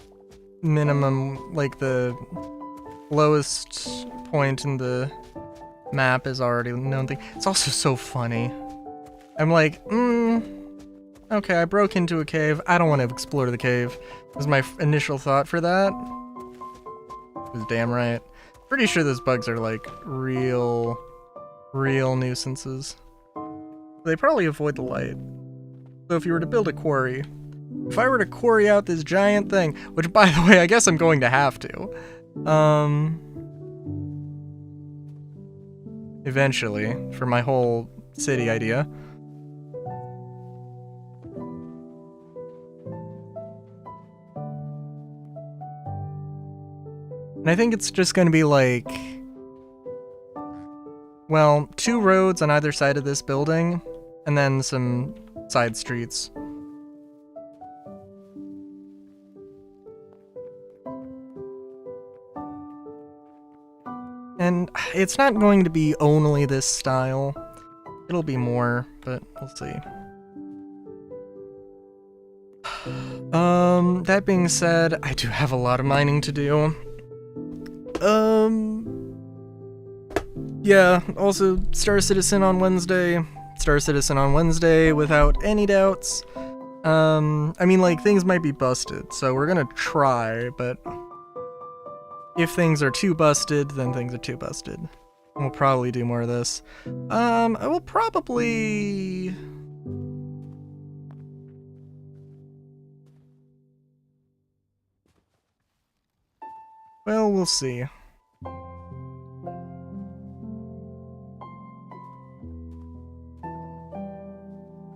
minimum, like, the lowest point in the map is already a known thing. It's also so funny. I'm like, okay, I broke into a cave. I don't want to explore the cave. Was my initial thought for that. It was damn right. Pretty sure those bugs are, like, real nuisances. They probably avoid the light. So if you were to build a quarry, if I were to quarry out this giant thing, which, by the way, I guess I'm going to have to, eventually, for my whole city idea. And I think it's just going to be like, well, 2 roads on either side of this building, and then some side streets. And it's not going to be only this style. It'll be more, but we'll see. That being said, I do have a lot of mining to do. Yeah, also Star Citizen on Wednesday. Star Citizen on Wednesday without any doubts. I mean, like, things might be busted, so we're gonna try, but if things are too busted, then things are too busted. We'll probably do more of this. I will probably... Well, we'll see.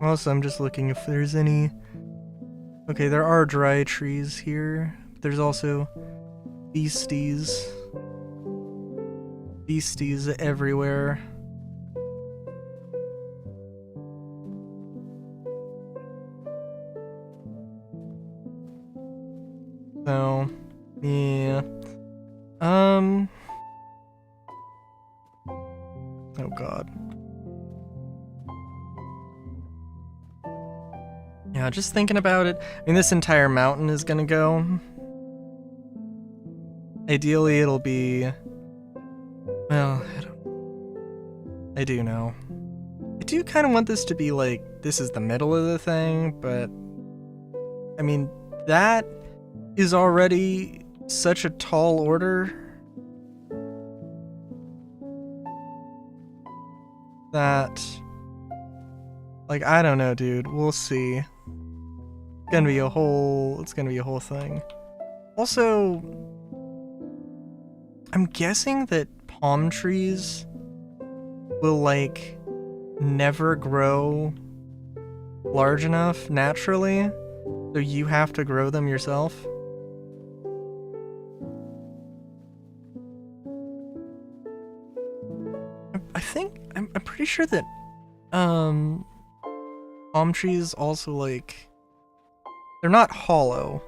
Also, I'm just looking if there's any... Okay, there are dry trees here. But there's also beasties. Beasties everywhere. So, yeah. Oh god. Yeah, just thinking about it. I mean, this entire mountain is gonna go. Ideally, it'll be... Well, I do know. I do kind of want this to be like, this is the middle of the thing, but... I mean, that is already such a tall order that... Like, I don't know, dude. We'll see. It's gonna be a whole thing. Also, I'm guessing that palm trees will, like, never grow large enough naturally, so you have to grow them yourself. I think, I'm pretty sure that, palm trees also, like, they're not hollow,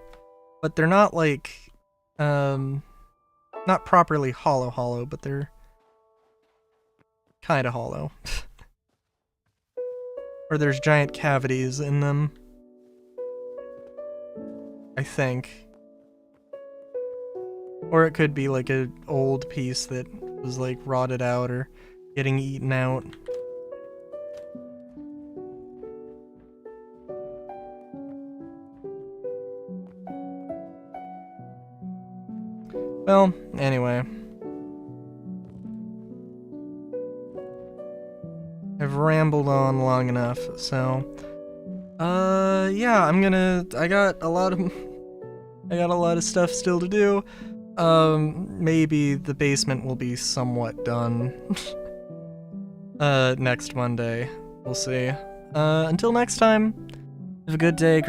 but they're not, like, not properly hollow, but they're kind of hollow. Or there's giant cavities in them, I think. Or it could be like an old piece that was, like, rotted out or getting eaten out. Well, anyway. I've rambled on long enough, so... yeah, I got a lot of stuff still to do. Maybe the basement will be somewhat done. Next Monday. We'll see. Until next time, have a good day.